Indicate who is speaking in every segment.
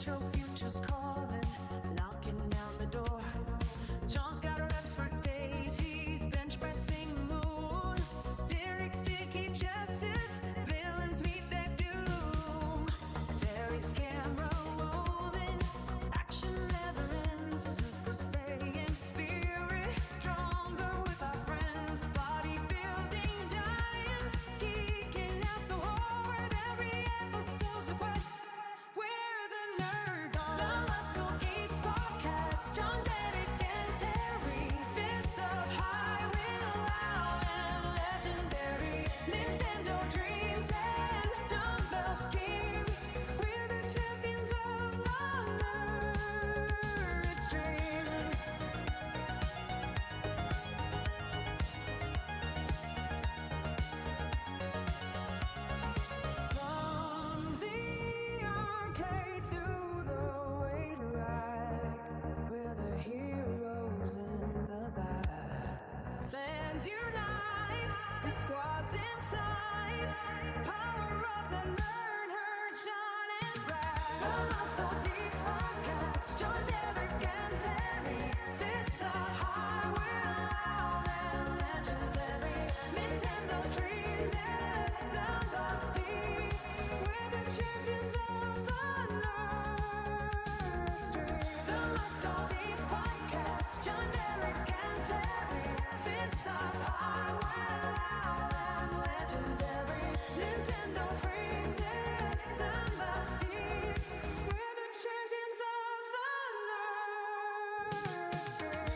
Speaker 1: your future's calling, knocking down the door. John's got reps for days, he's bench pressing the moon. Derek's sticky justice, villains meet their doom. Terry's camera rolling, action never ends. Super Saiyan spirit, stronger with our friends. Bodybuilding giants, geeking out so hard. Every episode's a quest. We're the Nerd Guard. The Muscle Geeks podcast. John, Derek, and Terry. Fists up high, real loud and legendary. Nintendo dreams and dumbbell schemes. We're the champions of the nerd streams. From the arcade to the weight rack, we're the heroes in the back. Fans unite, the squad's in flight. Power of the nerd herd, Sean and Brad. The Muscle Geeks podcast, John, Derek, and Terry. Fists up high, we're loud and legendary. Nintendo dreams and dumbbell schemes. We're the champions of the nerd stream. The Muscle Geeks podcast, John, Derek, and Terry. Fists up high, we're loud and legendary. Nintendo dreams and dumbbell schemes. We're the champions of the nerd stream.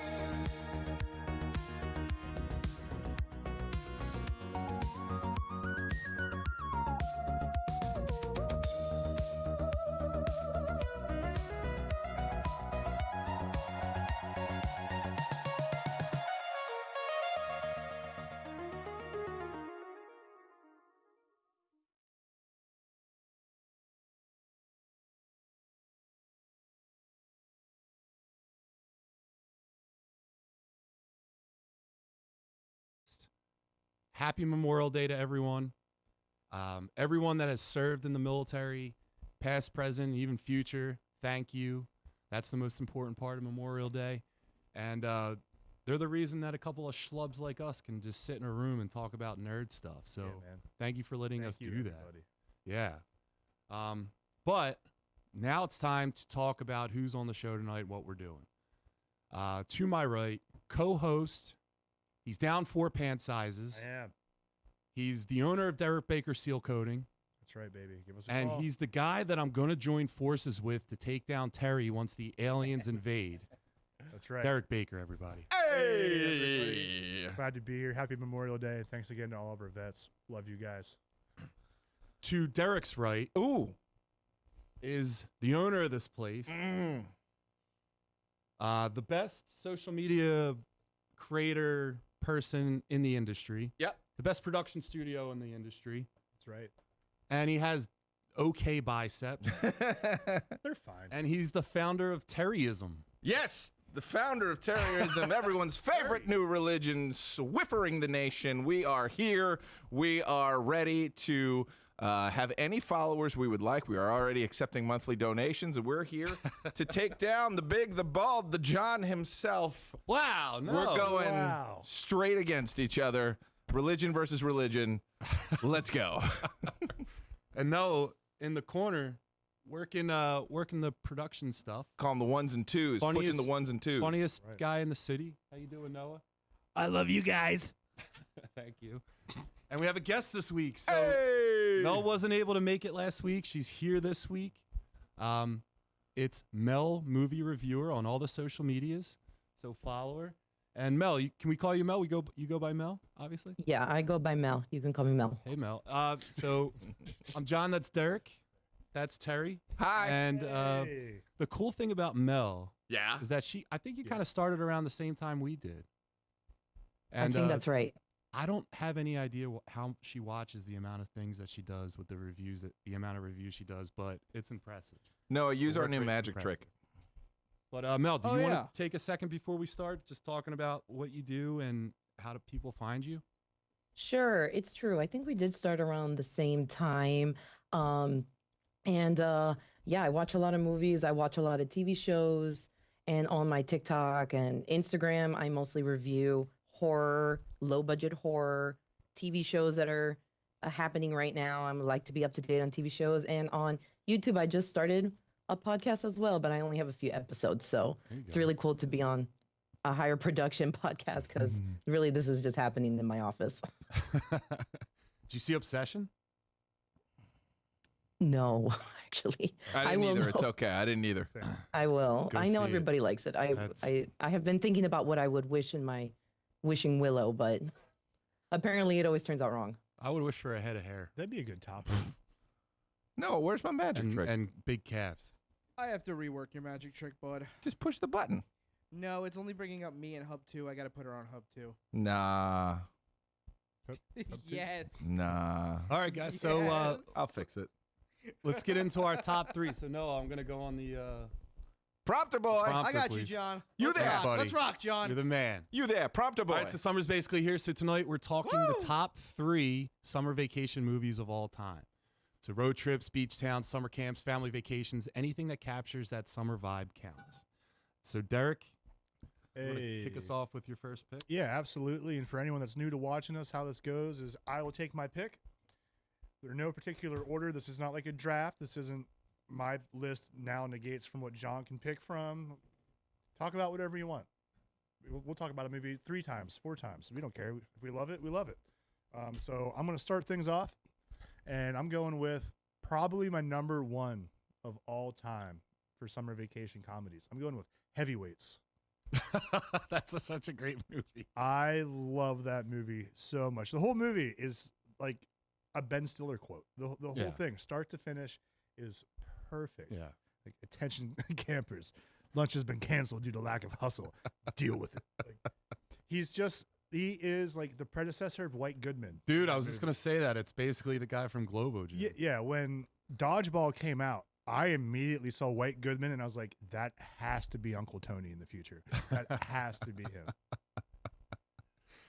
Speaker 2: Happy Memorial Day to everyone. Everyone that has served in the military, past, present, even future, thank you. That's the most important part of Memorial Day. And they're the reason that a couple of schlubs like us can just sit in a room and talk about nerd stuff. So
Speaker 3: Yeah, man.
Speaker 2: thank you for letting
Speaker 3: Thank
Speaker 2: us
Speaker 3: you,
Speaker 2: do that.
Speaker 3: everybody.
Speaker 2: Yeah. But now it's time to talk about who's on the show tonight, what we're doing. To my right, co-host. He's down 4 pant sizes.
Speaker 3: I am.
Speaker 2: He's the owner of Derek Baker Seal Coating.
Speaker 3: That's right, baby. Give us a
Speaker 2: And
Speaker 3: call.
Speaker 2: he's the guy that I'm going to join forces with to take down Terry once the aliens invade.
Speaker 3: That's right.
Speaker 2: Derek Baker, everybody.
Speaker 3: Hey, glad to be here. Happy Memorial Day. Thanks again to all of our vets. Love you guys.
Speaker 2: To Derek's right is the owner of this place, the best social media creator person in the industry.
Speaker 4: Yep.
Speaker 2: The best production studio in the industry.
Speaker 3: That's right.
Speaker 2: And he has okay biceps.
Speaker 3: They're fine.
Speaker 2: And he's the founder of Terryism.
Speaker 4: Yes, the founder of terrorism, everyone's favorite new religion, swiffering the nation. We are here. We are ready to have any followers we would like. We are already accepting monthly donations, and we're here to take down the big, the bald, the John himself.
Speaker 2: Wow, no.
Speaker 4: We're going
Speaker 3: Wow.
Speaker 4: straight against each other. Religion versus religion. Let's go.
Speaker 2: And no, in the corner, working the production stuff.
Speaker 4: Call them the ones and twos, pushing
Speaker 2: Funniest-
Speaker 4: the ones and twos.
Speaker 2: Funniest
Speaker 3: Right.
Speaker 2: guy in the city. How you doing, Noah?
Speaker 5: I love you guys.
Speaker 2: Thank you. And we have a guest this week. So
Speaker 4: Hey!
Speaker 2: Mel wasn't able to make it last week. She's here this week. It's Mel, movie reviewer on all the social medias. So follow her. And Mel, can we call you Mel? You go by Mel, obviously.
Speaker 6: Yeah, I go by Mel. You can call me Mel.
Speaker 2: Hey Mel. So I'm John. That's Derek. That's Terry.
Speaker 4: Hi.
Speaker 2: And
Speaker 3: Hey.
Speaker 2: the cool thing about Mel
Speaker 4: Yeah.
Speaker 2: is that I think you
Speaker 3: Yeah.
Speaker 2: kind of started around the same time we did.
Speaker 6: I think that's right.
Speaker 2: I don't have any idea how she watches the amount of things that she does with the reviews, the amount of reviews she does, but it's impressive.
Speaker 4: No, use our
Speaker 2: Work
Speaker 4: new
Speaker 2: rate's
Speaker 4: magic
Speaker 2: impressive.
Speaker 4: trick.
Speaker 2: But Mel, do
Speaker 5: Oh,
Speaker 2: you want
Speaker 5: yeah.
Speaker 2: to take a second before we start just talking about what you do and how do people find you?
Speaker 6: Sure, it's true. I think we did start around the same time. And yeah, I watch a lot of movies. I watch a lot of TV shows. And on my TikTok and Instagram, I mostly review horror, low budget horror, TV shows that are happening right now. I like to be up to date on TV shows. And on YouTube, I just started a podcast as well, but I only have a few episodes. So it's really cool to be on a higher production podcast because really this is just happening in my office.
Speaker 2: Did you see Obsession?
Speaker 6: No, actually.
Speaker 4: I didn't either.
Speaker 6: know.
Speaker 4: It's okay. I didn't either.
Speaker 6: I will.
Speaker 2: Go
Speaker 6: I know
Speaker 2: see it.
Speaker 6: everybody likes it. I have been thinking about what I would wish in my wishing willow, but apparently it always turns out wrong.
Speaker 2: I would wish for a head of hair
Speaker 3: That'd be a good topic.
Speaker 4: No, where's my magic trick?
Speaker 2: and big calves.
Speaker 7: I have to rework your magic trick, bud.
Speaker 4: Just push the button.
Speaker 7: No, it's only bringing up me and Hub 2. I got to put her on Hub 2.
Speaker 4: Nah.
Speaker 7: Yes.
Speaker 4: Nah.
Speaker 2: All right, guys. So
Speaker 7: Yes.
Speaker 4: I'll fix it.
Speaker 2: let's get into our top 3. So Noah, I'm gonna go on the
Speaker 4: Prompter boy.
Speaker 2: Prompter,
Speaker 7: I got you,
Speaker 2: please.
Speaker 7: John.
Speaker 4: You
Speaker 7: Let's
Speaker 4: there,
Speaker 7: rock.
Speaker 2: buddy.
Speaker 7: Let's rock, John.
Speaker 2: You're the man.
Speaker 4: You there, Prompter boy.
Speaker 2: All right, so summer's basically here. So tonight we're talking the top 3 summer vacation movies of all time. So road trips, beach towns, summer camps, family vacations, anything that captures that summer vibe counts. So Derek, you wanna kick us off with your first pick?
Speaker 3: Yeah, absolutely. And for anyone that's new to watching us, how this goes is I will take my pick. There's no particular order. This is not like a draft. This isn't my list now negates from what John can pick from. Talk about whatever you want. We'll talk about a movie 3 times, 4 times. We don't care. If we love it, we love it. So I'm going to start things off, and I'm going with probably my number 1 of all time for summer vacation comedies. I'm going with Heavyweights.
Speaker 2: That's such a great movie.
Speaker 3: I love that movie so much. The whole movie is like a Ben Stiller quote. The whole
Speaker 2: Yeah.
Speaker 3: thing, start to finish, is perfect.
Speaker 2: Yeah.
Speaker 3: Like, attention campers, lunch has been canceled due to lack of hustle. Deal with it. Like, he is like the predecessor of White Goodman.
Speaker 2: Dude, I was just going to say that. It's basically the guy from Globo, Jim.
Speaker 3: Yeah, when Dodgeball came out, I immediately saw White Goodman and I was like, that has to be Uncle Tony in the future. That has to be him.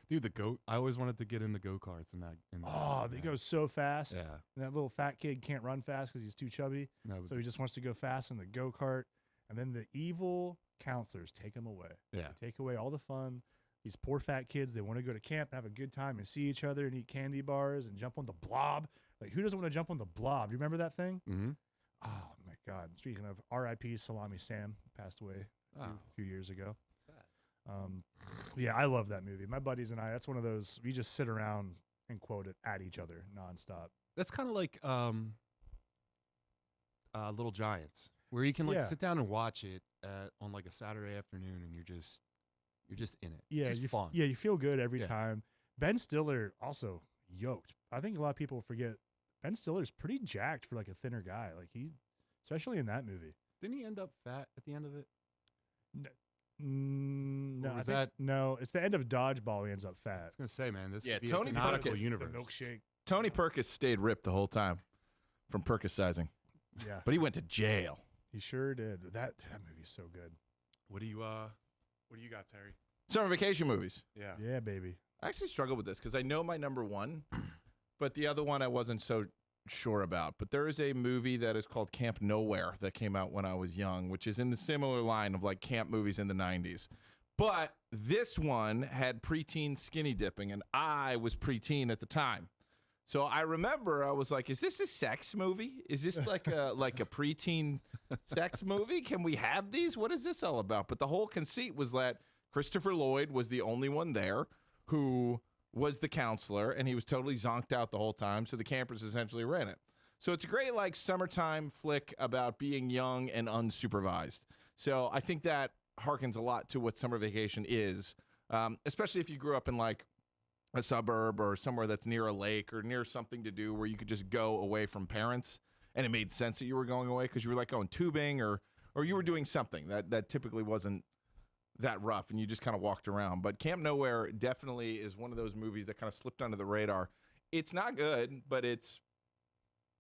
Speaker 2: Dude, I always wanted to get in the go-karts in that.
Speaker 3: Oh, they go so fast.
Speaker 2: Yeah.
Speaker 3: And that little fat kid can't run fast because he's too chubby.
Speaker 2: No,
Speaker 3: So he just wants to go fast in the go-kart. And then the evil counselors take him away.
Speaker 2: yeah.
Speaker 3: They take away all the fun. These poor fat kids, they want to go to camp, have a good time, and see each other and eat candy bars and jump on the blob. Like, who doesn't want to jump on the blob? Do you remember that thing?
Speaker 2: Mm-hmm.
Speaker 3: Oh, my God. Speaking of R.I.P. Salami Sam, passed away a few years ago. Yeah, I love that movie. My buddies and I, that's one of those, we just sit around and quote it at each other nonstop.
Speaker 2: That's kind of like Little Giants, where you can like
Speaker 3: Yeah.
Speaker 2: sit down and watch it on like a Saturday afternoon, and you're just in it.
Speaker 3: Yeah,
Speaker 2: it's just fun.
Speaker 3: Yeah, you feel good every
Speaker 2: Yeah.
Speaker 3: time. Ben Stiller also yoked. I think a lot of people forget Ben Stiller's pretty jacked for like a thinner guy. Like especially in that movie.
Speaker 2: Didn't he end up fat at the end of it?
Speaker 3: No,
Speaker 2: Or
Speaker 3: I
Speaker 2: was
Speaker 3: think,
Speaker 2: that-
Speaker 3: no, it's the end of Dodgeball. He ends up
Speaker 2: I
Speaker 3: fat.
Speaker 2: was gonna say, man, this
Speaker 4: Yeah,
Speaker 2: could be
Speaker 4: Tony
Speaker 2: a canonical
Speaker 4: Perkins.
Speaker 2: universe.
Speaker 3: The milkshake.
Speaker 4: Tony Perkins stayed ripped the whole time from Perkisizing,
Speaker 3: Yeah,
Speaker 4: but he went to jail.
Speaker 3: he sure did. That movie's so good.
Speaker 2: What do you got, Terry?
Speaker 4: Summer vacation movies.
Speaker 2: Yeah.
Speaker 3: Yeah, baby.
Speaker 4: I actually struggle with this because I know my number 1, but the other one I wasn't so sure about. But there is a movie that is called Camp Nowhere that came out when I was young, which is in the similar line of like camp movies in the 90s. But this one had preteen skinny dipping, and I was preteen at the time. So I remember I was like, is this a sex movie? Is this like a preteen sex movie? Can we have these? What is this all about? But the whole conceit was that Christopher Lloyd was the only one there who was the counselor, and he was totally zonked out the whole time, so the campers essentially ran it. So it's a great like summertime flick about being young and unsupervised. So I think that harkens a lot to what summer vacation is, especially if you grew up in like a suburb or somewhere that's near a lake or near something to do where you could just go away from parents, and it made sense that you were going away because you were like going tubing or you were doing something that typically wasn't that rough, and you just kind of walked around. But Camp Nowhere definitely is one of those movies that kind of slipped under the radar. It's not good, but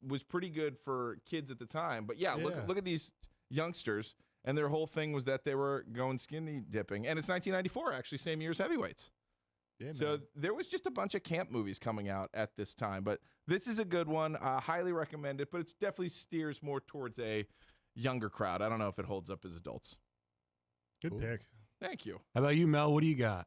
Speaker 4: was pretty good for kids at the time. But yeah. Look at these youngsters, and their whole thing was that they were going skinny dipping, and it's 1994 actually, same year as Heavyweights.
Speaker 3: Yeah,
Speaker 4: So
Speaker 3: man.
Speaker 4: there was just a bunch of camp movies coming out at this time, but this is a good one. Highly recommend it, but it definitely steers more towards a younger crowd. I don't know if it holds up as adults.
Speaker 3: Good
Speaker 2: Cool.
Speaker 3: pick.
Speaker 4: Thank you.
Speaker 2: How about you, Mel? What do you got?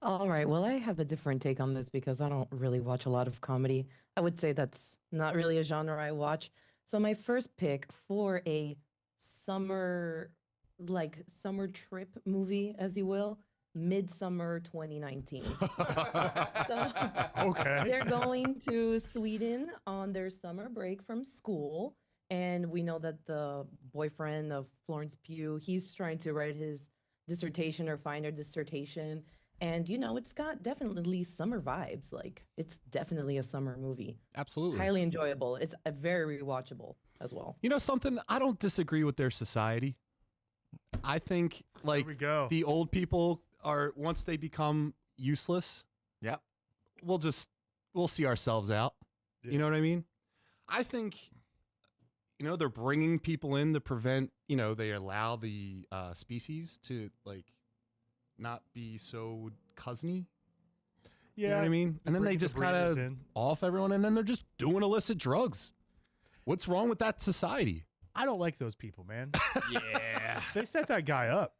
Speaker 6: All right. Well, I have a different take on this because I don't really watch a lot of comedy. I would say that's not really a genre I watch. So my first pick for a summer, like summer trip movie, as you will, Midsummer 2019. So
Speaker 3: Okay.
Speaker 6: they're going to Sweden on their summer break from school. And we know that the boyfriend of Florence Pugh, he's trying to write his dissertation or final dissertation. And, it's got definitely summer vibes. Like, it's definitely a summer movie.
Speaker 2: Absolutely.
Speaker 6: Highly enjoyable. It's a very rewatchable as well.
Speaker 2: You know something? I don't disagree with their society. I think like
Speaker 3: Here we go.
Speaker 2: the old people are once they become useless.
Speaker 4: Yep.
Speaker 2: We'll see ourselves out.
Speaker 3: Yeah.
Speaker 2: You know what I mean? I think they're bringing people in to prevent. They allow the species to like not be so cousiny.
Speaker 3: Yeah.
Speaker 2: You know what I mean? And then they
Speaker 3: bring the
Speaker 2: just kind of
Speaker 3: breeders in.
Speaker 2: off everyone, and then they're just doing illicit drugs. What's wrong with that society?
Speaker 3: I don't like those people, man.
Speaker 4: Yeah.
Speaker 3: They set that guy up.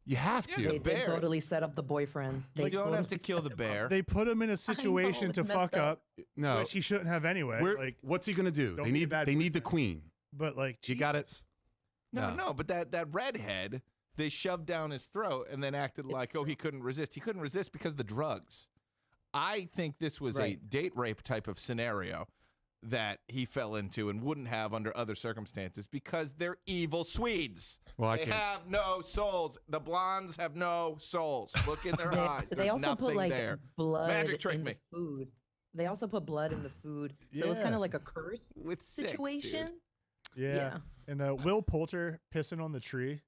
Speaker 2: You have
Speaker 4: Yeah,
Speaker 2: to.
Speaker 4: the
Speaker 6: They
Speaker 4: bear.
Speaker 6: totally set up the boyfriend. They
Speaker 4: You don't have to
Speaker 6: totally
Speaker 4: kill the
Speaker 6: set him up.
Speaker 4: bear.
Speaker 3: They put him in a situation
Speaker 6: it's
Speaker 3: to
Speaker 6: messed
Speaker 3: fuck
Speaker 6: up.
Speaker 3: up,
Speaker 2: No,
Speaker 3: which he shouldn't have anyway. Like,
Speaker 2: what's he gonna do?
Speaker 3: don't
Speaker 2: They
Speaker 3: be a
Speaker 2: need
Speaker 3: bad
Speaker 2: the
Speaker 3: boyfriend.
Speaker 2: queen.
Speaker 3: but like,
Speaker 2: You got it.
Speaker 3: Jesus.
Speaker 4: No, but that redhead, they shoved down his throat and then acted like, he couldn't resist. He couldn't resist because of the drugs. I think this was a
Speaker 6: Right.
Speaker 4: date rape type of scenario that he fell into and wouldn't have under other circumstances because they're evil Swedes.
Speaker 2: Well, I
Speaker 4: They
Speaker 2: can't.
Speaker 4: have no souls. The blondes have no souls. Look in their eyes.
Speaker 6: They
Speaker 4: There's
Speaker 6: also
Speaker 4: nothing
Speaker 6: put like
Speaker 4: there.
Speaker 6: blood
Speaker 4: Magic trick
Speaker 6: in
Speaker 4: me.
Speaker 6: the food. They also put blood in the food, so it was kind
Speaker 3: Yeah.
Speaker 6: of like a curse
Speaker 4: With sex,
Speaker 6: situation.
Speaker 3: Yeah. And Will Poulter pissing on the tree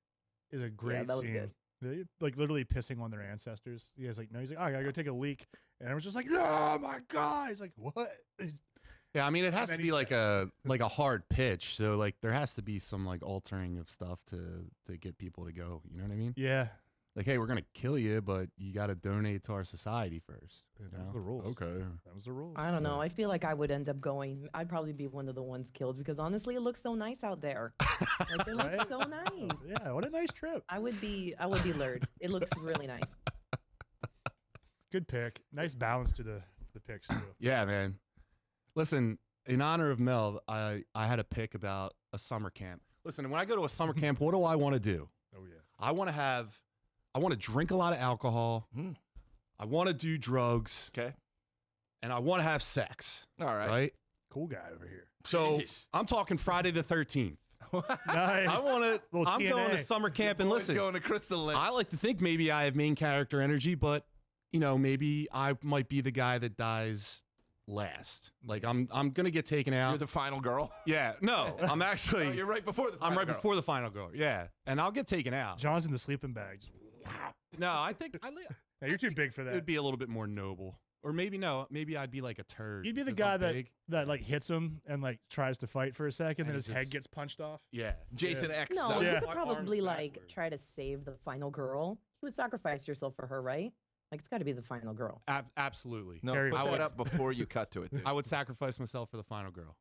Speaker 3: is a great
Speaker 6: that was
Speaker 3: scene.
Speaker 6: good.
Speaker 3: They, like literally pissing on their ancestors. He's like, oh, I gotta go take a leak, and everyone's just like, oh my god. He's like, what?
Speaker 2: Yeah, I mean, it has
Speaker 3: then
Speaker 2: to
Speaker 3: he
Speaker 2: be like a hard pitch. So like there has to be some like altering of stuff to get people to go. You know what I mean?
Speaker 3: Yeah.
Speaker 2: Like, hey, we're gonna kill you, but you got to donate to our society first. You
Speaker 3: Those
Speaker 2: know?
Speaker 3: are the rules.
Speaker 2: Okay.
Speaker 3: That was the rules.
Speaker 6: I don't know.
Speaker 2: Yeah.
Speaker 6: I feel like I would end up going. I'd probably be one of the ones killed because honestly, it looks so nice out there. Like it looks
Speaker 3: Right?
Speaker 6: so nice.
Speaker 3: Yeah. What a nice trip.
Speaker 6: I would be lured. It looks really nice.
Speaker 3: Good pick. Nice balance to the picks too.
Speaker 2: Yeah, man. Listen, in honor of Mel, I had a pick about a summer camp. Listen, when I go to a summer camp, what do I want to do?
Speaker 3: Oh yeah.
Speaker 2: I want to drink a lot of alcohol.
Speaker 4: Hmm.
Speaker 2: I want to do drugs,
Speaker 4: Okay.
Speaker 2: and I want to have sex.
Speaker 4: All right.
Speaker 2: Right?
Speaker 3: Cool guy over here.
Speaker 2: So
Speaker 4: Jeez.
Speaker 2: I'm talking Friday the 13th.
Speaker 3: Nice.
Speaker 2: I want to.
Speaker 3: Little
Speaker 2: I'm going to
Speaker 3: TNA.
Speaker 2: summer camp, and
Speaker 4: Boys
Speaker 2: listen.
Speaker 4: going to Crystal Lake.
Speaker 2: I like to think maybe I have main character energy, but maybe I might be the guy that dies last. Like I'm gonna get taken out.
Speaker 4: You're the final girl.
Speaker 2: Yeah, no, I'm actually.
Speaker 4: Oh, you're right before the.
Speaker 2: I'm
Speaker 4: final
Speaker 2: right
Speaker 4: girl.
Speaker 2: before the final girl. Yeah, and I'll get taken out.
Speaker 3: John's in the sleeping bag. Just,
Speaker 2: No, I think
Speaker 3: yeah, you're too big for
Speaker 2: it
Speaker 3: that.
Speaker 2: would be a little bit more noble, or maybe no, maybe I'd be like a turd.
Speaker 3: You'd be the
Speaker 2: because
Speaker 3: guy
Speaker 2: I'm
Speaker 3: that
Speaker 2: big.
Speaker 3: that like hits him and like tries to fight for a second,
Speaker 2: And
Speaker 3: then
Speaker 2: he
Speaker 3: his head
Speaker 2: just-
Speaker 3: gets punched off.
Speaker 2: Yeah,
Speaker 4: Jason X.
Speaker 6: No,
Speaker 4: style.
Speaker 3: Yeah.
Speaker 6: you could
Speaker 2: My arms
Speaker 6: probably like
Speaker 2: backward.
Speaker 6: try to save the final girl. You would sacrifice yourself for her, right? Like it's got to be the final girl.
Speaker 2: absolutely.
Speaker 4: No,
Speaker 3: Carry
Speaker 4: put
Speaker 3: on.
Speaker 4: that up before you cut to it. Dude.
Speaker 2: I would sacrifice myself for the final girl.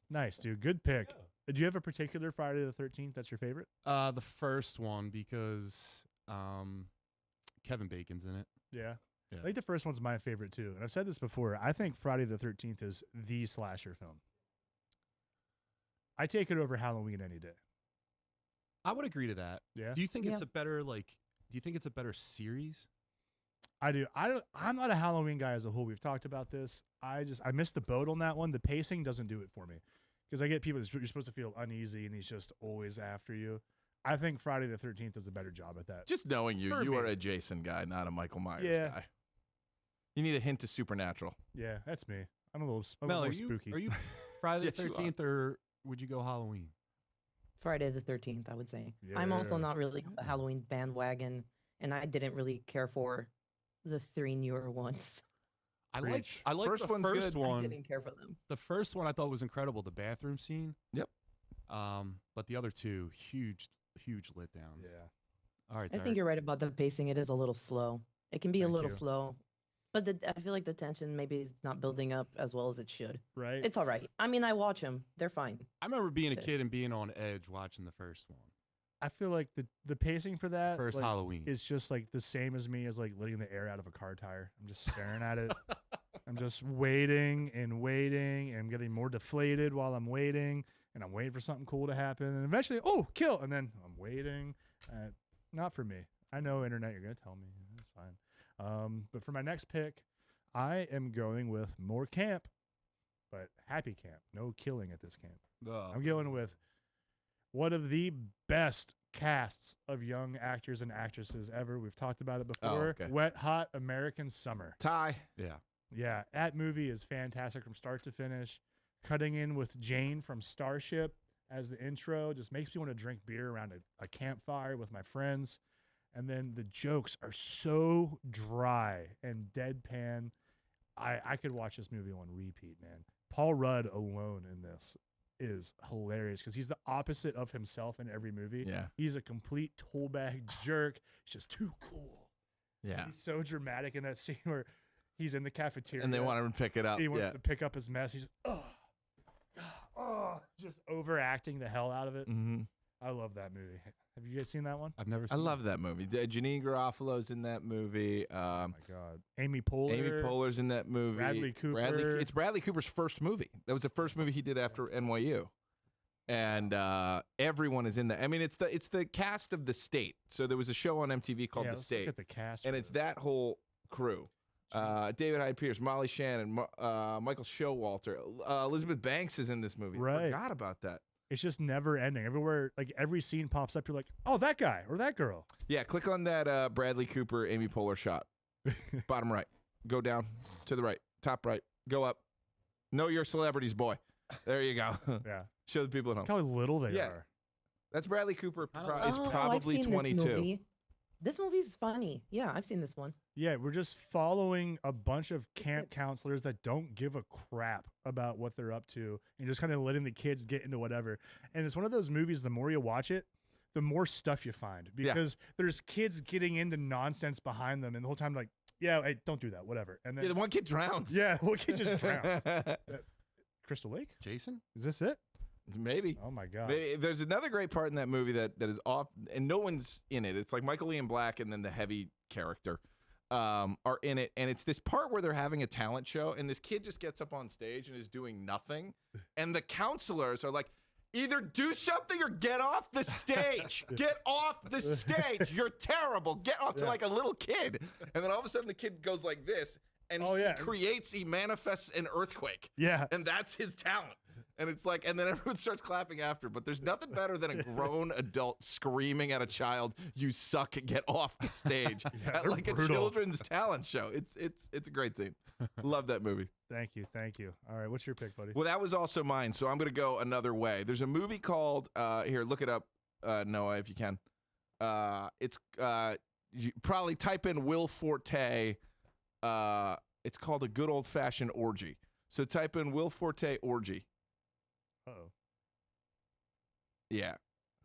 Speaker 3: Nice, dude. Good pick. Do you have a particular Friday the 13th that's your favorite?
Speaker 2: The first one because Kevin Bacon's in it.
Speaker 3: Yeah.
Speaker 2: Yeah.
Speaker 3: I think the first one's my favorite too. And I've said this before. I think Friday the 13th is the slasher film. I take it over Halloween any day.
Speaker 2: I would agree to that.
Speaker 3: Yeah.
Speaker 2: Do you think it's
Speaker 6: Yeah.
Speaker 2: a better like? Do you think it's a better series?
Speaker 3: I do. I'm not a Halloween guy as a whole. We've talked about this. I missed the boat on that one. The pacing doesn't do it for me. Because I get people you're supposed to feel uneasy and he's just always after you. I think Friday the 13th does a better job at that.
Speaker 4: Just knowing you,
Speaker 3: For
Speaker 4: you
Speaker 3: me.
Speaker 4: are a Jason guy, not a Michael Myers
Speaker 3: Yeah.
Speaker 4: guy. You need a hint of supernatural.
Speaker 3: Yeah, that's me. I'm a little
Speaker 2: Mel,
Speaker 3: more
Speaker 2: are you
Speaker 3: spooky.
Speaker 2: are you Friday the
Speaker 4: Yes, you are.
Speaker 2: 13th or would you go Halloween?
Speaker 6: Friday the 13th, I would say. I'm also
Speaker 3: Yeah.
Speaker 6: not really a Halloween bandwagon, and I didn't really care for the 3 newer ones.
Speaker 3: Preach.
Speaker 2: I like
Speaker 4: First
Speaker 2: the
Speaker 4: one's
Speaker 2: first
Speaker 4: good.
Speaker 6: I
Speaker 2: one.
Speaker 6: didn't care for them.
Speaker 2: The first one I thought was incredible, the bathroom scene.
Speaker 4: Yep.
Speaker 2: But the other two, huge letdowns.
Speaker 3: Yeah.
Speaker 2: All right.
Speaker 6: I think you're right about the pacing. It is a little slow. It can be a
Speaker 3: Thank
Speaker 6: little
Speaker 3: you.
Speaker 6: slow, but I feel like the tension maybe is not building up as well as it should.
Speaker 3: Right.
Speaker 6: It's all right. I mean, I watch them; they're fine.
Speaker 2: I remember being a
Speaker 6: Good.
Speaker 2: kid and being on edge watching the first one.
Speaker 3: I feel like the pacing for that
Speaker 2: First
Speaker 3: like,
Speaker 2: Halloween.
Speaker 3: is just like the same as me as like letting the air out of a car tire. I'm just staring at it. I'm just waiting and waiting, and I'm getting more deflated while I'm waiting, and I'm waiting for something cool to happen, and eventually, oh, kill, and then I'm waiting. Not for me. I know, internet, you're gonna tell me that's fine. But for my next pick, I am going with more camp, but happy camp. No killing at this camp. I'm going with one of the best casts of young actors and actresses ever. We've talked about it before.
Speaker 4: okay.
Speaker 3: Wet Hot American Summer.
Speaker 4: Ty.
Speaker 2: Yeah.
Speaker 3: Yeah, that movie is fantastic from start to finish. Cutting in with Jane from Starship as the intro just makes me want to drink beer around a campfire with my friends. And then the jokes are so dry and deadpan. I could watch this movie on repeat, man. Paul Rudd alone in this is hilarious because he's the opposite of himself in every movie.
Speaker 4: Yeah.
Speaker 3: He's a complete toolbag jerk. He's just too cool.
Speaker 4: Yeah.
Speaker 3: He's so dramatic in that scene where he's in the cafeteria.
Speaker 4: And they want him to pick it up.
Speaker 3: He wants
Speaker 4: Yeah.
Speaker 3: to pick up his mess. He's just, just overacting the hell out of it.
Speaker 4: Mm-hmm.
Speaker 3: I love that movie. Have you guys seen that one?
Speaker 2: I've never
Speaker 4: I
Speaker 2: seen
Speaker 4: love that movie. Janine Garofalo's in that movie.
Speaker 3: Oh my God. Amy Poehler.
Speaker 4: Amy Poehler's in that movie.
Speaker 3: Bradley Cooper.
Speaker 4: It's Bradley Cooper's first movie. That was the first movie he did after NYU. And everyone is in that. I mean, it's the cast of The State. So there was a show on MTV called
Speaker 3: Yeah,
Speaker 4: The
Speaker 3: let's look
Speaker 4: State.
Speaker 3: at the cast.
Speaker 4: And
Speaker 3: for
Speaker 4: it's
Speaker 3: it.
Speaker 4: that whole crew. David Hyde Pierce, Molly Shannon, Michael Showalter, Elizabeth Banks is in this movie.
Speaker 3: Right.
Speaker 4: Forgot about that.
Speaker 3: It's just never ending. Everywhere, like every scene pops up, you're like, oh, that guy or that girl.
Speaker 4: Yeah, click on that Bradley Cooper, Amy Poehler shot. Bottom right. Go down to the right. Top right. Go up. Know your celebrities, boy. There you go.
Speaker 3: Yeah.
Speaker 4: Show the people at home.
Speaker 3: Look how little they
Speaker 4: Yeah.
Speaker 3: are.
Speaker 4: That's Bradley Cooper. Is
Speaker 6: Oh, I've
Speaker 4: probably
Speaker 6: seen
Speaker 4: 22.
Speaker 6: This movie. This movie's funny. Yeah, I've seen this one.
Speaker 3: Yeah, we're just following a bunch of camp counselors that don't give a crap about what they're up to and just kind of letting the kids get into whatever. And it's one of those movies, the more you watch it, the more stuff you find because there's kids getting into nonsense behind them. And the whole time, like, yeah, hey, don't do that, whatever. And then,
Speaker 4: Yeah, the one kid drowns.
Speaker 3: yeah, well, kid just drowns. Crystal Lake?
Speaker 2: Jason?
Speaker 3: Is this it?
Speaker 4: Maybe.
Speaker 3: Oh, my God.
Speaker 4: Maybe. There's another great part in that movie that is off, and no one's in it. It's like Michael Ian Black and then the heavy character are in it. And it's this part where they're having a talent show, and this kid just gets up on stage and is doing nothing. And the counselors are like, either do something or get off the stage. Get off the stage. You're terrible. Get off to like a little kid. And then all of a sudden the kid goes like this, and he manifests an earthquake.
Speaker 3: Yeah.
Speaker 4: And that's his talent. And it's like, and then everyone starts clapping after. But there's nothing better than a grown adult screaming at a child, "You suck! Get off the stage!"
Speaker 3: Yeah,
Speaker 4: at
Speaker 3: they're
Speaker 4: like
Speaker 3: brutal.
Speaker 4: a children's talent show. It's a great scene. Love that movie.
Speaker 3: Thank you. Thank you. All right. What's your pick, buddy?
Speaker 4: Well, that was also mine. So I'm gonna go another way. There's a movie called here. Look it up, Noah, if you can. It's you probably type in Will Forte. It's called A Good Old Fashioned Orgy. So type in Will Forte orgy.
Speaker 3: Uh-oh.
Speaker 4: Yeah.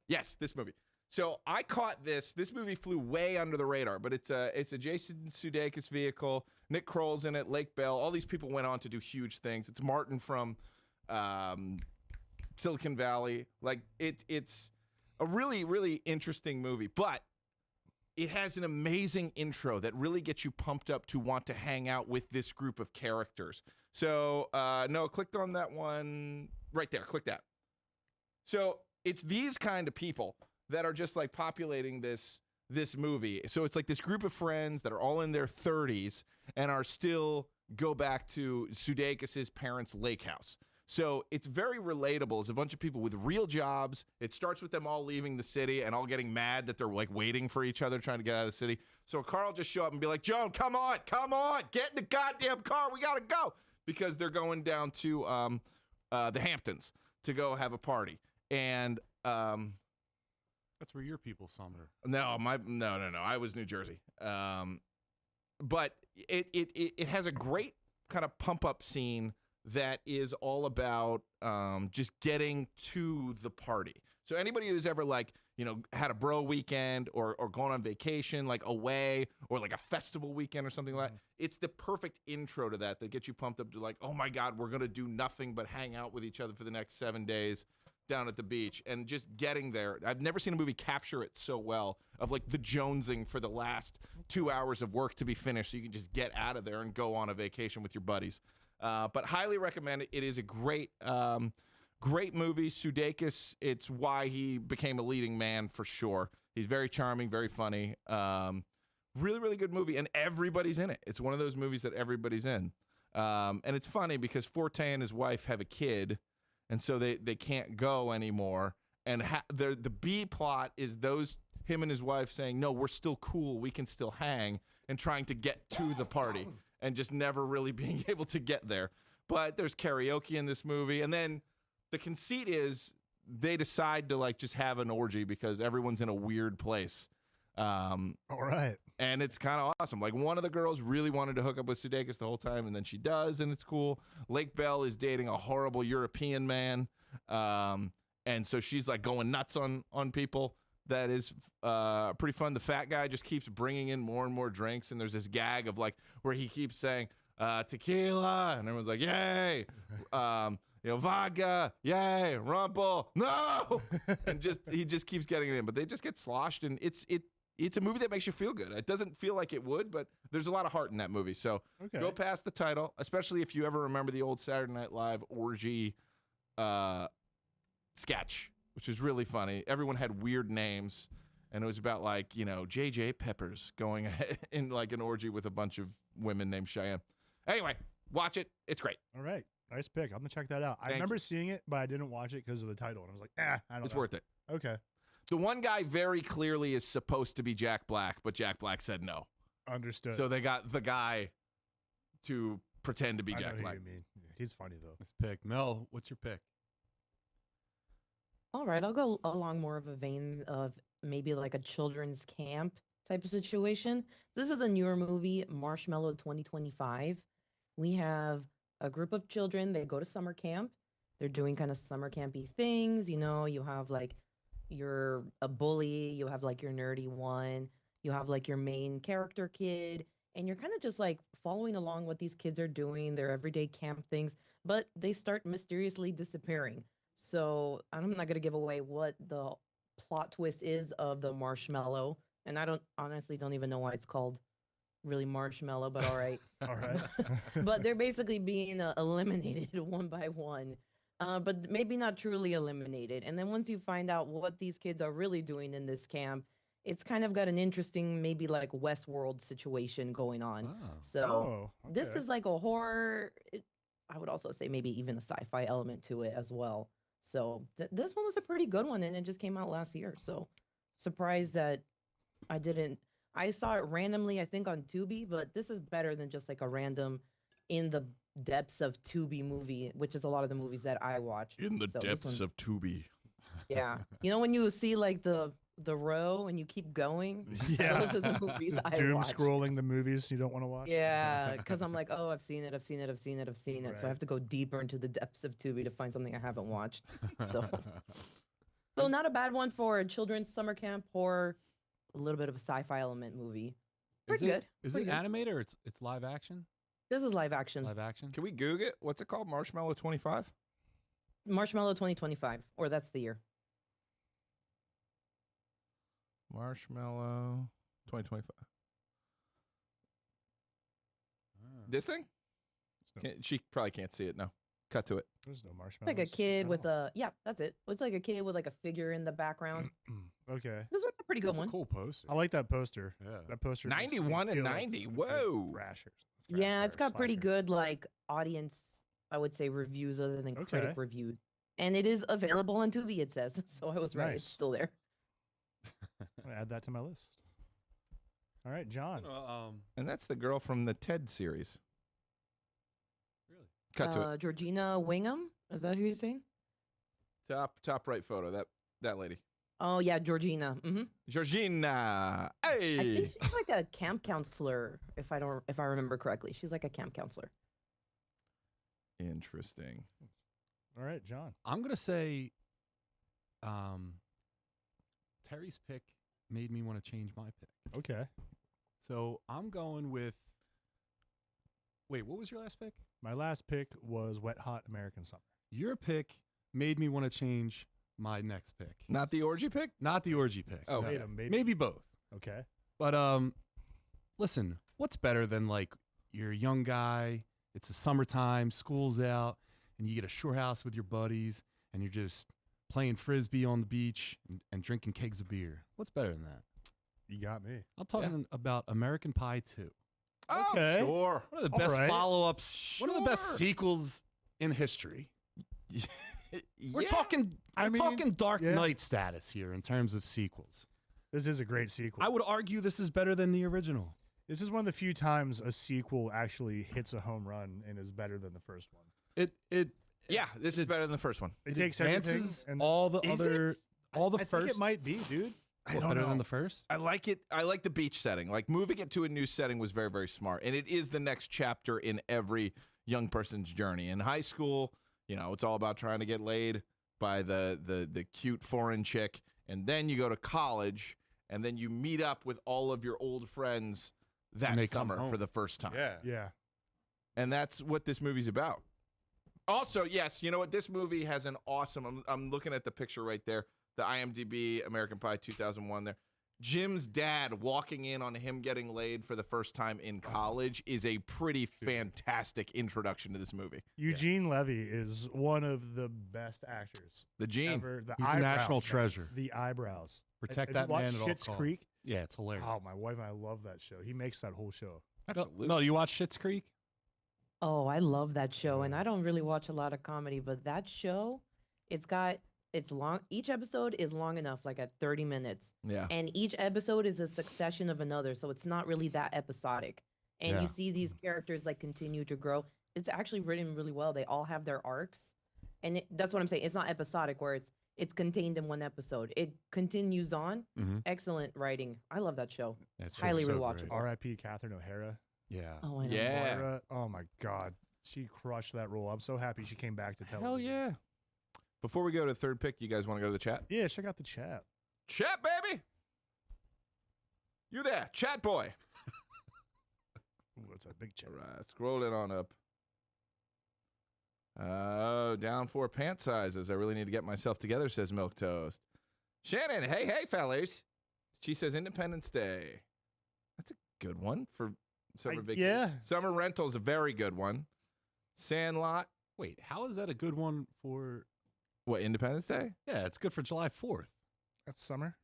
Speaker 4: Yes, this movie. So I caught this. This movie flew way under the radar, but it's a Jason Sudeikis vehicle. Nick Kroll's in it. Lake Bell. All these people went on to do huge things. It's Martin from Silicon Valley. Like it's a really, really interesting movie, but it has an amazing intro that really gets you pumped up to want to hang out with this group of characters. So no, click on that one right there. Click that. So it's these kind of people that are just like populating this movie. So it's like this group of friends that are all in their 30s and are still go back to Sudeikis' parents' lake house. So it's very relatable. It's a bunch of people with real jobs. It starts with them all leaving the city and all getting mad that they're like waiting for each other, trying to get out of the city. So Carl just show up and be like, "Joan, come on, get in the goddamn car. We gotta go," because they're going down to the Hamptons to go have a party. And
Speaker 2: That's where your people summer.
Speaker 4: no. I was New Jersey. But it has a great kind of pump up scene that is all about just getting to the party. So anybody who's ever like, had a bro weekend or going on vacation, like away, or like a festival weekend or something like that. It's the perfect intro to that gets you pumped up to like, oh my God, we're going to do nothing but hang out with each other for the next 7 days down at the beach. And just getting there. I've never seen a movie capture it so well, of like the jonesing for the last 2 hours of work to be finished so you can just get out of there and go on a vacation with your buddies. But highly recommend it. It is a great movie. Sudeikis, it's why he became a leading man for sure. He's very charming, very funny. Really, really good movie, and everybody's in it. It's one of those movies that everybody's in. And it's funny because Forte and his wife have a kid, and so they can't go anymore. And the B plot is him and his wife saying, no, we're still cool, we can still hang, and trying to get to the party, and just never really being able to get there. But there's karaoke in this movie, and then the conceit is they decide to like just have an orgy because everyone's in a weird place.
Speaker 3: All right.
Speaker 4: And it's kind of awesome. Like one of the girls really wanted to hook up with Sudeikis the whole time, and then she does, and it's cool. Lake Bell is dating a horrible European man. And so she's like going nuts on people. That is pretty fun. The fat guy just keeps bringing in more and more drinks, and there's this gag of like where he keeps saying tequila, and everyone's like, yay. Vodka, yay, rumple, no, and he just keeps getting it in, but they just get sloshed, and it's a movie that makes you feel good. It doesn't feel like it would, but there's a lot of heart in that movie. So go past the title, especially if you ever remember the old Saturday Night Live orgy sketch, which was really funny. Everyone had weird names, and it was about like J.J. Peppers going in like an orgy with a bunch of women named Cheyenne. Anyway, watch it. It's great.
Speaker 3: All right. Nice pick. I'm going to check that out. I remember seeing it, but I didn't watch it because of the title. And I was like, I don't know.
Speaker 4: It's worth it.
Speaker 3: Okay.
Speaker 4: The one guy very clearly is supposed to be Jack Black, but Jack Black said no.
Speaker 3: Understood.
Speaker 4: So they got the guy to pretend to be Jack
Speaker 3: know
Speaker 4: Black.
Speaker 3: who you mean. Yeah, he's funny, though.
Speaker 2: Let's pick. Mel, what's your pick?
Speaker 6: All right, I'll go along more of a vein of maybe like a children's camp type of situation. This is a newer movie, Marshmallow 2025. We have a group of children. They go to summer camp. They're doing kind of summer campy things. You have like you're a bully. You have like your nerdy one. You have like your main character kid. And you're kind of just like following along what these kids are doing, their everyday camp things. But they start mysteriously disappearing. So I'm not going to give away what the plot twist is of the marshmallow. And I honestly don't even know why it's called really marshmallow, but all right.
Speaker 3: All right.
Speaker 6: But they're basically being eliminated one by one, but maybe not truly eliminated. And then once you find out what these kids are really doing in this camp, it's kind of got an interesting, maybe like Westworld situation going on. So this is like a horror. I would also say maybe even a sci-fi element to it as well. So this one was a pretty good one, and it just came out last year. So surprised that I saw it randomly, I think on Tubi, but this is better than just like a random in the depths of Tubi movie, which is a lot of the movies that I watch.
Speaker 4: In the depths of Tubi.
Speaker 6: Yeah. When you see like the row and you keep going, those are the movies I
Speaker 3: doom
Speaker 6: watch.
Speaker 3: scrolling the movies you don't want to watch.
Speaker 6: Yeah, because I'm like, oh, I've seen it.
Speaker 3: Right.
Speaker 6: So I have to go deeper into the depths of Tubi to find something I haven't watched. So not a bad one for a children's summer camp horror. A little bit of a sci-fi element movie. Pretty good.
Speaker 2: Is
Speaker 6: Pretty
Speaker 2: it
Speaker 6: good.
Speaker 2: animated or it's live action?
Speaker 6: This is live action.
Speaker 2: Live action?
Speaker 4: Can we Google it? What's it called? Marshmallow 25?
Speaker 6: Marshmallow 2025, or that's the year.
Speaker 4: Marshmallow 2025. This thing? She probably can't see it now. Cut to it.
Speaker 3: There's no
Speaker 6: It's
Speaker 3: marshmallows.
Speaker 6: like a kid with
Speaker 3: Oh.
Speaker 6: that's it. It's like a kid with like a figure in the background.
Speaker 3: Okay.
Speaker 6: This one's a pretty good
Speaker 2: It's a
Speaker 6: one.
Speaker 2: cool poster.
Speaker 3: I like that poster.
Speaker 2: Yeah.
Speaker 3: That poster. makes me
Speaker 4: 91 and
Speaker 3: feel like
Speaker 4: 90.
Speaker 3: a good
Speaker 4: Whoa.
Speaker 3: Thrasher.
Speaker 6: Yeah, it's got pretty
Speaker 3: slasher.
Speaker 6: good like audience, I would say, reviews other than critic
Speaker 3: Okay.
Speaker 6: reviews. And it is available on Tubi, it says. So I was right. It's
Speaker 3: Nice.
Speaker 6: still there.
Speaker 3: I'm gonna add that to my list. All right, John.
Speaker 4: And that's the girl from the TED series.
Speaker 2: Really?
Speaker 4: Cut to it.
Speaker 6: Georgina Wingham? Is that who you're saying?
Speaker 4: Top right photo. That lady.
Speaker 6: Oh yeah, Georgina. Mm-hmm.
Speaker 4: Georgina.
Speaker 6: I
Speaker 4: Hey.
Speaker 6: think she's like a camp counselor, if I remember correctly. She's like a camp counselor.
Speaker 4: Interesting.
Speaker 3: All right, John.
Speaker 2: I'm gonna say Terry's pick made me want to change my pick.
Speaker 3: Okay.
Speaker 2: So I'm going with. Wait, what was your last pick?
Speaker 3: My last pick was Wet Hot American Summer.
Speaker 2: Your pick made me want to change my next pick.
Speaker 4: Not the orgy pick?
Speaker 2: Not the orgy pick.
Speaker 4: Oh, okay.
Speaker 2: Maybe both.
Speaker 3: Okay.
Speaker 2: But listen, what's better than like you're a young guy, it's the summertime, school's out, and you get a shore house with your buddies, and you're just playing frisbee on the beach and drinking kegs of beer. What's better than that?
Speaker 3: You got me.
Speaker 2: I'm talking about American Pie 2.
Speaker 4: Oh,
Speaker 3: Okay.
Speaker 4: sure.
Speaker 2: One of the
Speaker 3: All
Speaker 2: best
Speaker 3: right.
Speaker 2: follow-ups, one of the best
Speaker 4: Sure.
Speaker 2: sequels in history. We're
Speaker 4: Yeah.
Speaker 2: talking Dark
Speaker 3: yeah.
Speaker 2: Knight status here in terms of sequels.
Speaker 3: This is a great sequel.
Speaker 2: I would argue this is better than the original.
Speaker 3: This is one of the few times a sequel actually hits a home run and is better than the first one.
Speaker 4: Yeah, this is better than the first one.
Speaker 3: It takes everything
Speaker 2: advances
Speaker 3: and
Speaker 2: all the
Speaker 4: Is
Speaker 2: other,
Speaker 4: it?
Speaker 2: all the
Speaker 3: I
Speaker 2: first.
Speaker 3: think it might be, dude.
Speaker 4: I
Speaker 2: What,
Speaker 4: don't
Speaker 2: better
Speaker 4: know.
Speaker 2: than the first.
Speaker 4: I like it. I like the beach setting. Like moving it to a new setting was very, very smart. And it is the next chapter in every young person's journey. In high school, you know, it's all about trying to get laid by the cute foreign chick. And then you go to college and then you meet up with all of your old friends that
Speaker 2: And they come
Speaker 4: summer
Speaker 2: home.
Speaker 4: for the first time.
Speaker 3: Yeah.
Speaker 4: And that's what this movie's about. Also, yes, you know what? This movie has an awesome. I'm looking at the picture right there, the IMDb American Pie 2001 there. Jim's dad walking in on him getting laid for the first time in college is a pretty fantastic introduction to this movie.
Speaker 3: Eugene Levy is one of the best actors
Speaker 4: The Gene.
Speaker 3: ever. The
Speaker 2: He's a
Speaker 3: eyebrows,
Speaker 2: national
Speaker 3: man.
Speaker 2: treasure.
Speaker 3: The eyebrows.
Speaker 2: Protect
Speaker 3: Have
Speaker 2: that
Speaker 3: you watched
Speaker 2: man at all
Speaker 3: Schitt's
Speaker 2: costs.
Speaker 3: Creek?
Speaker 2: Yeah, it's hilarious.
Speaker 3: Oh, my wife and I love that show. He makes that whole show.
Speaker 4: Absolutely.
Speaker 2: No, you watch Schitt's Creek?
Speaker 6: Oh, I love that show, and I don't really watch a lot of comedy, but that show, it's long. Each episode is long enough, like at 30 minutes,
Speaker 4: Yeah.
Speaker 6: and each episode is a succession of another, so it's not really that episodic. And
Speaker 2: Yeah.
Speaker 6: you see these characters like continue to grow. It's actually written really well. They all have their arcs, and that's what I'm saying. It's not episodic where it's contained in one episode. It continues on.
Speaker 2: Mm-hmm.
Speaker 6: Excellent writing. I love that show.
Speaker 2: That's
Speaker 6: highly rewatchable.
Speaker 3: R.I.P. Catherine O'Hara.
Speaker 2: Yeah.
Speaker 6: Oh, I know.
Speaker 4: Yeah.
Speaker 3: Moira, oh my God, she crushed that role. I'm so happy she came back to television.
Speaker 4: Hell yeah. Before we go to the third pick, you guys want to go to the chat?
Speaker 3: Yeah, check out the chat.
Speaker 4: Chat, baby. You there, chat boy.
Speaker 3: Ooh, it's a big chat.
Speaker 4: All right, scrolling on up. Oh, down 4 pant sizes. I really need to get myself together, says Milk Toast. Shannon, hey, fellas. She says Independence Day. That's a good one for summer vacation.
Speaker 3: yeah.
Speaker 4: Summer Rental's a very good one. Sandlot.
Speaker 2: Wait, how is that a good one for?
Speaker 4: What, Independence Day?
Speaker 2: Yeah, it's good for July 4th.
Speaker 3: That's summer.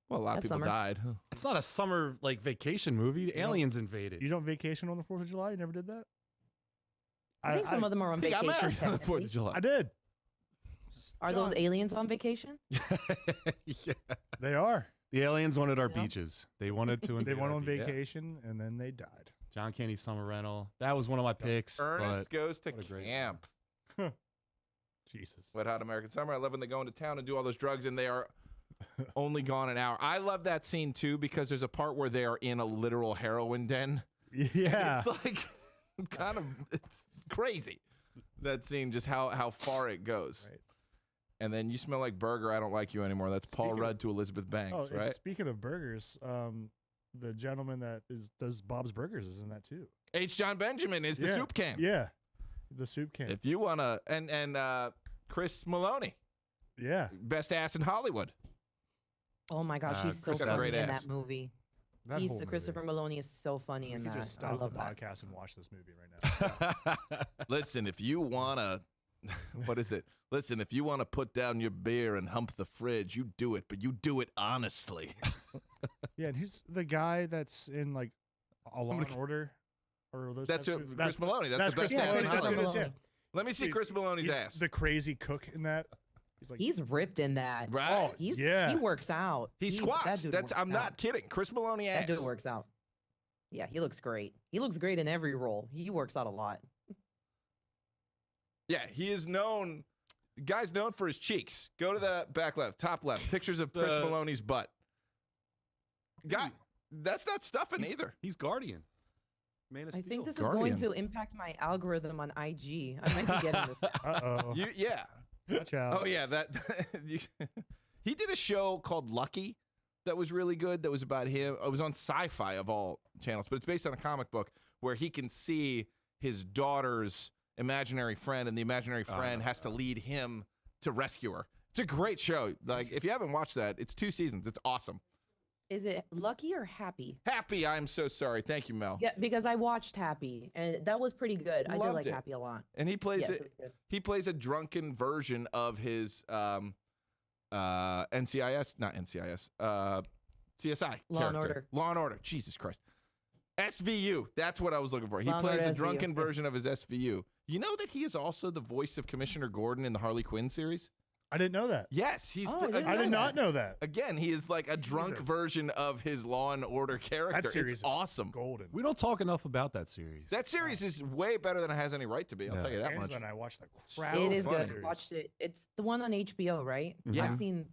Speaker 4: Well, a lot of
Speaker 6: That's
Speaker 4: people
Speaker 6: summer.
Speaker 4: died.
Speaker 2: It's not a summer like vacation movie. The
Speaker 3: You don't-
Speaker 2: aliens invaded.
Speaker 3: You don't vacation on the 4th of July? You never did that?
Speaker 6: I think some of them are on
Speaker 4: He got
Speaker 6: vacation.
Speaker 4: married on the 4th
Speaker 6: technically.
Speaker 4: of July.
Speaker 3: I did.
Speaker 6: Are
Speaker 3: John.
Speaker 6: those aliens on vacation?
Speaker 2: Yeah.
Speaker 3: They are.
Speaker 2: The aliens wanted our
Speaker 6: Yeah.
Speaker 2: beaches. They wanted to invade
Speaker 3: They went
Speaker 2: our
Speaker 3: on
Speaker 2: beach. Yeah.
Speaker 3: vacation and then they died.
Speaker 2: John Candy Summer Rental. That was one of my picks.
Speaker 4: Ernest
Speaker 2: but
Speaker 4: goes to
Speaker 2: what a great
Speaker 4: camp.
Speaker 3: Jesus.
Speaker 4: Wet Hot American Summer. I love when they go into town and do all those drugs and they are only gone an hour. I love that scene too because there's a part where they are in a literal heroin den.
Speaker 3: Yeah.
Speaker 4: It's like it's crazy. That scene, just how far it goes.
Speaker 3: Right.
Speaker 4: And then You Smell Like Burger, I Don't Like You Anymore. That's Paul
Speaker 3: Speaking of-
Speaker 4: Rudd to Elizabeth Banks,
Speaker 3: Oh, and
Speaker 4: right?
Speaker 3: speaking of burgers, the gentleman that does Bob's Burgers is in that too.
Speaker 4: H. John Benjamin is the
Speaker 3: Yeah.
Speaker 4: soup can.
Speaker 3: Yeah. The soup can.
Speaker 4: If you want to, and Chris Maloney,
Speaker 3: yeah.
Speaker 4: best ass in Hollywood.
Speaker 6: Oh my gosh, he's so
Speaker 2: Chris got a
Speaker 6: funny
Speaker 4: great
Speaker 6: in
Speaker 4: ass.
Speaker 6: that movie.
Speaker 3: That
Speaker 6: He's
Speaker 3: whole
Speaker 6: the
Speaker 3: movie.
Speaker 6: Christopher Maloney is so funny
Speaker 3: We
Speaker 6: in
Speaker 3: could
Speaker 6: that.
Speaker 3: just
Speaker 6: I
Speaker 3: stop the
Speaker 6: love that.
Speaker 3: podcast and watch this movie right now.
Speaker 4: Listen, if you want to, what is it? Listen, if you want to put down your beer and hump the fridge, you do it, but you do it honestly.
Speaker 3: Yeah, and who's the guy that's in like a Law and Order? Or those
Speaker 4: That's
Speaker 3: types
Speaker 4: it,
Speaker 3: of-
Speaker 4: Chris Maloney. That's the
Speaker 3: Chris
Speaker 4: best ass
Speaker 3: Maloney.
Speaker 4: in
Speaker 3: That's who it
Speaker 4: Hollywood.
Speaker 3: is, yeah.
Speaker 4: Let me see
Speaker 3: Dude,
Speaker 4: Chris Maloney's
Speaker 3: He's
Speaker 4: ass.
Speaker 3: the crazy cook in that. He's like,
Speaker 6: He's ripped in that.
Speaker 4: Right?
Speaker 3: Oh,
Speaker 6: He's
Speaker 3: yeah.
Speaker 6: he works out.
Speaker 4: He
Speaker 6: that
Speaker 4: squats.
Speaker 6: dude
Speaker 4: That's
Speaker 6: works
Speaker 4: I'm
Speaker 6: out.
Speaker 4: not kidding. Chris Maloney ass.
Speaker 6: That dude works out. Yeah, he looks great. He looks great in every role. He works out a lot.
Speaker 4: Yeah, he is known. Guy's known for his cheeks. Go to the back left, top left. Pictures of Chris Maloney's butt. Guy, that's not stuffing either.
Speaker 2: He's Guardian. Man of
Speaker 6: I
Speaker 2: Steel.
Speaker 6: think this
Speaker 4: Guardian.
Speaker 6: is going to impact my algorithm on IG. I might be getting this.
Speaker 3: uh-oh.
Speaker 4: Yeah.
Speaker 3: Watch out.
Speaker 4: Oh yeah, that He did a show called Lucky that was really good. That was about him. It was on Sci-Fi of all channels, but it's based on a comic book where he can see his daughter's imaginary friend, and the imaginary friend has to lead him to rescue her. It's a great show. Like, if you haven't watched that, it's 2 seasons. It's awesome.
Speaker 6: Is it Lucky or Happy?
Speaker 4: Happy, I'm so sorry. Thank you, Mel.
Speaker 6: Yeah, because I watched Happy, and that was pretty good. I did
Speaker 4: Loved
Speaker 6: like
Speaker 4: it.
Speaker 6: Happy a lot.
Speaker 4: And he plays
Speaker 6: Yes,
Speaker 4: it.
Speaker 6: it was good.
Speaker 4: He plays a drunken version of his NCIS, not NCIS, CSI
Speaker 6: Law and
Speaker 4: character.
Speaker 6: Order.
Speaker 4: Law and Order. Jesus Christ. SVU. That's what I was looking for. He
Speaker 6: Law and
Speaker 4: plays
Speaker 6: Order
Speaker 4: a
Speaker 6: SVU.
Speaker 4: drunken version of his SVU. You know that he is also the voice of Commissioner Gordon in the Harley Quinn series?
Speaker 3: I didn't know that.
Speaker 4: Yes, he's.
Speaker 6: Oh, I didn't
Speaker 3: I
Speaker 6: know
Speaker 3: did not
Speaker 6: that.
Speaker 3: know that.
Speaker 4: Again, he is like a drunk
Speaker 3: Jesus.
Speaker 4: version of his Law and Order character.
Speaker 3: That series
Speaker 4: It's
Speaker 3: is
Speaker 4: awesome.
Speaker 3: golden.
Speaker 2: We don't talk enough about that series.
Speaker 4: That series is way better than it has any right to be. I'll
Speaker 2: Yeah.
Speaker 4: tell you that
Speaker 3: Angela
Speaker 4: much.
Speaker 3: and I watched the crap.
Speaker 6: It is
Speaker 4: fun.
Speaker 6: good. I watched it. It's the one on HBO, right?
Speaker 4: Yeah.
Speaker 6: I've seen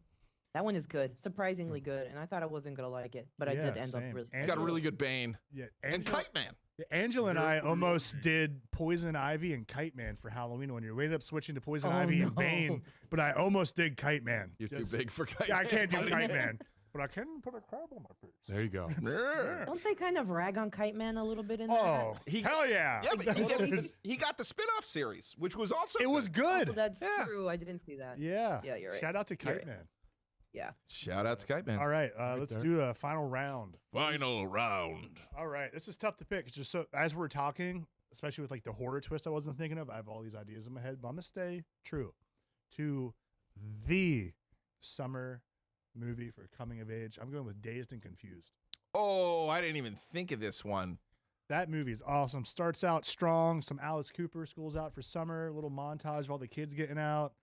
Speaker 6: that one is good, surprisingly good, and I thought I wasn't gonna like it, but I
Speaker 3: Yeah,
Speaker 6: did end up
Speaker 3: same.
Speaker 6: really.
Speaker 4: Got a really good Bane.
Speaker 3: Yeah,
Speaker 4: And Kite Man.
Speaker 3: Angela and
Speaker 2: You're
Speaker 3: I
Speaker 2: really
Speaker 3: almost
Speaker 2: good.
Speaker 3: did Poison Ivy and Kite Man for Halloween one year. We ended up switching to Poison
Speaker 6: Oh,
Speaker 3: Ivy and
Speaker 6: no.
Speaker 3: Bane, but I almost did Kite Man.
Speaker 4: You're too
Speaker 3: Just-
Speaker 4: big for Kite
Speaker 3: Yeah, I
Speaker 4: Man.
Speaker 3: can't do
Speaker 4: buddy.
Speaker 3: Kite Man, but I can put a crab on my face.
Speaker 2: There you go.
Speaker 4: Yeah.
Speaker 6: Don't they kind of rag on Kite Man a little bit in that?
Speaker 3: Oh,
Speaker 4: He-
Speaker 3: hell yeah!
Speaker 4: Yeah, but he got the spin-off series, which was also
Speaker 3: It was
Speaker 4: good.
Speaker 3: good.
Speaker 6: Oh, that's
Speaker 4: Yeah.
Speaker 6: true. I didn't see that.
Speaker 3: Yeah.
Speaker 6: Yeah, you're right.
Speaker 3: Shout out to
Speaker 6: You're
Speaker 3: Kite
Speaker 6: right.
Speaker 3: Man.
Speaker 6: Yeah.
Speaker 4: Shout out to Kite Man.
Speaker 3: All right,
Speaker 2: Right
Speaker 3: let's
Speaker 2: there.
Speaker 3: do a final round.
Speaker 4: Final round.
Speaker 3: All right, this is tough to pick. It's just so as we're talking, especially with like the horror twist I wasn't thinking of, I have all these ideas in my head, but I'm gonna stay true to the summer movie for coming of age. I'm going with Dazed and Confused.
Speaker 4: Oh, I didn't even think of this one.
Speaker 3: That movie is awesome. Starts out strong. Some Alice Cooper, school's out for summer. A little montage of all the kids getting out.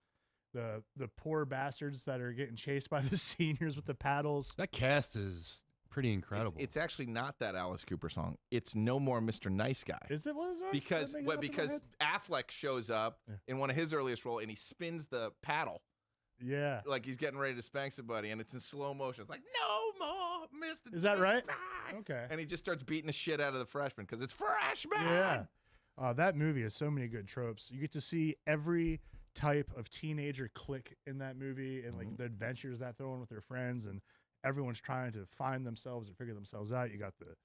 Speaker 3: The poor bastards that are getting chased by the seniors with the paddles.
Speaker 2: That cast is pretty incredible.
Speaker 4: It's actually not that Alice Cooper song. It's No More Mr. Nice Guy.
Speaker 3: Is it what is it?
Speaker 4: Because
Speaker 3: Did I make it
Speaker 4: what?
Speaker 3: up in my
Speaker 4: Because
Speaker 3: head?
Speaker 4: Affleck shows up
Speaker 3: Yeah.
Speaker 4: in one of his earliest roles, and he spins the paddle
Speaker 3: Yeah.
Speaker 4: like he's getting ready to spank somebody, and it's in slow motion. It's like No More Mr.
Speaker 3: Is that right?
Speaker 4: Nice Guy.
Speaker 3: Okay.
Speaker 4: And he just starts beating the shit out of the freshman because it's freshman.
Speaker 3: Yeah. That movie has so many good tropes. You get to see every type of teenager clique in that movie and like the adventures that they're on with their friends, and everyone's trying to find themselves or figure themselves out. You got the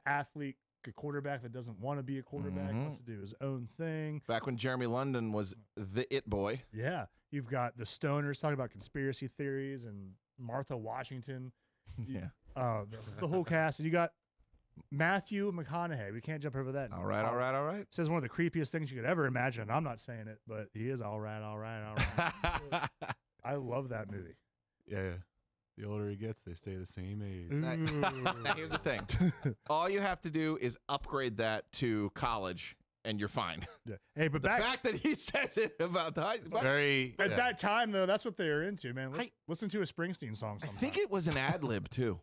Speaker 3: athlete, the quarterback that doesn't want to be a quarterback, wants to do his own thing.
Speaker 4: Back when Jeremy London was the it boy.
Speaker 3: Yeah. You've got the stoners talking about conspiracy theories and Martha Washington.
Speaker 4: Yeah.
Speaker 3: The whole cast. And you got Matthew McConaughey. We can't jump over that.
Speaker 4: All right, all right, all right.
Speaker 3: Says one of the creepiest things you could ever imagine. I'm not saying it, but he is all right, all right, all right. I love that movie.
Speaker 2: yeah. The older he gets, they stay the same age.
Speaker 4: Now, now here's the thing. All you have to do is upgrade that to college, and you're fine.
Speaker 3: Yeah. Hey, but
Speaker 4: The
Speaker 3: back
Speaker 4: fact that he says it about the high school.
Speaker 2: Very.
Speaker 3: at
Speaker 2: yeah.
Speaker 3: that time, though, that's what they were into, man. Listen to a Springsteen song
Speaker 4: I
Speaker 3: sometime.
Speaker 4: think it was an ad lib too.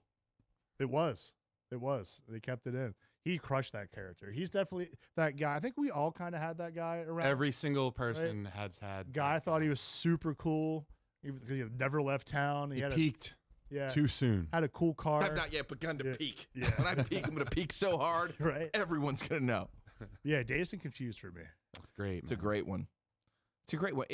Speaker 3: It was. It was. They kept it in. He crushed that character. He's definitely that guy. I think we all kind of had that guy around.
Speaker 2: Every single person has had.
Speaker 3: guy
Speaker 2: that
Speaker 3: thought he was super cool because he had never left town.
Speaker 2: He
Speaker 3: had
Speaker 2: peaked too soon.
Speaker 3: had a cool car.
Speaker 4: I've not yet begun to
Speaker 3: Yeah.
Speaker 4: peak.
Speaker 3: Yeah.
Speaker 4: When I peak, I'm going to peak so hard,
Speaker 3: Right.
Speaker 4: everyone's going to know.
Speaker 3: Yeah, Dazed and Confused for me.
Speaker 2: That's great.
Speaker 4: It's a
Speaker 2: man.
Speaker 4: great one. It's a great one.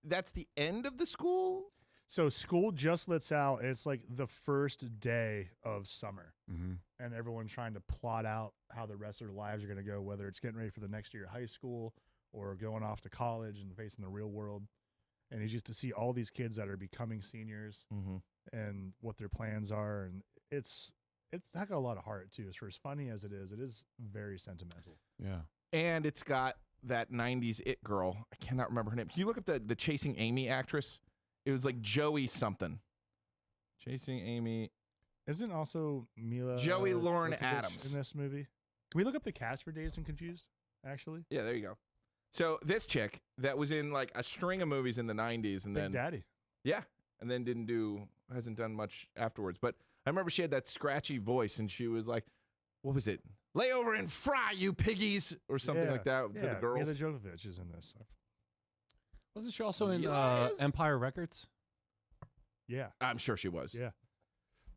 Speaker 4: That's the end of the school?
Speaker 3: So school just lets out. And it's like the first day of summer,
Speaker 2: Mhm.
Speaker 3: and everyone's trying to plot out how the rest of their lives are going to go, whether it's getting ready for the next year of high school or going off to college and facing the real world. And he's just to see all these kids that are becoming seniors
Speaker 4: Mm-hmm.
Speaker 3: and what their plans are, and it's got a lot of heart too. As for as funny as it is very sentimental.
Speaker 2: Yeah.
Speaker 4: And it's got that 90s it girl. I cannot remember her name. Can you look up the Chasing Amy actress? It was like Joey something. Chasing Amy.
Speaker 3: Isn't also Mila
Speaker 4: Joey Lauren
Speaker 3: Jovovich
Speaker 4: Adams.
Speaker 3: in this movie? Can we look up the cast for Dazed and Confused? Actually,
Speaker 4: Yeah, there you go. So this chick that was in like a string of movies in the 90s and
Speaker 3: Big
Speaker 4: then
Speaker 3: Daddy.
Speaker 4: yeah, and then hasn't done much afterwards. But I remember she had that scratchy voice and she was like, what was it? Lay over and fry, you piggies, or something like that to the girls.
Speaker 3: Mila Jovovich is in this.
Speaker 2: Wasn't she also in
Speaker 4: Yes.
Speaker 2: Empire Records?
Speaker 3: Yeah,
Speaker 4: I'm sure she was.
Speaker 3: yeah.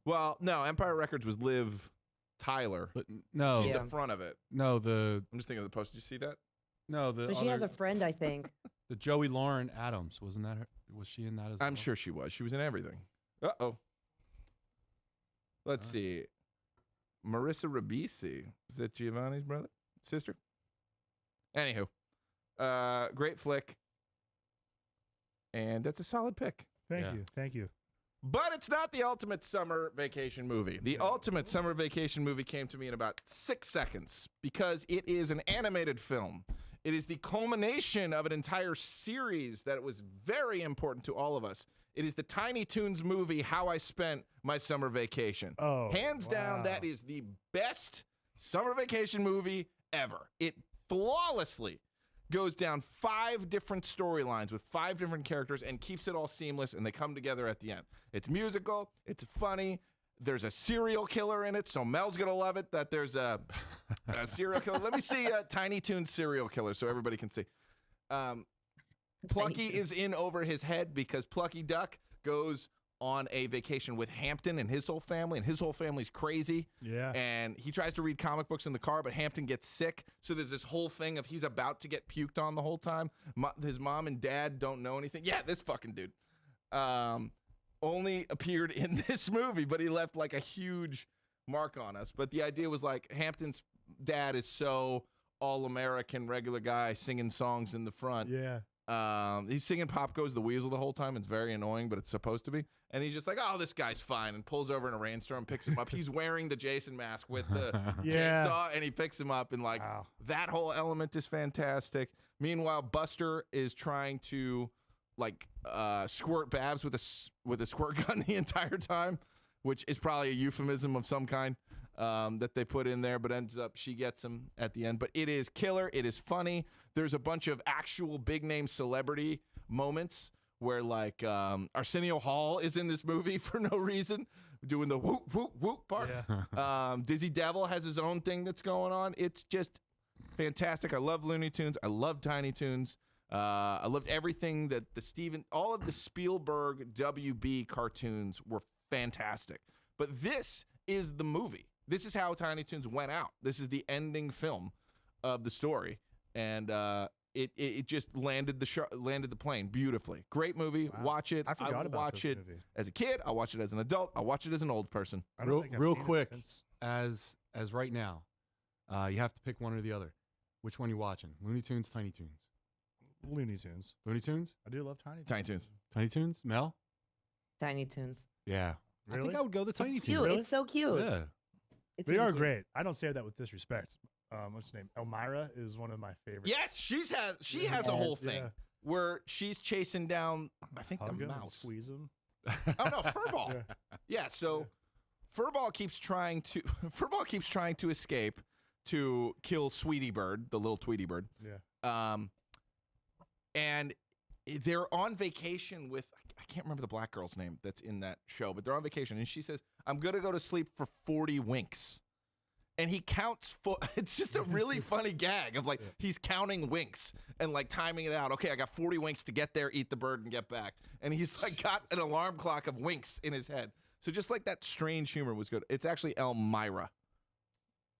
Speaker 4: Well, no, Empire Records was Liv Tyler.
Speaker 2: But no,
Speaker 4: She's
Speaker 6: Yeah.
Speaker 4: the front of it.
Speaker 2: no, the
Speaker 4: I'm just thinking of the post. Did you see that?
Speaker 2: no the
Speaker 6: But she has a friend, I think.
Speaker 2: the Joey Lauren Adams wasn't that her? Was she in that as well?
Speaker 4: I'm sure she was. She was in everything. Uh-oh. Let's see. Marissa Ribisi. Is that Giovanni's brother? Sister? Anywho. Great flick. And that's a solid pick.
Speaker 3: Thank you. Thank you.
Speaker 4: But it's not the ultimate summer vacation movie. The ultimate summer vacation movie came to me in about 6 seconds because it is an animated film. It is the culmination of an entire series that was very important to all of us. It is the Tiny Toons movie, How I Spent My Summer Vacation.
Speaker 3: Oh,
Speaker 4: Hands down, that is the best summer vacation movie ever. It flawlessly goes down 5 different storylines with 5 different characters and keeps it all seamless, and they come together at the end. It's musical. It's funny. There's a serial killer in it, so Mel's going to love it that there's a serial killer. Let me see Tiny Toons serial killer so everybody can see. Plucky is in over his head because Plucky Duck goes on a vacation with Hampton and his whole family, and his whole family's crazy.
Speaker 3: Yeah.
Speaker 4: And he tries to read comic books in the car, but Hampton gets sick. So there's this whole thing of he's about to get puked on the whole time. His mom and dad don't know anything. Yeah, this fucking dude. Only appeared in this movie, but he left like a huge mark on us. But the idea was like Hampton's dad is so all-American regular guy singing songs in the front.
Speaker 3: Yeah.
Speaker 4: He's singing Pop Goes the Weasel the whole time. It's very annoying, but it's supposed to be. And he's just like, oh, this guy's fine, and pulls over in a rainstorm, picks him up. He's wearing the Jason mask with the chainsaw, and he picks him up. And like that whole element is fantastic. Meanwhile, Buster is trying to like squirt Babs with a squirt gun the entire time, which is probably a euphemism of some kind that they put in there, but ends up she gets him at the end. But it is killer. It is funny. There's a bunch of actual big name celebrity moments where like Arsenio Hall is in this movie for no reason, doing the whoop whoop whoop part.
Speaker 3: Yeah.
Speaker 4: Dizzy Devil has his own thing that's going on. It's just fantastic. I love Looney Tunes. I love Tiny Toons. I loved everything that all of the Spielberg WB cartoons were fantastic. But this is the movie. This is how Tiny Toons went out. This is the ending film of the story, and it just landed the plane beautifully. Great movie.
Speaker 3: Wow.
Speaker 4: Watch it.
Speaker 3: I forgot about
Speaker 4: watch
Speaker 3: this
Speaker 4: it
Speaker 3: movie.
Speaker 4: as a kid. I'll watch it as an adult. I'll watch it as an old person.
Speaker 3: I don't think I've
Speaker 2: Real
Speaker 3: seen it
Speaker 2: quick,
Speaker 3: since
Speaker 2: as right now, you have to pick one or the other. Which one you watching? Looney Tunes, Tiny Toons.
Speaker 3: Looney Tunes.
Speaker 2: Looney Tunes,
Speaker 3: I do love Tiny Toons.
Speaker 4: Tiny Toons.
Speaker 2: Tiny Tunes. Mel.
Speaker 6: Tiny Toons.
Speaker 2: Yeah. I
Speaker 3: Really?
Speaker 2: think I would go the Tiny
Speaker 6: It's
Speaker 2: Toons.
Speaker 6: cute.
Speaker 3: Really?
Speaker 6: It's so cute.
Speaker 2: Yeah.
Speaker 6: It's
Speaker 3: They
Speaker 6: really
Speaker 3: are
Speaker 6: cute.
Speaker 3: great. I don't say that with disrespect. What's her name? Elmira is one of my favorites.
Speaker 4: Yes, she has a whole thing
Speaker 3: Yeah.
Speaker 4: where she's chasing down, I think,
Speaker 3: Hug
Speaker 4: the
Speaker 3: 'em and
Speaker 4: mouse.
Speaker 3: squeeze them.
Speaker 4: Oh no, Furball.
Speaker 3: Yeah.
Speaker 4: Yeah, so Furball keeps trying to escape to kill Sweetie Bird, the little Tweety Bird.
Speaker 3: Yeah.
Speaker 4: And they're on vacation with, I can't remember the black girl's name that's in that show, but they're on vacation, and she says, I'm gonna go to sleep for 40 winks. And he counts it's just a really funny gag of like he's counting winks and like timing it out. Okay, I got 40 winks to get there, eat the bird, and get back. And he's like got an alarm clock of winks in his head. So just like that strange humor was good. It's actually Elmira.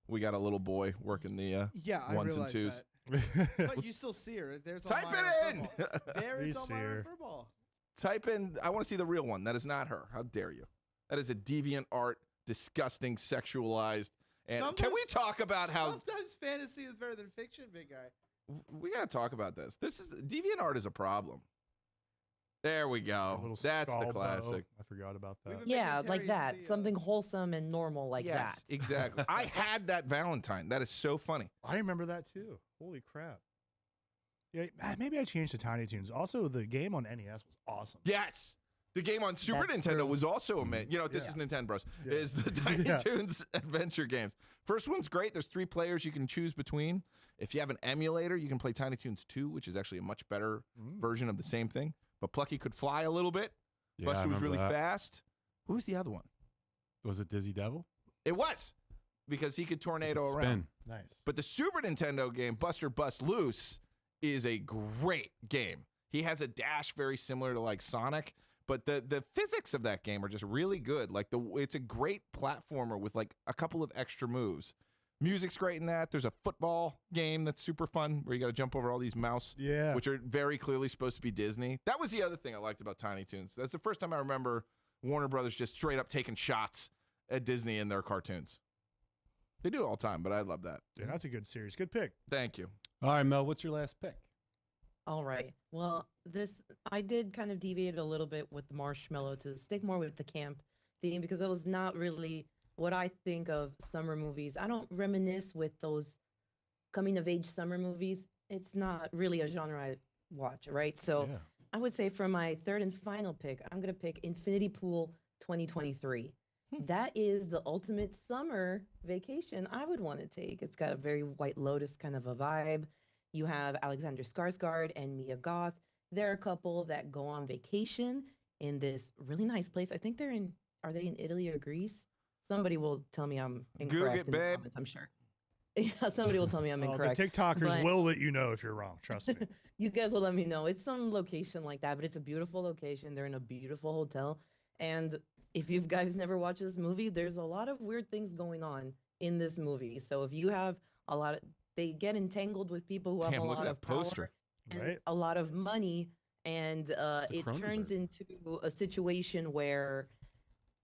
Speaker 4: We got a little boy working the
Speaker 7: Yeah, I
Speaker 4: ones and
Speaker 7: realized
Speaker 4: twos.
Speaker 7: that. But you still see her. There's
Speaker 4: Type
Speaker 7: Elmira
Speaker 4: it in.
Speaker 7: Furball. There is
Speaker 3: We see
Speaker 7: Elmira
Speaker 3: her.
Speaker 7: Furball.
Speaker 4: Type in. I want to see the real one. That is not her. How dare you? That is a deviant art, disgusting, sexualized. And can we talk about how
Speaker 7: sometimes fantasy is better than fiction, big guy?
Speaker 4: we got to talk about this? This is deviant art is a problem. There we
Speaker 3: A
Speaker 4: go.
Speaker 3: little
Speaker 4: That's the
Speaker 3: skull bow.
Speaker 4: classic.
Speaker 3: I forgot about
Speaker 7: We've
Speaker 3: that.
Speaker 7: been
Speaker 6: Yeah,
Speaker 7: making
Speaker 6: like
Speaker 7: Terry
Speaker 6: that.
Speaker 7: see,
Speaker 6: Something wholesome and normal like
Speaker 4: Yes,
Speaker 6: that.
Speaker 4: exactly. I had that Valentine. That is so funny.
Speaker 3: I remember that too. Holy crap. Yeah, maybe I changed to Tiny Toons. Also, the game on NES was awesome.
Speaker 4: Yes. The game on Super
Speaker 6: That's
Speaker 4: Nintendo
Speaker 6: true.
Speaker 4: was also amazing. You know, this
Speaker 3: Yeah.
Speaker 4: is Nintendo Bros.
Speaker 3: Yeah.
Speaker 4: Is the Tiny
Speaker 3: Yeah.
Speaker 4: Toons adventure games. First one's great. There's 3 players you can choose between. If you have an emulator, you can play Tiny Toons 2, which is actually a much better version of the same thing. But Plucky could fly a little bit.
Speaker 2: Yeah, I
Speaker 4: Buster was
Speaker 2: remember
Speaker 4: really
Speaker 2: that.
Speaker 4: fast. Who was the other one?
Speaker 2: Was it Dizzy Devil?
Speaker 4: It was. Because he could tornado
Speaker 2: Spin.
Speaker 4: around.
Speaker 3: Nice.
Speaker 4: But the Super Nintendo game, Buster Bust Loose, is a great game. He has a dash very similar to like Sonic, but the physics of that game are just really good. Like it's a great platformer with like a couple of extra moves. Music's great in that. There's a football game that's super fun where you got to jump over all these mouse,
Speaker 3: Yeah.
Speaker 4: which are very clearly supposed to be Disney. That was the other thing I liked about Tiny Toons. That's the first time I remember Warner Brothers just straight up taking shots at Disney in their cartoons. They do it all the time, but I love that.
Speaker 3: Yeah, that's a good series. Good pick.
Speaker 4: Thank you.
Speaker 2: All right, Mel, what's your last pick?
Speaker 6: All right. Well, I did kind of deviate a little bit with the Marshmallow to stick more with the camp theme because it was not really what I think of summer movies. I don't reminisce with those coming of age summer movies. It's not really a genre I watch, right? So
Speaker 2: Yeah.
Speaker 6: I would say for my third and final pick, I'm going to pick Infinity Pool 2023. That is the ultimate summer vacation I would want to take. It's got a very White Lotus kind of a vibe. You have Alexander Skarsgård and Mia Goth. They're a couple that go on vacation in this really nice place. I think are they in Italy or Greece? Somebody will tell me I'm incorrect
Speaker 4: it,
Speaker 6: in the
Speaker 4: babe.
Speaker 6: comments, I'm sure. Yeah, somebody will tell me I'm
Speaker 3: Oh, the
Speaker 6: incorrect.
Speaker 3: TikTokers
Speaker 6: but-
Speaker 3: will let you know if you're wrong. Trust me.
Speaker 6: You guys will let me know. It's some location like that, but it's a beautiful location. They're in a beautiful hotel. And if you guys never watched this movie, there's a lot of weird things going on in this movie. So if you have they get entangled with people who have
Speaker 4: Damn,
Speaker 6: a
Speaker 4: look at
Speaker 6: lot
Speaker 4: that
Speaker 6: of power
Speaker 4: poster.
Speaker 6: and
Speaker 3: Right.
Speaker 6: a lot of money, and it turns
Speaker 2: Cronenberg.
Speaker 6: into a situation where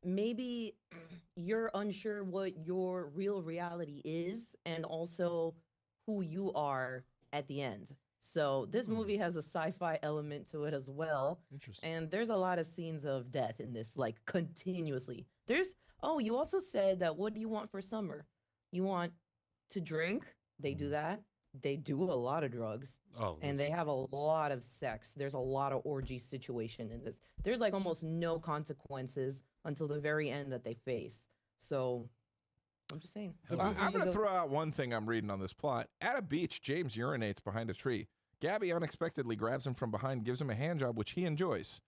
Speaker 6: maybe you're unsure what your real reality is and also who you are at the end. So this movie has a sci-fi element to it as well.
Speaker 3: Interesting.
Speaker 6: And there's a lot of scenes of death in this, like continuously. You also said that what do you want for summer? You want to drink? They do that. They do a lot of drugs.
Speaker 2: Oh,
Speaker 6: And they have a lot of sex. There's a lot of orgy situation in this. There's like almost no consequences until the very end that they face. So I'm just saying.
Speaker 4: I'm going to throw out one thing I'm reading on this plot. At a beach, James urinates behind a tree. Gabby unexpectedly grabs him from behind and gives him a hand job, which he enjoys.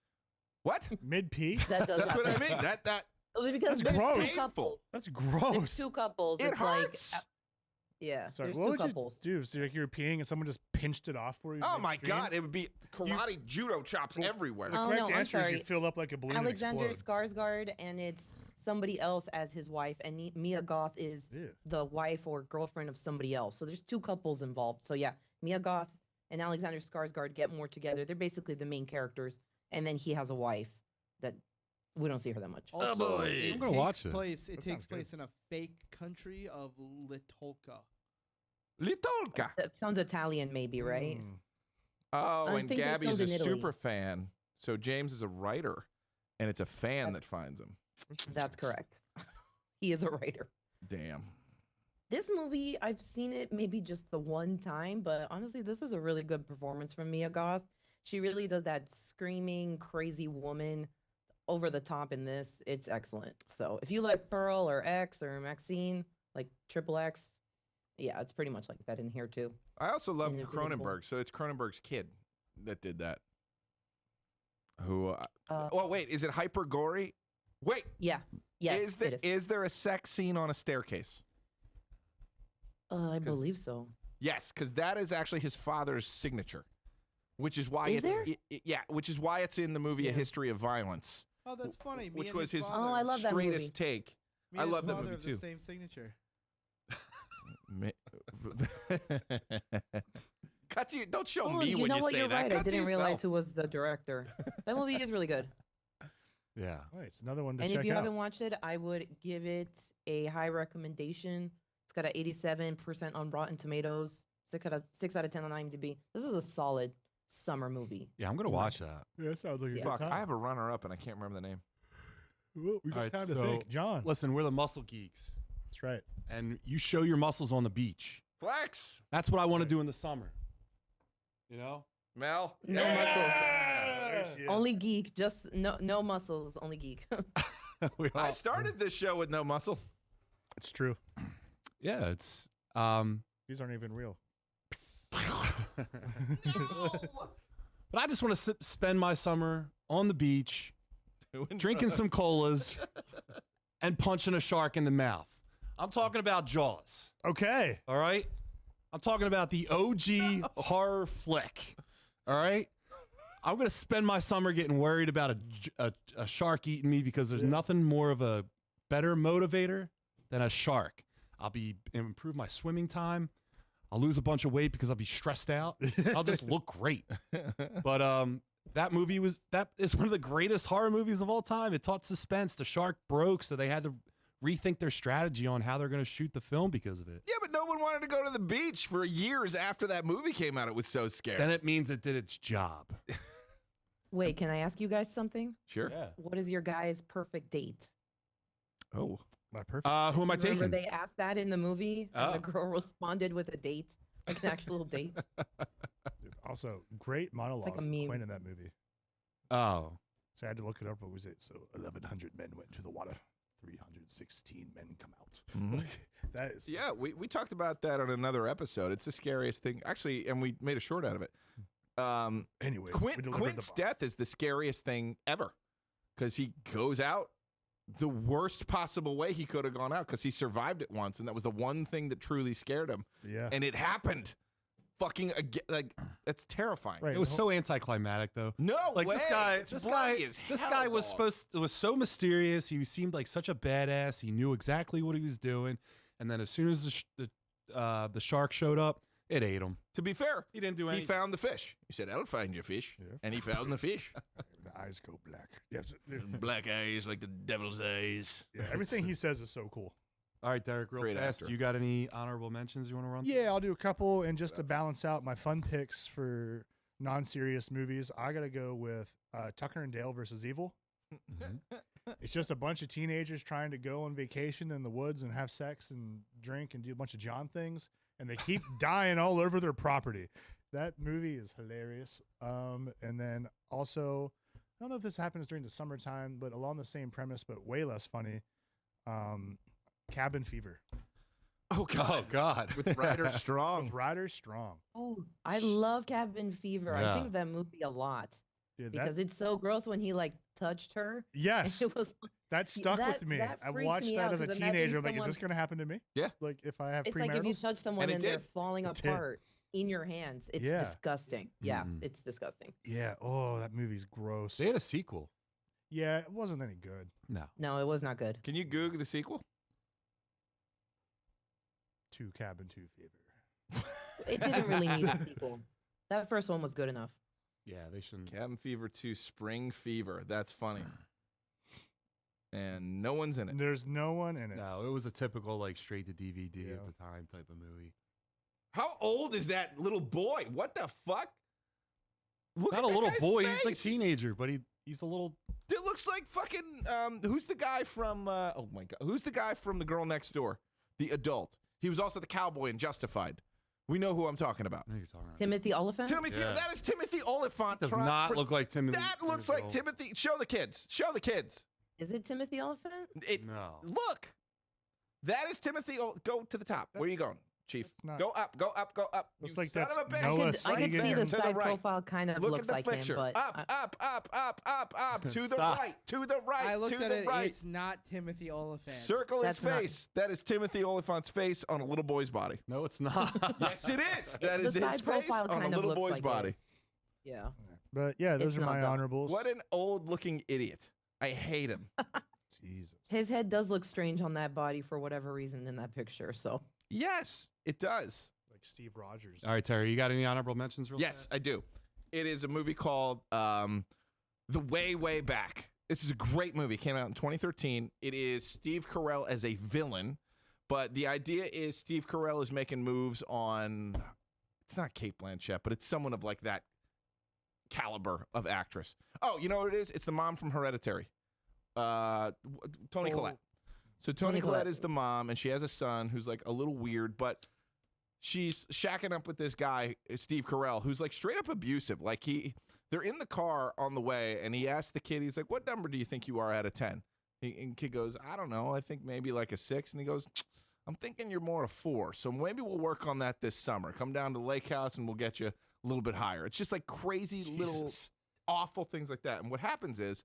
Speaker 4: What?
Speaker 3: Mid P?
Speaker 6: That does
Speaker 4: That's what I
Speaker 6: happen.
Speaker 4: mean. That
Speaker 6: Because
Speaker 3: That's
Speaker 6: there's
Speaker 3: gross.
Speaker 6: two couples.
Speaker 3: That's
Speaker 6: There's
Speaker 3: gross.
Speaker 6: two couples.
Speaker 4: it
Speaker 6: it's
Speaker 4: hurts.
Speaker 6: like yeah.
Speaker 3: Sorry,
Speaker 6: There's
Speaker 3: what
Speaker 6: two
Speaker 3: would
Speaker 6: couples.
Speaker 3: you do? So like you were peeing and someone just pinched it off for you?
Speaker 4: Oh my
Speaker 3: midstream?
Speaker 4: God! It would be karate judo chops everywhere.
Speaker 3: The
Speaker 6: Oh,
Speaker 3: correct
Speaker 6: no, I'm
Speaker 3: answer is you
Speaker 6: sorry.
Speaker 3: fill up like a balloon
Speaker 6: Alexander
Speaker 3: and explode.
Speaker 6: Skarsgård, and it's somebody else as his wife, and Mia Goth is
Speaker 3: Ew.
Speaker 6: the wife or girlfriend of somebody else. So there's two couples involved. So yeah, Mia Goth and Alexander Skarsgård get more together. They're basically the main characters, and then he has a wife that we don't see her that much.
Speaker 7: Also,
Speaker 4: boy.
Speaker 7: it
Speaker 2: I'm gonna
Speaker 7: takes
Speaker 2: watch it.
Speaker 7: place. It
Speaker 3: That
Speaker 7: takes
Speaker 3: sounds good.
Speaker 7: place in a fake country of Litolka.
Speaker 4: Litolka.
Speaker 6: That sounds Italian, maybe, right?
Speaker 3: Mm.
Speaker 4: Oh,
Speaker 6: I
Speaker 4: and
Speaker 6: think they
Speaker 4: Gabby's
Speaker 6: filmed
Speaker 4: a
Speaker 6: in Italy.
Speaker 4: super fan. So James is a writer, and it's a fan that finds him.
Speaker 6: That's correct. He is a writer.
Speaker 4: Damn.
Speaker 6: This movie, I've seen it maybe just the one time, but honestly, this is a really good performance from Mia Goth. She really does that screaming, crazy woman over the top in this. It's excellent. So if you like Pearl or X or Maxine, like Triple X, yeah, it's pretty much like that in here too.
Speaker 4: I also love
Speaker 6: And Infinity Pool.
Speaker 4: Cronenberg. So it's Cronenberg's kid that did that. Who?
Speaker 6: Uh,
Speaker 4: Oh wait, is it hyper gory? Wait,
Speaker 6: Yeah. Yes, it is.
Speaker 4: is there a sex scene on a staircase?
Speaker 6: I believe so.
Speaker 4: Yes, because that is actually his father's signature, which is why
Speaker 6: Is
Speaker 4: it's
Speaker 6: there?
Speaker 4: yeah, which is why it's in the movie A
Speaker 6: Yeah.
Speaker 4: History of Violence,
Speaker 7: Oh, that's funny. Me
Speaker 4: which
Speaker 7: and
Speaker 4: was his
Speaker 7: father,
Speaker 6: Oh, I love that movie.
Speaker 4: straightest take.
Speaker 7: me
Speaker 4: I
Speaker 7: and his
Speaker 4: love that
Speaker 7: father
Speaker 4: movie
Speaker 7: have
Speaker 4: too.
Speaker 7: The same signature.
Speaker 4: Cut you! Don't show
Speaker 6: Oh,
Speaker 4: me
Speaker 6: you
Speaker 4: when
Speaker 6: know
Speaker 4: you
Speaker 6: what?
Speaker 4: say
Speaker 6: You're
Speaker 4: that.
Speaker 6: right.
Speaker 4: Cut
Speaker 6: I
Speaker 4: to
Speaker 6: didn't realize
Speaker 4: yourself.
Speaker 6: who was the director. That movie is really good.
Speaker 2: Yeah.
Speaker 3: All right, it's another one to
Speaker 6: And
Speaker 3: check
Speaker 6: if you
Speaker 3: out.
Speaker 6: haven't watched it, I would give it a high recommendation. It's got an 87% on Rotten Tomatoes, 6 out of 10 on IMDb. This is a solid summer movie.
Speaker 2: Yeah, I'm gonna watch that.
Speaker 3: Yeah, that sounds like a
Speaker 6: Yeah.
Speaker 3: good
Speaker 4: Fuck,
Speaker 3: time.
Speaker 4: I have a runner-up and I can't remember the name.
Speaker 3: Ooh, we got
Speaker 2: All right,
Speaker 3: time to
Speaker 2: so
Speaker 3: think. John.
Speaker 2: Listen, we're the muscle geeks,
Speaker 3: That's right.
Speaker 2: and you show your muscles on the beach.
Speaker 4: Flex,
Speaker 2: That's what I want to do in the summer. You know?
Speaker 4: Mel.
Speaker 6: No
Speaker 3: There she is.
Speaker 6: Only geek, just no muscles, only geek.
Speaker 2: We
Speaker 4: I
Speaker 2: all-
Speaker 4: started this show with no muscle.
Speaker 3: It's true.
Speaker 2: yeah, it's
Speaker 3: These aren't even real.
Speaker 2: but I just want to spend my summer on the beach, drinking some colas, and punching a shark in the mouth. I'm talking about Jaws.
Speaker 3: Okay.
Speaker 2: All right. I'm talking about the OG horror flick. All right. I'm gonna spend my summer getting worried about a shark eating me because there's nothing more of a better motivator than a shark. I'll be improve my swimming time. I'll lose a bunch of weight because I'll be stressed out. I'll just look great. But that is one of the greatest horror movies of all time. It taught suspense. The shark broke, so they had to rethink their strategy on how they're going to shoot the film because of it.
Speaker 4: Yeah, but no one wanted to go to the beach for years after that movie came out. It was so scary.
Speaker 2: Then it means it did its job.
Speaker 6: Wait, can I ask you guys something?
Speaker 4: Sure.
Speaker 2: Yeah.
Speaker 6: What is your guys' perfect date?
Speaker 4: Oh.
Speaker 3: My perfect.
Speaker 2: Who am I
Speaker 6: Remember
Speaker 2: taking?
Speaker 6: they asked that in the movie, and the
Speaker 2: Oh.
Speaker 6: girl responded with a date, like an actual date.
Speaker 3: Dude, also, great monologue
Speaker 6: like a
Speaker 3: from
Speaker 6: meme.
Speaker 3: Quinn in that movie.
Speaker 2: Oh.
Speaker 3: So I had to look it up. What was it? So 1,100 men went to the water. 316 men come out.
Speaker 4: Mhm.
Speaker 3: Like, that is.
Speaker 4: Yeah, we talked about that on another episode. It's the scariest thing. Actually, and we made a short out of it.
Speaker 3: Anyway,
Speaker 4: Quint's death is the scariest thing ever because he goes out the worst possible way he could have gone out because he survived it once, and that was the one thing that truly scared him.
Speaker 3: Yeah.
Speaker 4: And it happened. Fucking again, like that's terrifying.
Speaker 3: Right.
Speaker 2: It was so anticlimactic, though.
Speaker 4: No
Speaker 2: Like
Speaker 4: way.
Speaker 2: this guy,
Speaker 4: It's
Speaker 2: this
Speaker 4: bloody
Speaker 2: guy,
Speaker 4: as
Speaker 2: this
Speaker 4: hell,
Speaker 2: guy was
Speaker 4: dog.
Speaker 2: was so mysterious. He seemed like such a badass. He knew exactly what he was doing. And then as soon as the shark showed up, it ate him.
Speaker 4: To be fair,
Speaker 2: He didn't do
Speaker 4: he
Speaker 2: anything.
Speaker 4: found the fish. He said, "I'll find your fish,"
Speaker 3: Yeah.
Speaker 4: and he found the fish.
Speaker 3: The eyes go black. Yes.
Speaker 4: Black eyes like the devil's eyes.
Speaker 3: Yeah, everything he says is so cool.
Speaker 2: All right, Derek, real
Speaker 4: Great
Speaker 2: fast.
Speaker 4: actor.
Speaker 2: You got any honorable mentions you want to run?
Speaker 3: Yeah, I'll do a couple, and just to balance out my fun picks for non-serious movies, I gotta go with Tucker and Dale versus Evil. It's just a bunch of teenagers trying to go on vacation in the woods and have sex and drink and do a bunch of John things, and they keep dying all over their property. That movie is hilarious. And then also, I don't know if this happens during the summertime, but along the same premise, but way less funny. Cabin Fever
Speaker 4: Oh God!
Speaker 2: Oh God.
Speaker 4: With Ryder Strong.
Speaker 3: with Ryder Strong.
Speaker 6: Oh, I love Cabin Fever.
Speaker 2: Yeah.
Speaker 6: I think that movie a lot
Speaker 3: Dude,
Speaker 6: because it's so gross when he like touched her.
Speaker 3: yes,
Speaker 6: It was.
Speaker 3: that stuck
Speaker 6: that-
Speaker 3: with me.
Speaker 6: that
Speaker 3: I
Speaker 6: freaks
Speaker 3: watched
Speaker 6: me
Speaker 3: that
Speaker 6: out
Speaker 3: as a
Speaker 6: 'cause imagine
Speaker 3: teenager. I'm like, is
Speaker 6: someone-
Speaker 3: this going to happen to me?
Speaker 4: Yeah.
Speaker 3: Like if I have
Speaker 6: It's like if you
Speaker 3: premarital?
Speaker 6: touch someone
Speaker 4: And it
Speaker 6: and they're
Speaker 4: did.
Speaker 6: falling
Speaker 3: It did.
Speaker 6: apart in your hands. It's
Speaker 3: Yeah.
Speaker 6: disgusting. Yeah,
Speaker 2: Mm-mm.
Speaker 6: it's disgusting.
Speaker 3: Yeah. Oh, that movie's gross.
Speaker 2: They had a sequel.
Speaker 3: Yeah, it wasn't any good.
Speaker 2: No.
Speaker 6: No, it was not good.
Speaker 4: Can you Google the sequel?
Speaker 3: To Cabin 2 Fever.
Speaker 6: It didn't really need a sequel. That first one was good enough.
Speaker 2: Yeah, they shouldn't.
Speaker 4: Cabin Fever 2 Spring Fever. That's funny. And no one's in it.
Speaker 3: There's no one in it.
Speaker 2: No, it was a typical like straight to DVD
Speaker 3: Yeah.
Speaker 2: at the time type of movie.
Speaker 4: How old is that little boy? What the fuck? Look
Speaker 2: Not
Speaker 4: at
Speaker 2: a
Speaker 4: that
Speaker 2: little
Speaker 4: guy's
Speaker 2: boy. He's like
Speaker 4: face.
Speaker 2: teenager, but he's a little.
Speaker 4: It looks like fucking. Who's the guy from? Oh my god. Who's the guy from The Girl Next Door? The adult. He was also the cowboy in Justified. We know who I'm talking about.
Speaker 2: I know you're talking about.
Speaker 6: Timothy Oliphant.
Speaker 4: Timothy.
Speaker 2: Yeah.
Speaker 4: That is Timothy Oliphant.
Speaker 2: Does
Speaker 4: trying-
Speaker 2: not look like Timothy.
Speaker 4: That looks like Timothy. Show the kids. Show the kids.
Speaker 6: Is it Timothy Oliphant?
Speaker 4: It.
Speaker 2: No.
Speaker 4: Look. That is Timothy. Go to the top. Where are you going, Chief?
Speaker 3: That's not-
Speaker 4: Go up. Go up. Go up.
Speaker 3: Looks
Speaker 4: You
Speaker 3: like
Speaker 4: son
Speaker 3: that's
Speaker 4: of a bitch.
Speaker 3: Noah
Speaker 6: I could see
Speaker 3: Segan.
Speaker 6: the
Speaker 4: To the
Speaker 6: side
Speaker 4: right.
Speaker 6: profile kind of
Speaker 4: Look
Speaker 6: looks
Speaker 4: at the
Speaker 6: like
Speaker 4: picture.
Speaker 6: him, but
Speaker 4: up, up, up, up, up. To the
Speaker 2: Stop.
Speaker 4: right. To the right.
Speaker 7: I looked
Speaker 4: to
Speaker 7: at
Speaker 4: the
Speaker 7: it.
Speaker 4: right.
Speaker 7: It's not Timothy Oliphant.
Speaker 4: Circle his
Speaker 6: That's not-
Speaker 4: face. That is Timothy Oliphant's face on a little boy's body.
Speaker 2: No, it's not.
Speaker 4: Yes, it is. That
Speaker 6: The
Speaker 4: is his
Speaker 6: side
Speaker 4: face
Speaker 6: profile
Speaker 4: on a
Speaker 6: kind of
Speaker 4: little
Speaker 6: looks
Speaker 4: boy's
Speaker 6: like
Speaker 4: body.
Speaker 6: it. yeah.
Speaker 3: But yeah, those
Speaker 6: It's
Speaker 3: are
Speaker 6: not
Speaker 3: my
Speaker 6: dumb.
Speaker 3: honorables.
Speaker 4: What an old-looking idiot. I hate him.
Speaker 3: Jesus.
Speaker 6: His head does look strange on that body for whatever reason in that picture. So
Speaker 4: Yes, it does.
Speaker 3: Like Steve Rogers.
Speaker 2: All right, Terry, you got any honorable mentions? Real
Speaker 4: Yes,
Speaker 2: fast?
Speaker 4: I do. It is a movie called The Way, Way Back. This is a great movie. It came out in 2013. It is Steve Carell as a villain, but the idea is Steve Carell is making moves on, it's not Kate Blanchett, but it's someone of like that caliber of actress. Oh, you know what it is? It's the mom from Hereditary. Tony Collette. So Tony
Speaker 6: Toni
Speaker 4: Collette
Speaker 6: Collette.
Speaker 4: is the mom, and she has a son who's like a little weird, but she's shacking up with this guy, Steve Carell, who's like straight up abusive. Like they're in the car on the way, and he asks the kid, he's like, "What number do you think you are out of 10?" And the kid goes, "I don't know. I think maybe like a 6." And he goes, "I'm thinking you're more a 4. So maybe we'll work on that this summer. Come down to the lake house, and we'll get you a little bit higher." It's just like crazy little
Speaker 2: Jesus.
Speaker 4: awful things like that. And what happens is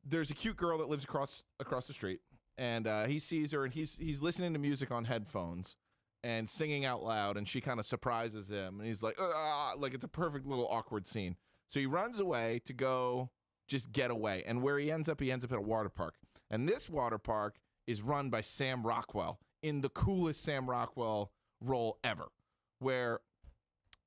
Speaker 4: there's a cute girl that lives across the street, and he sees her, and he's listening to music on headphones and singing out loud, and she kind of surprises him, and he's like it's a perfect little awkward scene. So he runs away to go just get away, and where he ends up at a water park, and this water park is run by Sam Rockwell in the coolest Sam Rockwell role ever, where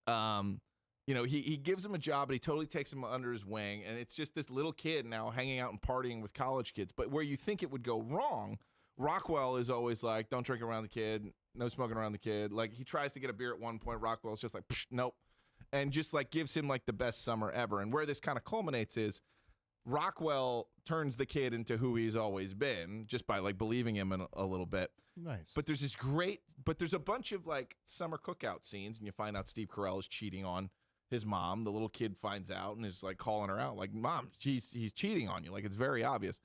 Speaker 4: he gives him a job, but he totally takes him under his wing, and it's just this little kid now hanging out and partying with college kids. But where you think it would go wrong, Rockwell is always like, don't drink around the kid, no smoking around the kid. Like, he tries to get a beer at one point, Rockwell's just like, nope, and just like gives him like the best summer ever. And where this kind of culminates is Rockwell turns the kid into who he's always been just by like believing him in a little bit.
Speaker 3: Nice.
Speaker 4: But there's a bunch of like summer cookout scenes, and you find out Steve Carell is cheating on his mom. The little kid finds out and is like calling her out, like, Mom, he's cheating on you. Like, it's very obvious.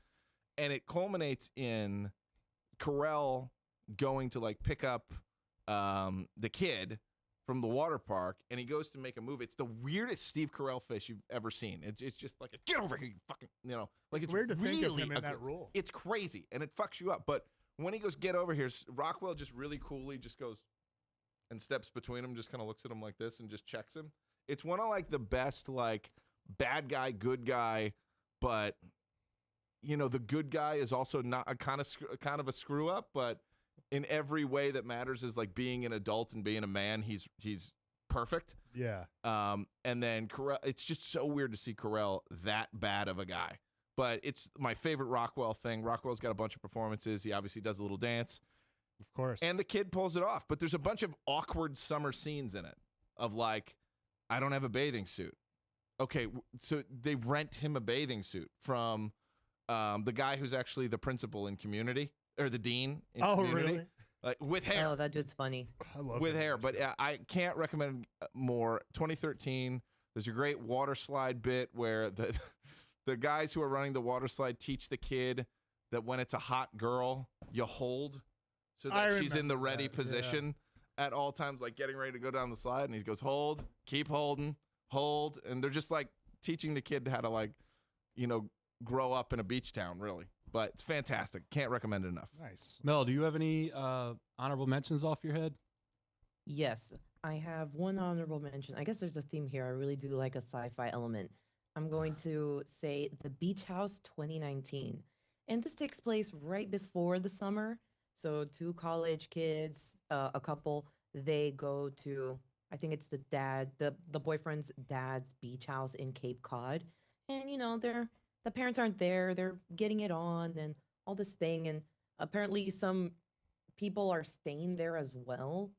Speaker 4: And it culminates in Carell going to like pick up the kid from the water park, and he goes to make a move. It's the weirdest Steve Carell fish you've ever seen. It's just like, get over here, you fucking, like, it's
Speaker 3: weird to
Speaker 4: really
Speaker 3: think of him in that role.
Speaker 4: It's crazy, and it fucks you up. But when he goes, get over here, Rockwell just really coolly just goes and steps between him, just kind of looks at him like this and just checks him. It's one of like the best like bad guy, good guy, but the good guy is also not a kind of a screw up, but in every way that matters is like being an adult and being a man. He's perfect.
Speaker 3: Yeah.
Speaker 4: And then Carell, it's just so weird to see Carell that bad of a guy. But it's my favorite Rockwell thing. Rockwell's got a bunch of performances. He obviously does a little dance.
Speaker 3: Of course.
Speaker 4: And the kid pulls it off. But there's a bunch of awkward summer scenes in it of like, I don't have a bathing suit. Okay, so they rent him a bathing suit from the guy who's actually the principal in Community, or the dean in Community.
Speaker 3: Really?
Speaker 4: Like, with hair.
Speaker 6: Oh, that dude's funny.
Speaker 3: I love
Speaker 4: With
Speaker 3: him.
Speaker 4: hair. But I can't recommend more. 2013, there's a great water slide bit where the guys who are running the water slide teach the kid that when it's a hot girl, you hold so that she's in the ready position at all times, like getting ready to go down the slide. And he goes, hold, keep holding, hold. And they're just like teaching the kid how to like, grow up in a beach town, really. But it's fantastic. Can't recommend it enough.
Speaker 3: Nice.
Speaker 2: Mel, do you have any honorable mentions off your head?
Speaker 6: Yes, I have one honorable mention. I guess there's a theme here. I really do like a sci-fi element. I'm going to say The Beach House 2019. And this takes place right before the summer. So two college kids, a couple, they go to, I think it's the boyfriend's dad's beach house in Cape Cod. And, the parents aren't there. They're getting it on and all this thing. And apparently some people are staying there as well.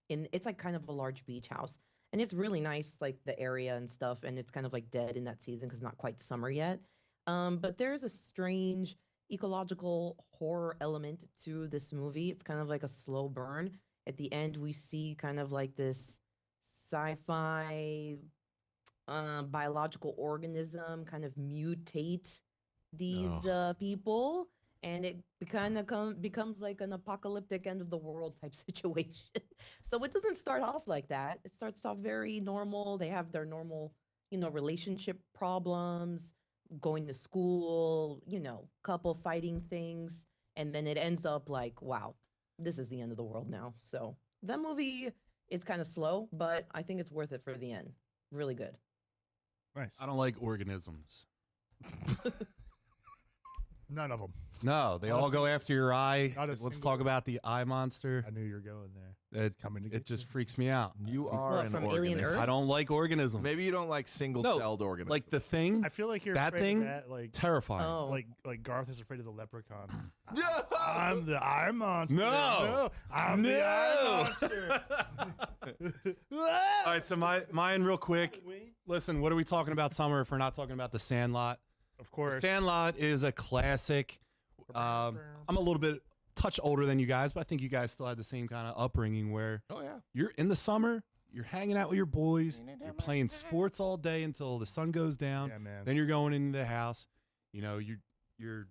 Speaker 6: It's like kind of a large beach house. And it's really nice, like the area and stuff. And it's kind of like dead in that season because not quite summer yet. But there's a strange ecological horror element to this movie. It's kind of like a slow burn. At the end, we see kind of like this sci-fi biological organism kind of mutate these people, and it kind of becomes like an apocalyptic end of the world type situation. So it doesn't start off like that. It starts off very normal. They have their normal, relationship problems, going to school, couple fighting things, and then it ends up like, wow, this is the end of the world now. So that movie is kind of slow, but I think it's worth it for the end. Really good.
Speaker 3: Nice.
Speaker 2: I don't like organisms.
Speaker 3: None of them.
Speaker 2: No, they all go after your eye.
Speaker 3: Not a
Speaker 2: Let's
Speaker 3: single
Speaker 2: talk about the eye monster.
Speaker 3: I knew you were going there.
Speaker 2: It,
Speaker 3: Coming to
Speaker 2: it
Speaker 3: get
Speaker 2: just
Speaker 3: you.
Speaker 2: freaks me out.
Speaker 4: You are
Speaker 6: What,
Speaker 4: an
Speaker 6: from Alien
Speaker 4: organism.
Speaker 6: Earth?
Speaker 2: I don't like organisms.
Speaker 4: Maybe you don't like single-celled organisms.
Speaker 2: Like the thing,
Speaker 3: I feel like you're
Speaker 2: that
Speaker 3: afraid
Speaker 2: thing,
Speaker 3: of that, like
Speaker 2: terrifying.
Speaker 6: Oh.
Speaker 3: like Garth is afraid of the leprechaun.
Speaker 4: No!
Speaker 3: I'm the eye monster.
Speaker 2: No!
Speaker 3: I'm the eye
Speaker 2: No!
Speaker 3: monster.
Speaker 2: All right, so mine real quick. Listen, what are we talking about summer if we're not talking about The Sandlot?
Speaker 3: Of
Speaker 2: The
Speaker 3: course.
Speaker 2: Sandlot is a classic. I'm a little bit touch older than you guys, but I think you guys still had the same kind of upbringing where
Speaker 4: Oh, yeah.
Speaker 2: you're in the summer, you're hanging out with your boys, you're playing sports all day until the sun goes down.
Speaker 3: Yeah, man.
Speaker 2: Then you're going into the house. You're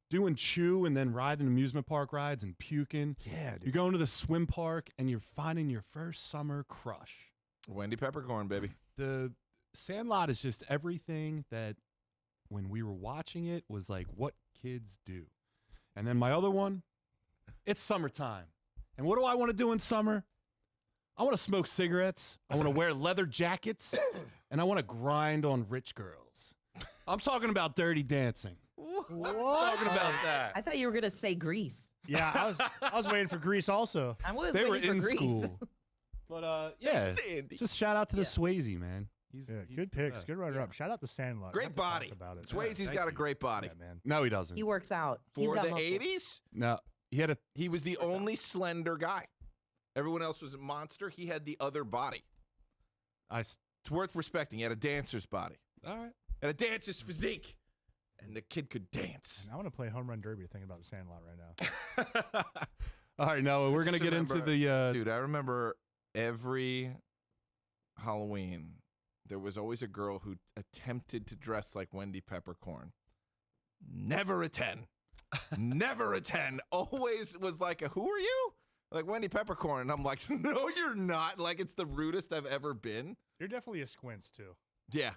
Speaker 2: doing chew and then riding amusement park rides and puking.
Speaker 3: Yeah, dude.
Speaker 2: You're going to the swim park and you're finding your first summer crush.
Speaker 4: Wendy Peppercorn, baby.
Speaker 2: The Sandlot is just everything that when we were watching it was like what kids do. And then my other one, it's summertime. And what do I want to do in summer? I want to smoke cigarettes. I want to wear leather jackets. And I want to grind on rich girls. I'm talking about Dirty Dancing.
Speaker 4: What? Talking about that.
Speaker 6: I thought you were going to say Grease.
Speaker 3: Yeah, I was waiting for Grease also.
Speaker 6: I was
Speaker 2: They were
Speaker 6: waiting for
Speaker 2: in
Speaker 6: Grease.
Speaker 2: school. But yeah,
Speaker 4: Sandy.
Speaker 2: just shout out to the
Speaker 6: Yeah.
Speaker 2: Swayze, man.
Speaker 3: Yeah,
Speaker 2: He's
Speaker 3: good picks,
Speaker 2: the
Speaker 3: good runner up. Shout out to Sandlot.
Speaker 4: Great
Speaker 3: Have to talk
Speaker 4: body.
Speaker 3: about it.
Speaker 4: Swayze's
Speaker 2: thank
Speaker 4: got a
Speaker 2: you.
Speaker 4: great body.
Speaker 3: Yeah, man.
Speaker 2: No, he doesn't.
Speaker 6: He works out. He's
Speaker 4: For
Speaker 6: got
Speaker 4: the
Speaker 6: muscle.
Speaker 4: 80s,
Speaker 2: No, he had a.
Speaker 4: he was the only slender guy. Everyone else was a monster. He had the other body. It's worth respecting. He had a dancer's body.
Speaker 2: All right.
Speaker 4: Had a dancer's physique. And the kid could dance.
Speaker 3: And I want to play home run derby thinking about the Sandlot right now.
Speaker 2: All right, Noah, we're gonna
Speaker 4: just
Speaker 2: get into
Speaker 4: remember-
Speaker 2: the.
Speaker 4: Dude, I remember every Halloween, there was always a girl who attempted to dress like Wendy Peppercorn. Never a 10. Never a 10. Always was like, who are you? Like Wendy Peppercorn. And I'm like, no, you're not. Like, it's the rudest I've ever been.
Speaker 3: You're definitely a squints too.
Speaker 4: Yeah.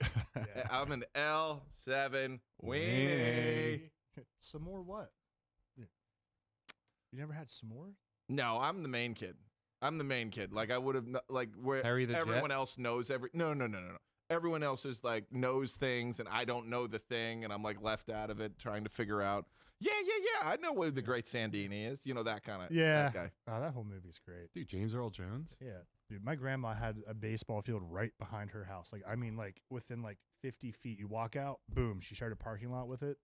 Speaker 3: Yeah.
Speaker 4: I'm an L7 weenie.
Speaker 3: Some more what? You never had some more?
Speaker 4: No, I'm the main kid. I'm the main kid. Like I would have, like where
Speaker 2: Harry the
Speaker 4: everyone
Speaker 2: Jet?
Speaker 4: else knows No. Everyone else is like knows things, and I don't know the thing, and I'm like left out of it, trying to figure out. Yeah. I know where the great Sandini is. You know that kind of
Speaker 3: Yeah.
Speaker 4: that guy.
Speaker 3: Oh, that whole movie's great.
Speaker 2: Dude, James Earl Jones.
Speaker 3: Yeah. Dude, my grandma had a baseball field right behind her house. Like, I mean, like within like 50 feet. You walk out, boom, she shared a parking lot with it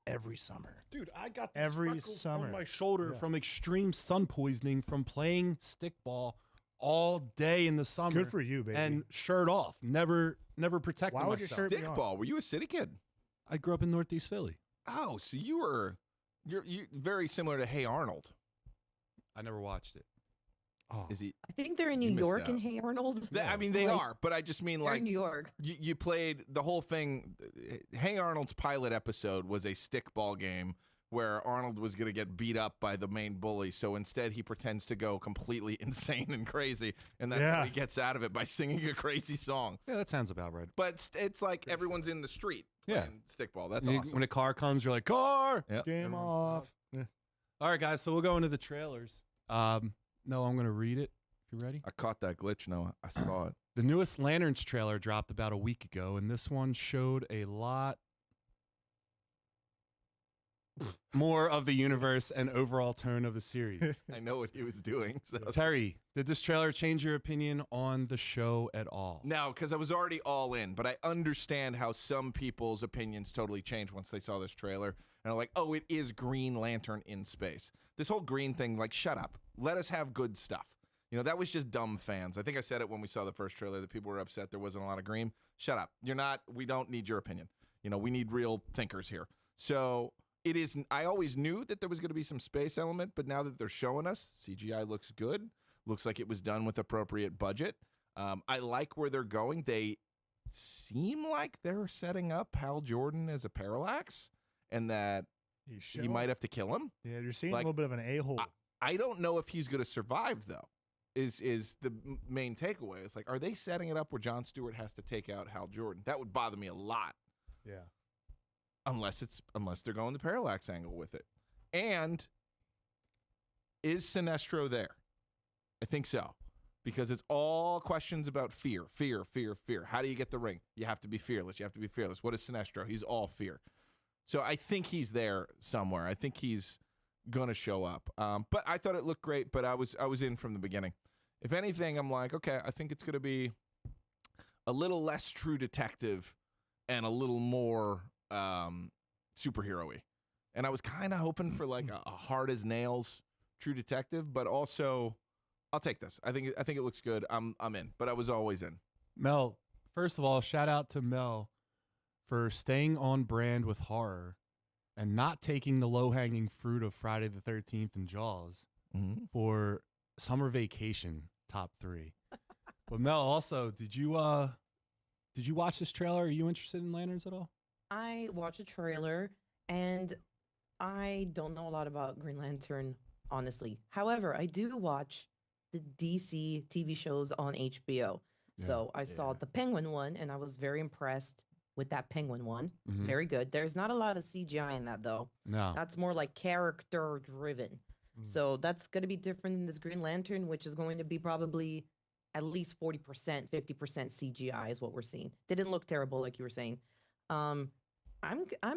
Speaker 3: every summer.
Speaker 2: Dude, I got
Speaker 3: these Every freckles summer.
Speaker 2: on my shoulder
Speaker 3: Yeah.
Speaker 2: from extreme sun poisoning from playing stickball all day in the summer.
Speaker 3: Good for you, baby.
Speaker 2: And shirt off. Never protected
Speaker 3: Why would your
Speaker 2: myself.
Speaker 3: shirt be on?
Speaker 4: Stickball. Were you a city kid?
Speaker 2: I grew up in Northeast Philly.
Speaker 4: Oh, so you're very similar to Hey Arnold.
Speaker 2: I never watched it.
Speaker 3: Oh,
Speaker 4: Is he?
Speaker 6: I think they're in
Speaker 4: You
Speaker 6: New
Speaker 4: missed
Speaker 6: York in
Speaker 4: out.
Speaker 6: Hey Arnold.
Speaker 4: I mean, they
Speaker 6: Like,
Speaker 4: are, but I just mean
Speaker 6: They're
Speaker 4: like
Speaker 6: in New York.
Speaker 4: you played the whole thing. Hey Arnold's pilot episode was a stickball game where Arnold was going to get beat up by the main bully. So instead, he pretends to go completely insane and crazy, and that's how
Speaker 3: Yeah.
Speaker 4: he gets out of it by singing a crazy song.
Speaker 2: Yeah, that sounds about right.
Speaker 4: But it's like everyone's in the street
Speaker 2: Yeah.
Speaker 4: playing stickball. That's
Speaker 2: When
Speaker 4: awesome.
Speaker 2: when a car comes, you're like, car!
Speaker 4: Yep.
Speaker 3: game
Speaker 4: Everyone's-
Speaker 3: off. Yeah.
Speaker 2: All right, guys, so we'll go into the trailers. No, I'm going to read it. If you're ready.
Speaker 4: I caught that glitch, Noah. I saw it.
Speaker 2: The newest Lanterns trailer dropped about a week ago, and this one showed a lot more of the universe and overall tone of the series.
Speaker 4: I know what he was doing. So.
Speaker 2: Terry, did this trailer change your opinion on the show at all?
Speaker 4: No, because I was already all in, but I understand how some people's opinions totally changed once they saw this trailer. And are like, oh, it is Green Lantern in space. This whole green thing, like, shut up. Let us have good stuff. You know, that was just dumb fans. I think I said it when we saw the first trailer that people were upset there wasn't a lot of green. Shut up. We don't need your opinion. You know, we need real thinkers here. So it is, I always knew that there was going to be some space element, but now that they're showing us, CGI looks good. Looks like it was done with appropriate budget. I like where they're going. They seem like they're setting up Hal Jordan as a parallax and that he might have to kill him.
Speaker 3: Yeah, you're seeing
Speaker 4: like,
Speaker 3: a little bit of an a-hole.
Speaker 4: I don't know if he's going to survive, though, is the main takeaway. It's like, are they setting it up where Jon Stewart has to take out Hal Jordan? That would bother me a lot.
Speaker 3: Yeah.
Speaker 4: Unless they're going the parallax angle with it. And is Sinestro there? I think so. Because it's all questions about fear. How do you get the ring? You have to be fearless. What is Sinestro? He's all fear. So I think he's there somewhere. I think he's gonna show up. But I thought it looked great, but I was in from the beginning. If anything, I'm like, okay, I think it's gonna be a little less True Detective and a little more superhero-y. And I was kind of hoping for like a hard as nails True Detective, but also I'll take this. I think it looks good. I'm in, but I was always in.
Speaker 2: Mel, first of all, shout out to Mel for staying on brand with horror and not taking the low-hanging fruit of Friday the 13th and Jaws for Summer Vacation top 3. But Mel, also, did you watch this trailer? Are you interested in Lanterns at all?
Speaker 6: I watched a trailer and I don't know a lot about Green Lantern, honestly. However, I do watch the DC TV shows on HBO. So I saw the Penguin one and I was very impressed with that Penguin one.
Speaker 2: Mhm.
Speaker 6: Very good. There's not a lot of CGI in that though.
Speaker 2: No.
Speaker 6: That's more like character driven. So that's going to be different than this Green Lantern, which is going to be probably at least 40%, 50% CGI is what we're seeing. Didn't look terrible, like you were saying. I'm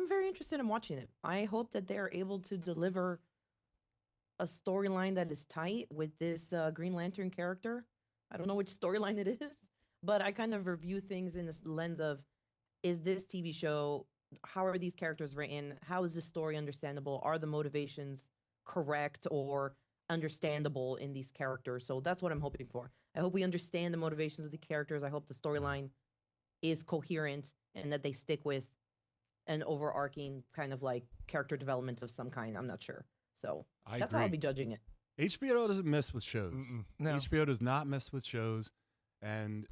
Speaker 6: very interested in watching it. I hope that they're able to deliver a storyline that is tight with this Green Lantern character. I don't know which storyline it is, but I kind of review things in this lens of, is this TV show, how are these characters written? How is this story understandable? Are the motivations correct or understandable in these characters? So that's what I'm hoping for. I hope we understand the motivations of the characters. I hope the storyline is coherent and that they stick with an overarching kind of like character development of some kind. I'm not sure. So
Speaker 2: I
Speaker 6: that's how I'll
Speaker 2: agree.
Speaker 6: be judging it.
Speaker 2: HBO doesn't miss with shows.
Speaker 4: No.
Speaker 2: HBO does not miss with shows, and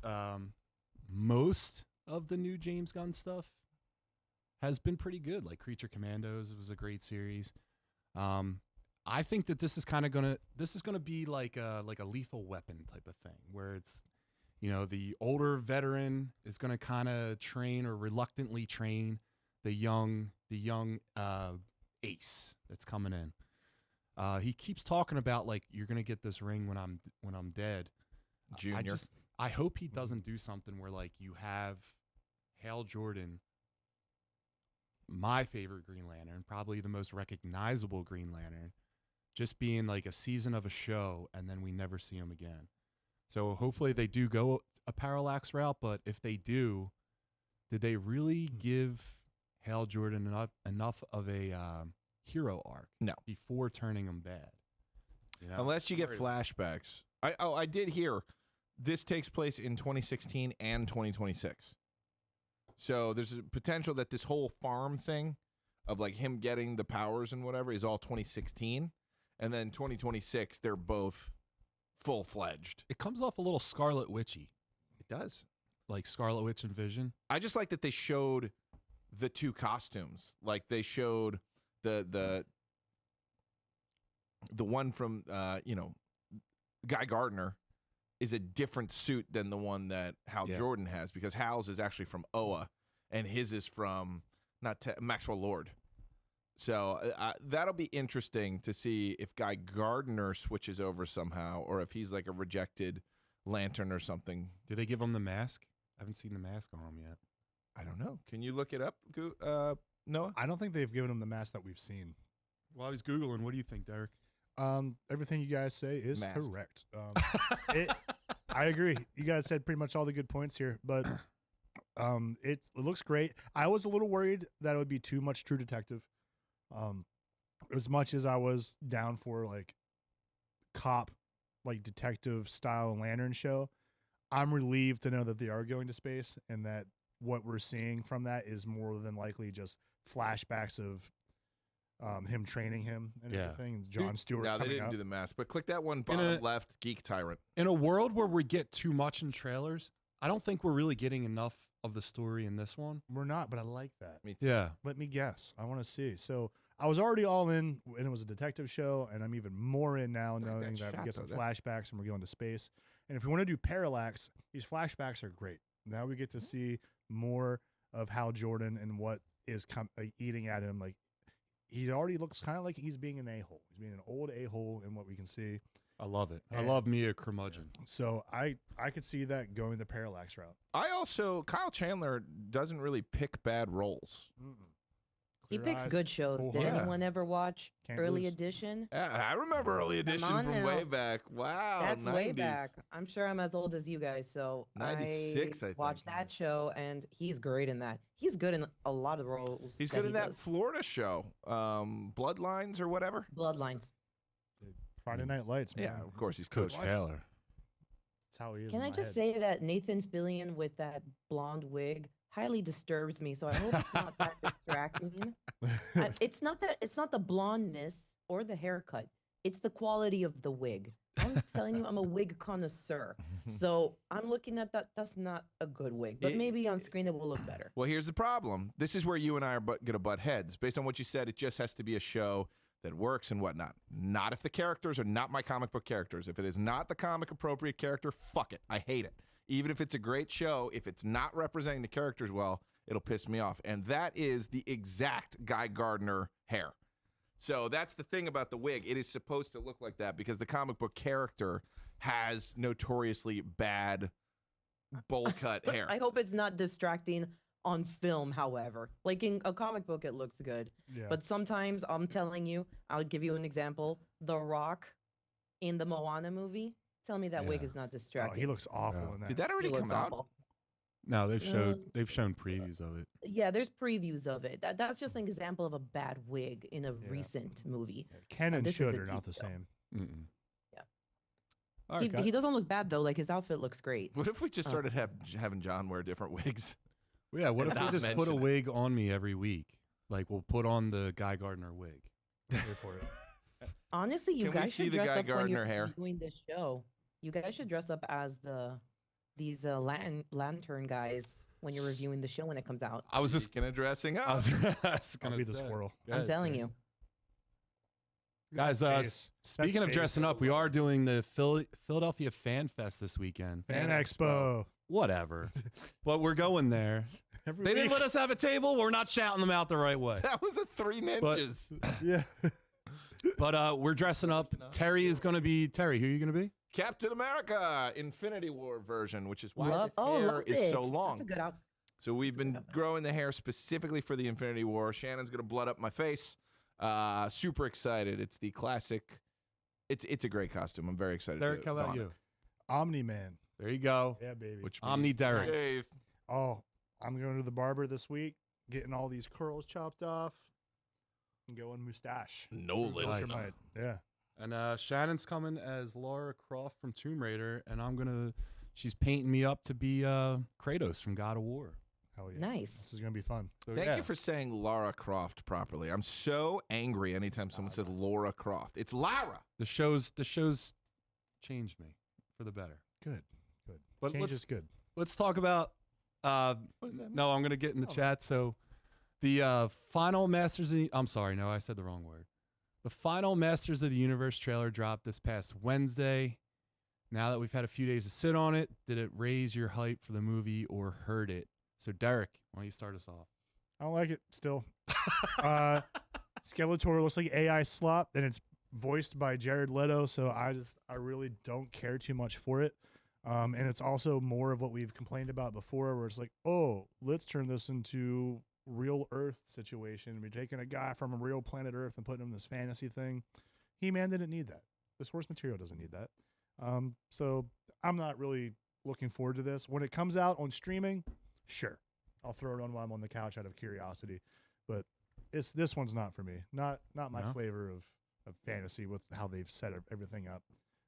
Speaker 2: most of the new James Gunn stuff has been pretty good. Like Creature Commandos was a great series. I think that this is kind of gonna be like a Lethal Weapon type of thing, where it's, you know, the older veteran is gonna kind of train or reluctantly train the young ace that's coming in. He keeps talking about like, you're gonna get this ring when I'm dead.
Speaker 4: Junior.
Speaker 2: I hope he doesn't do something where like you have Hal Jordan, my favorite Green Lantern, probably the most recognizable Green Lantern, just being like a season of a show and then we never see him again. So hopefully they do go a parallax route, but if they do, did they really give Hal Jordan enough of a hero arc?
Speaker 4: No.
Speaker 2: Before turning him bad. You know?
Speaker 4: Unless you get flashbacks. I did hear this takes place in 2016 and 2026. So there's a potential that this whole farm thing of like him getting the powers and whatever is all 2016. And then 2026, they're both full-fledged.
Speaker 2: It comes off a little Scarlet Witchy,
Speaker 4: It does.
Speaker 2: like Scarlet Witch and Vision.
Speaker 4: I just like that they showed the two costumes. Like they showed the one from Guy Gardner is a different suit than the one that Hal Jordan has, because Hal's is actually from Oa and his is from Maxwell Lord. So that'll be interesting to see if Guy Gardner switches over somehow, or if he's like a rejected Lantern or something.
Speaker 2: Do they give him the mask? I haven't seen the mask on him yet.
Speaker 4: I don't know. Can you look it up, Noah?
Speaker 3: I don't think they've given him the mask that we've seen.
Speaker 2: While he's Googling, what do you think, Derek?
Speaker 3: Everything you guys say is
Speaker 4: Mask.
Speaker 3: correct. I agree. You guys said pretty much all the good points here, but it looks great. I was a little worried that it would be too much True Detective. As much as I was down for like cop, like detective style Lantern show, I'm relieved to know that they are going to space and that what we're seeing from that is more than likely just flashbacks of him training him and everything. And John Stewart.
Speaker 4: No, they
Speaker 3: coming
Speaker 4: didn't
Speaker 3: up.
Speaker 4: do the mask. But click that one bottom left, Geek Tyrant.
Speaker 2: In a world where we get too much in trailers, I don't think we're really getting enough of the story in this one.
Speaker 3: We're not, but I like that.
Speaker 4: Me too.
Speaker 2: Yeah.
Speaker 3: Let me guess. I want to see. So I was already all in, and it was a detective show, and I'm even more in now,
Speaker 4: Look at
Speaker 3: knowing
Speaker 4: that
Speaker 3: that we get some
Speaker 4: shot, though.
Speaker 3: flashbacks and we're going to space. And if we want to do parallax, these flashbacks are great. Now we get to see more of Hal Jordan and what is eating at him. Like, he already looks kind of like he's being an a-hole. He's being an old a-hole in what we can see.
Speaker 2: I love it. I
Speaker 3: And-
Speaker 2: love me a curmudgeon.
Speaker 3: So I could see that going the parallax route.
Speaker 4: Kyle Chandler doesn't really pick bad roles.
Speaker 6: He
Speaker 3: Clear
Speaker 6: picks
Speaker 3: eyes,
Speaker 6: good shows.
Speaker 3: full
Speaker 6: Did
Speaker 3: heart.
Speaker 6: anyone ever watch
Speaker 3: Can't
Speaker 6: Early
Speaker 3: lose.
Speaker 6: Edition?
Speaker 4: Yeah, I remember Early Edition
Speaker 6: on
Speaker 4: from way
Speaker 6: now.
Speaker 4: back. Wow,
Speaker 6: That's
Speaker 4: 90s.
Speaker 6: way back. I'm sure I'm as old as you guys, so
Speaker 4: 96, I think.
Speaker 6: watched that show, and he's great in that. He's good in a lot of roles.
Speaker 4: He's good in that
Speaker 6: does.
Speaker 4: Florida show, Bloodlines or whatever.
Speaker 6: Bloodlines.
Speaker 3: Friday Night Lights, man.
Speaker 4: Yeah, of course he's
Speaker 2: Coach
Speaker 4: Coach.
Speaker 2: Taylor.
Speaker 3: That's how he is.
Speaker 6: Can
Speaker 3: in
Speaker 6: I
Speaker 3: my
Speaker 6: just
Speaker 3: head.
Speaker 6: say that Nathan Fillion with that blonde wig highly disturbs me, so I hope it's not that distracting. It's not the blondness or the haircut. It's the quality of the wig. I'm telling you, I'm a wig connoisseur. So I'm looking at that. That's not a good wig, but maybe on screen it will look better.
Speaker 4: Well, here's the problem. This is where you and I are going to butt heads. Based on what you said, it just has to be a show that works and whatnot. Not if the characters are not my comic book characters. If it is not the comic appropriate character, fuck it. I hate it. Even if it's a great show, if it's not representing the characters well, it'll piss me off. And that is the exact Guy Gardner hair. So that's the thing about the wig. It is supposed to look like that because the comic book character has notoriously bad bowl cut hair.
Speaker 6: I hope it's not distracting on film, however. Like in a comic book, it looks good.
Speaker 3: Yeah.
Speaker 6: But sometimes, I'm telling you, I'll give you an example. The Rock in the Moana movie. Tell me that wig
Speaker 2: Yeah.
Speaker 6: is not
Speaker 3: Oh,
Speaker 6: distracting.
Speaker 3: he looks awful
Speaker 2: Yeah.
Speaker 3: in that.
Speaker 4: Did that
Speaker 6: He
Speaker 4: already
Speaker 6: looks
Speaker 4: come out?
Speaker 6: awful.
Speaker 2: No, they've
Speaker 6: Um,
Speaker 2: shown previews of it.
Speaker 6: Yeah, there's previews of it. That's just an example of a bad wig in a
Speaker 3: Yeah.
Speaker 6: recent movie.
Speaker 3: Yeah, Ken and
Speaker 6: this is
Speaker 3: Should
Speaker 6: a
Speaker 3: are not
Speaker 6: TV
Speaker 3: the
Speaker 6: show.
Speaker 3: same.
Speaker 2: Mm-mm.
Speaker 6: Yeah.
Speaker 2: All right,
Speaker 6: He doesn't look bad though. Like his outfit looks great.
Speaker 4: What if we just
Speaker 6: Oh.
Speaker 4: started having John wear different wigs?
Speaker 2: Yeah, what
Speaker 4: and
Speaker 2: if we
Speaker 4: not
Speaker 2: just put a
Speaker 4: mention it.
Speaker 2: wig on me every week? Like we'll put on the Guy Gardner wig.
Speaker 3: Here for it.
Speaker 6: Honestly, you
Speaker 4: Can we
Speaker 6: guys
Speaker 4: see
Speaker 6: should
Speaker 4: the
Speaker 6: dress
Speaker 4: Guy
Speaker 6: up when you're
Speaker 4: Gardner hair?
Speaker 6: doing this show. You guys should dress up as these lantern guys when you're reviewing the show when it comes out.
Speaker 2: I was just
Speaker 4: Speaking of dressing up.
Speaker 2: I was
Speaker 3: I'll
Speaker 2: gonna
Speaker 3: be the
Speaker 2: say.
Speaker 3: squirrel.
Speaker 2: Go
Speaker 6: I'm
Speaker 2: ahead,
Speaker 6: telling
Speaker 2: Terry.
Speaker 6: you.
Speaker 2: Guys,
Speaker 3: face.
Speaker 2: speaking of
Speaker 3: face.
Speaker 2: dressing up, we are doing the Philadelphia Fan Fest this weekend.
Speaker 3: Fan Expo.
Speaker 2: Whatever. But we're going there.
Speaker 3: Every
Speaker 2: They didn't
Speaker 3: week.
Speaker 2: let us have a table. We're not shouting them out the right way.
Speaker 4: That was a Three Ninjas.
Speaker 3: Yeah.
Speaker 2: But we're dressing up. Terry is going to be Terry. Who are you going to be?
Speaker 4: Captain America Infinity War version, which is why
Speaker 6: Love,
Speaker 4: this
Speaker 6: oh,
Speaker 4: hair
Speaker 6: love
Speaker 4: is
Speaker 6: it.
Speaker 4: so long.
Speaker 6: That's a good out.
Speaker 4: So we've been growing the hair specifically for the Infinity War. Shannon's gonna blood up my face. Super excited. It's the classic. It's a great costume. I'm very excited.
Speaker 2: Derek,
Speaker 4: to
Speaker 2: how about
Speaker 4: don it.
Speaker 2: you?
Speaker 3: Omni Man.
Speaker 2: There you go.
Speaker 3: Yeah, baby.
Speaker 4: Which
Speaker 2: Omni
Speaker 4: means
Speaker 2: Derek.
Speaker 4: Dave.
Speaker 3: Oh, I'm going to the barber this week, getting all these curls chopped off, and going mustache.
Speaker 4: Nolan.
Speaker 2: Nice.
Speaker 3: Ultramite. Yeah.
Speaker 2: And Shannon's coming as Lara Croft from Tomb Raider, and she's painting me up to be Kratos from God of War.
Speaker 3: Hell yeah.
Speaker 6: Nice.
Speaker 3: This is going to be fun.
Speaker 2: So,
Speaker 4: Thank
Speaker 2: yeah.
Speaker 4: you for saying Lara Croft properly. I'm so angry anytime someone says Laura Croft. It's Lara.
Speaker 2: the show's changed me for the better.
Speaker 3: Good. Good.
Speaker 2: But
Speaker 3: Change
Speaker 2: let's-
Speaker 3: is good.
Speaker 2: Let's talk about.
Speaker 4: What does that mean?
Speaker 2: No, I'm gonna get in the chat. So, the final Masters of the, I'm sorry, no, I said the wrong word. The final Masters of the Universe trailer dropped this past Wednesday. Now that we've had a few days to sit on it, did it raise your hype for the movie or hurt it? So, Derek, why don't you start us off?
Speaker 3: I don't like it still. Skeletor looks like AI slop, and it's voiced by Jared Leto, so I really don't care too much for it. And it's also more of what we've complained about before, where it's like, oh, let's turn this into real Earth situation. We're taking a guy from a real planet Earth and putting him in this fantasy thing. He-Man didn't need that. The source material doesn't need that. So I'm not really looking forward to this. When it comes out on streaming, sure, I'll throw it on while I'm on the couch out of curiosity. But this one's not for me. Not my
Speaker 2: No?
Speaker 3: flavor of fantasy with how they've set everything up.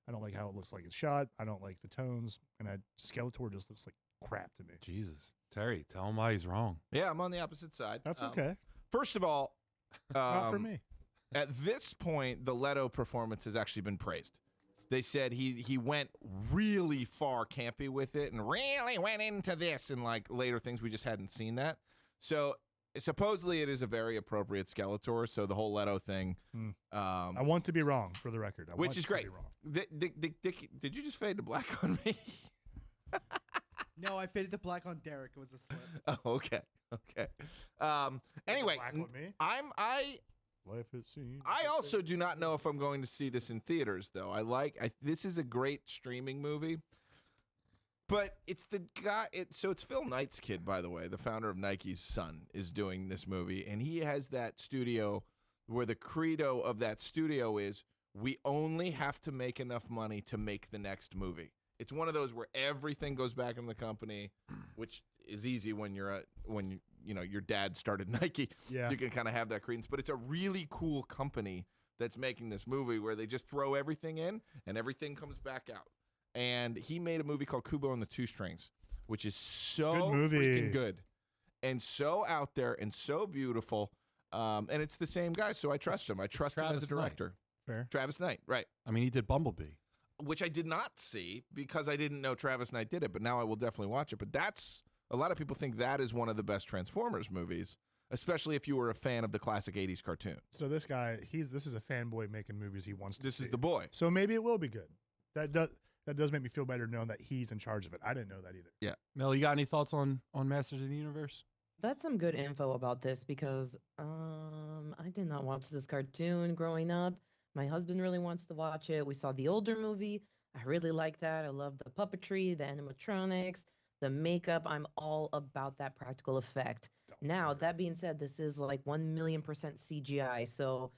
Speaker 3: I don't like how it looks like it's shot. I don't like the tones, and Skeletor just looks like crap to me.
Speaker 2: Jesus, Terry, tell him why he's wrong.
Speaker 4: Yeah, I'm on the opposite side.
Speaker 3: That's okay.
Speaker 4: First of all,
Speaker 3: Not for me.
Speaker 4: At this point, the Leto performance has actually been praised. They said he went really far campy with it and really went into this and like later things we just hadn't seen that. So supposedly it is a very appropriate Skeletor. So the whole Leto thing,
Speaker 3: I want to be wrong, for the record. I
Speaker 4: which
Speaker 3: want
Speaker 4: is
Speaker 3: to
Speaker 4: great.
Speaker 3: be wrong.
Speaker 4: Did you just fade to black on me?
Speaker 7: No, I faded to black on Derek. It was a slip.
Speaker 4: Oh, okay. Anyway,
Speaker 3: Black on me? Life it seems.
Speaker 4: I also do not know if I'm going to see this in theaters, though. This is a great streaming movie, but it's the guy. So it's Phil Knight's kid, by the way, the founder of Nike's son, is doing this movie, and he has that studio where the credo of that studio is we only have to make enough money to make the next movie. It's one of those where everything goes back in the company, which is easy when your dad started Nike.
Speaker 3: Yeah.
Speaker 4: You can kind of have that credence, but it's a really cool company that's making this movie where they just throw everything in and everything comes back out. And he made a movie called Kubo and the Two Strings, which is so
Speaker 3: Good movie.
Speaker 4: freaking good and so out there and so beautiful. And it's the same guy, so I trust him. I trust him as a
Speaker 2: Travis Knight.
Speaker 4: director.
Speaker 3: Fair.
Speaker 4: Travis Knight, right.
Speaker 2: I mean, he did Bumblebee.
Speaker 4: Which I did not see because I didn't know Travis Knight did it, but now I will definitely watch it. But a lot of people think that is one of the best Transformers movies, especially if you were a fan of the classic 80s cartoon.
Speaker 3: So this guy, this is a fanboy making movies he wants to
Speaker 4: This
Speaker 3: see.
Speaker 4: is the boy.
Speaker 3: So maybe it will be good. That does make me feel better knowing that he's in charge of it. I didn't know that either.
Speaker 2: Mel, you got any thoughts on Masters of the Universe?
Speaker 6: That's some good info about this because I did not watch this cartoon growing up. My husband really wants to watch it. We saw the older movie. I really like that. I love the puppetry, the animatronics, the makeup. I'm all about that practical effect. Now, that being said, this is like 1,000,000% CGI. So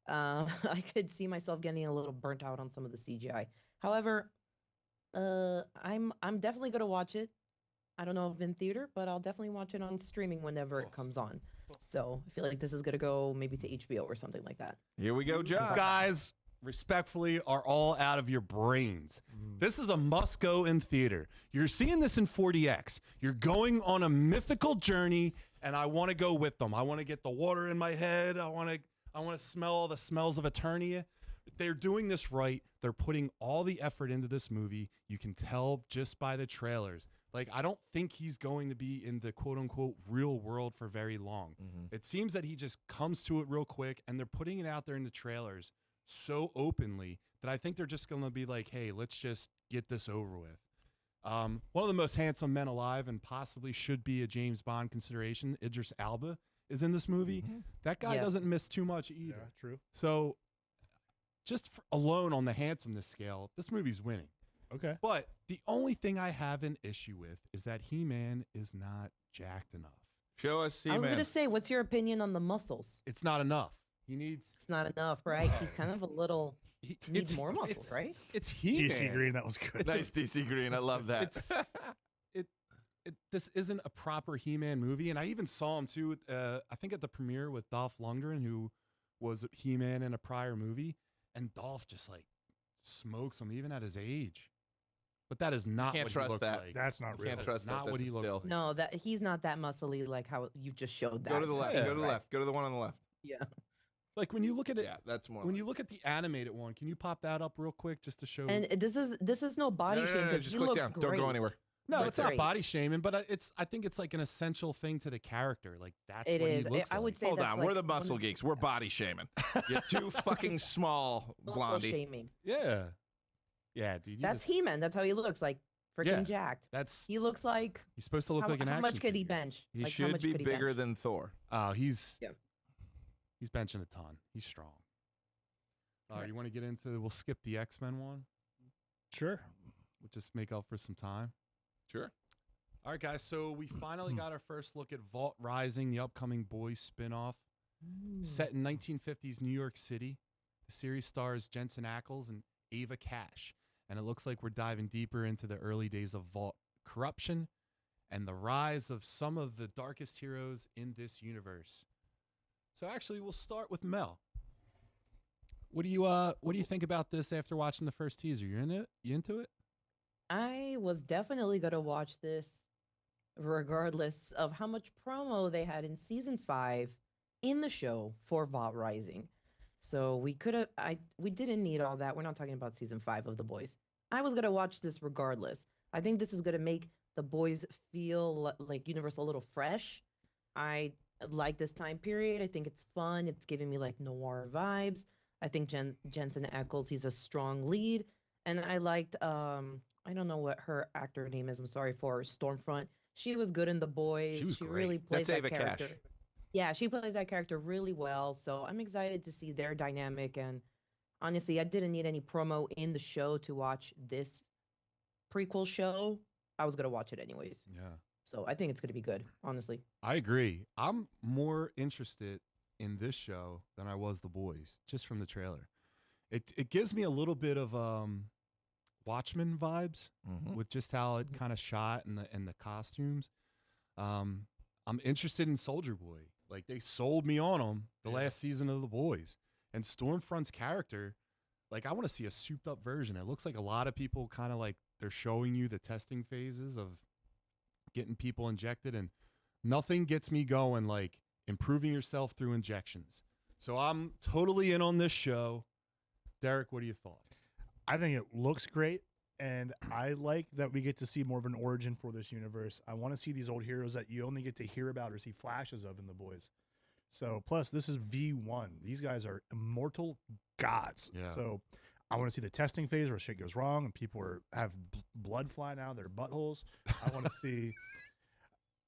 Speaker 6: I could see myself getting a little burnt out on some of the CGI. However, I'm definitely gonna watch it. I don't know if in theater, but I'll definitely watch it on streaming whenever it comes on. So I feel like this is gonna go maybe to HBO or something like that.
Speaker 4: Here we go, Josh.
Speaker 2: Guys, respectfully, are all out of your brains. This is a must go in theater. You're seeing this in 4DX. You're going on a mythical journey, and I want to go with them. I want to get the water in my head. I want to smell all the smells of Eternia. They're doing this right. They're putting all the effort into this movie. You can tell just by the trailers. Like, I don't think he's going to be in the quote unquote real world for very long. It seems that he just comes to it real quick, and they're putting it out there in the trailers so openly that I think they're just going to be like, hey, let's just get this over with. One of the most handsome men alive and possibly should be a James Bond consideration, Idris Elba, is in this movie. That guy doesn't miss too much either.
Speaker 3: Yeah, true.
Speaker 2: So just alone on the handsomeness scale, this movie's winning.
Speaker 3: Okay.
Speaker 2: But the only thing I have an issue with is that He-Man is not jacked enough.
Speaker 4: Show us
Speaker 6: I was
Speaker 4: He-Man.
Speaker 6: gonna say, what's your opinion on the muscles?
Speaker 2: It's not enough. He needs...
Speaker 6: It's not enough, right? He's kind of a little needs more muscles, right?
Speaker 2: It's He-Man.
Speaker 3: DC Green, that was good.
Speaker 4: Nice DC Green. I love that.
Speaker 2: This isn't a proper He-Man movie, and I even saw him too. I think at the premiere with Dolph Lundgren, who was He-Man in a prior movie, and Dolph just like smokes him even at his age. But that is not
Speaker 4: Can't
Speaker 2: what
Speaker 4: trust
Speaker 2: he looks
Speaker 4: that.
Speaker 2: like.
Speaker 3: That's not real.
Speaker 4: Can't trust that.
Speaker 2: Not
Speaker 4: That's
Speaker 2: what he
Speaker 4: a
Speaker 2: looks
Speaker 4: still.
Speaker 2: like.
Speaker 6: No, that he's not that muscly like how you just showed that.
Speaker 4: Go to the left.
Speaker 2: Yeah.
Speaker 4: Go to the
Speaker 6: Right.
Speaker 4: left. Go to the one on the left.
Speaker 6: Yeah.
Speaker 2: Like when you look at it,
Speaker 4: Yeah, that's more.
Speaker 2: when
Speaker 4: like
Speaker 2: you look at the animated one, can you pop that up real quick just to show?
Speaker 6: And this is no body
Speaker 4: no,
Speaker 6: shame.
Speaker 4: no, no,
Speaker 6: 'cause
Speaker 4: just
Speaker 6: he
Speaker 4: click
Speaker 6: looks
Speaker 4: down.
Speaker 6: Great.
Speaker 4: Don't go anywhere.
Speaker 2: no,
Speaker 6: Right
Speaker 2: it's not
Speaker 6: there.
Speaker 2: body shaming, but I think it's like an essential thing to the character. Like that's
Speaker 6: It
Speaker 2: what
Speaker 6: is.
Speaker 2: he looks
Speaker 6: I would
Speaker 2: like.
Speaker 6: say
Speaker 4: Hold
Speaker 6: that's
Speaker 4: on.
Speaker 6: like
Speaker 4: We're the
Speaker 6: one
Speaker 4: muscle
Speaker 6: of-
Speaker 4: geeks. We're body shaming. You're too fucking small,
Speaker 6: muscle
Speaker 4: Blondie.
Speaker 6: shaming.
Speaker 2: Yeah, yeah, dude.
Speaker 6: That's He-Man. That's how he looks, like freaking
Speaker 2: Yeah.
Speaker 6: jacked.
Speaker 2: That's
Speaker 6: He looks like
Speaker 2: he's supposed to look
Speaker 6: how,
Speaker 2: like an
Speaker 6: how
Speaker 2: action
Speaker 6: much could he
Speaker 2: figure.
Speaker 6: bench?
Speaker 4: He
Speaker 6: Like, how
Speaker 4: should
Speaker 6: much
Speaker 4: be
Speaker 6: could he
Speaker 4: bigger
Speaker 6: bench?
Speaker 4: than Thor.
Speaker 2: Oh, he's
Speaker 6: Yeah.
Speaker 2: he's benching a ton. He's strong. All right, you want to get into? We'll skip the X-Men one.
Speaker 3: Sure.
Speaker 2: We'll just make up for some time.
Speaker 4: Sure.
Speaker 2: All right, guys. So we finally got our first look at Vault Rising, the upcoming Boys spinoff. Set in 1950s New York City, the series stars Jensen Ackles and Ava Cash, and it looks like we're diving deeper into the early days of Vault corruption and the rise of some of the darkest heroes in this universe. So actually, we'll start with Mel. What do you think about this after watching the first teaser? You in it? You into it?
Speaker 6: I was definitely gonna watch this, regardless of how much promo they had in season 5 in the show for Vault Rising. So we didn't need all that. We're not talking about season 5 of The Boys. I was gonna watch this regardless. I think this is gonna make The Boys feel like universe a little fresh. I like this time period. I think it's fun. It's giving me like noir vibes. I think Jensen Ackles, he's a strong lead. And I liked I don't know what her actor name is. I'm sorry for Stormfront. She was good in The Boys.
Speaker 2: She was
Speaker 6: really
Speaker 2: great.
Speaker 6: plays
Speaker 4: That's
Speaker 6: that
Speaker 4: Ava Cash.
Speaker 6: character. Yeah, she plays that character really well. So I'm excited to see their dynamic. And honestly, I didn't need any promo in the show to watch this prequel show. I was gonna watch it anyways.
Speaker 2: Yeah.
Speaker 6: So I think it's gonna be good, honestly.
Speaker 2: I agree. I'm more interested in this show than I was The Boys, just from the trailer. It gives me a little bit of Watchmen vibes with just how it kind of shot and the costumes. I'm interested in Soldier Boy. Like they sold me on him the last season of The Boys. And Stormfront's character, like I want to see a souped up version. It looks like a lot of people kind of like they're showing you the testing phases of getting people injected, and nothing gets me going like improving yourself through injections. So I'm totally in on this show. Derek, what do you thought?
Speaker 3: I think it looks great, and I like that we get to see more of an origin for this universe. I want to see these old heroes that you only get to hear about or see flashes of in The Boys. So, plus, this is V1. These guys are immortal gods.
Speaker 2: Yeah.
Speaker 3: So, I want to see the testing phase where shit goes wrong and people have blood flying out of their buttholes. I want to see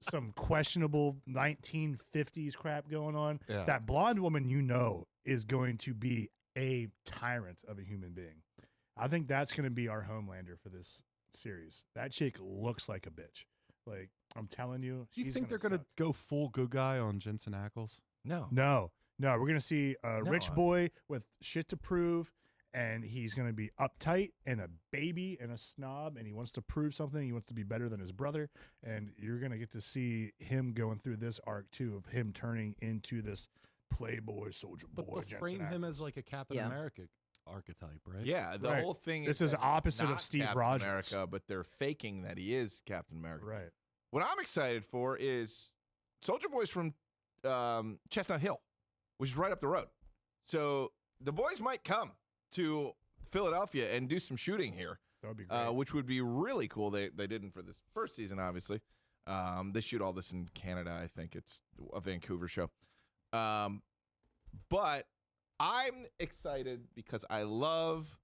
Speaker 3: some questionable 1950s crap going on.
Speaker 2: Yeah.
Speaker 3: That blonde woman, is going to be a tyrant of a human being. I think that's going to be our Homelander for this series. That chick looks like a bitch. Like, I'm telling you.
Speaker 2: Do you
Speaker 3: she's
Speaker 2: think they're going to
Speaker 3: suck.
Speaker 2: go full good guy on Jensen Ackles?
Speaker 4: No.
Speaker 3: No. No, we're gonna see a
Speaker 4: No,
Speaker 3: rich boy with shit to prove, and he's gonna be uptight and a baby and a snob, and he wants to prove something. He wants to be better than his brother, and you're gonna get to see him going through this arc too of him turning into this playboy soldier boy.
Speaker 2: But they'll
Speaker 3: Jensen
Speaker 2: frame him
Speaker 3: Ackles.
Speaker 2: as like a Captain
Speaker 6: Yeah.
Speaker 2: America archetype, right?
Speaker 4: Yeah, the
Speaker 3: Right.
Speaker 4: whole thing
Speaker 3: This
Speaker 4: is
Speaker 3: is
Speaker 4: that he's
Speaker 3: opposite of
Speaker 4: not
Speaker 3: Steve
Speaker 4: Captain
Speaker 3: Rogers.
Speaker 4: America, but they're faking that he is Captain America.
Speaker 3: right.
Speaker 4: What I'm excited for is Soldier Boy's from Chestnut Hill, which is right up the road. So the boys might come to Philadelphia and do some shooting here,
Speaker 3: That would be great.
Speaker 4: which would be really cool. They didn't for this first season, obviously. They shoot all this in Canada, I think. It's a Vancouver show. But I'm excited because I love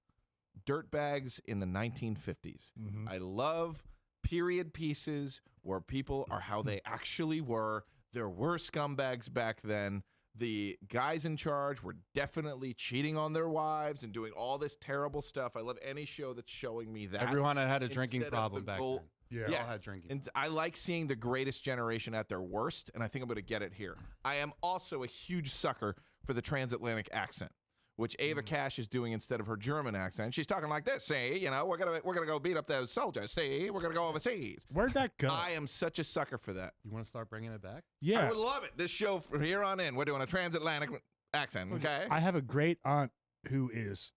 Speaker 4: dirtbags in the 1950s.
Speaker 3: Mhm.
Speaker 4: I love period pieces where people are how they actually were. There were scumbags back then. The guys in charge were definitely cheating on their wives and doing all this terrible stuff. I love any show that's showing me that.
Speaker 2: Everyone had a drinking
Speaker 4: instead of
Speaker 2: problem
Speaker 4: the
Speaker 2: back
Speaker 4: goal-
Speaker 2: then.
Speaker 3: Yeah.
Speaker 2: They
Speaker 4: Yeah.
Speaker 2: all had drinking.
Speaker 4: And I like seeing the greatest generation at their worst, and I think I'm going to get it here. I am also a huge sucker for the transatlantic accent, which Ava Cash is doing instead of her German accent. She's talking like this. See, you know, we're gonna go beat up those soldiers. See, we're gonna go overseas.
Speaker 3: Where'd that go?
Speaker 4: I am such a sucker for that.
Speaker 2: You want to start bringing it back?
Speaker 4: I
Speaker 3: yeah.
Speaker 4: would love it. This show from here on in, we're doing a transatlantic accent. Okay.
Speaker 3: I have a great aunt who is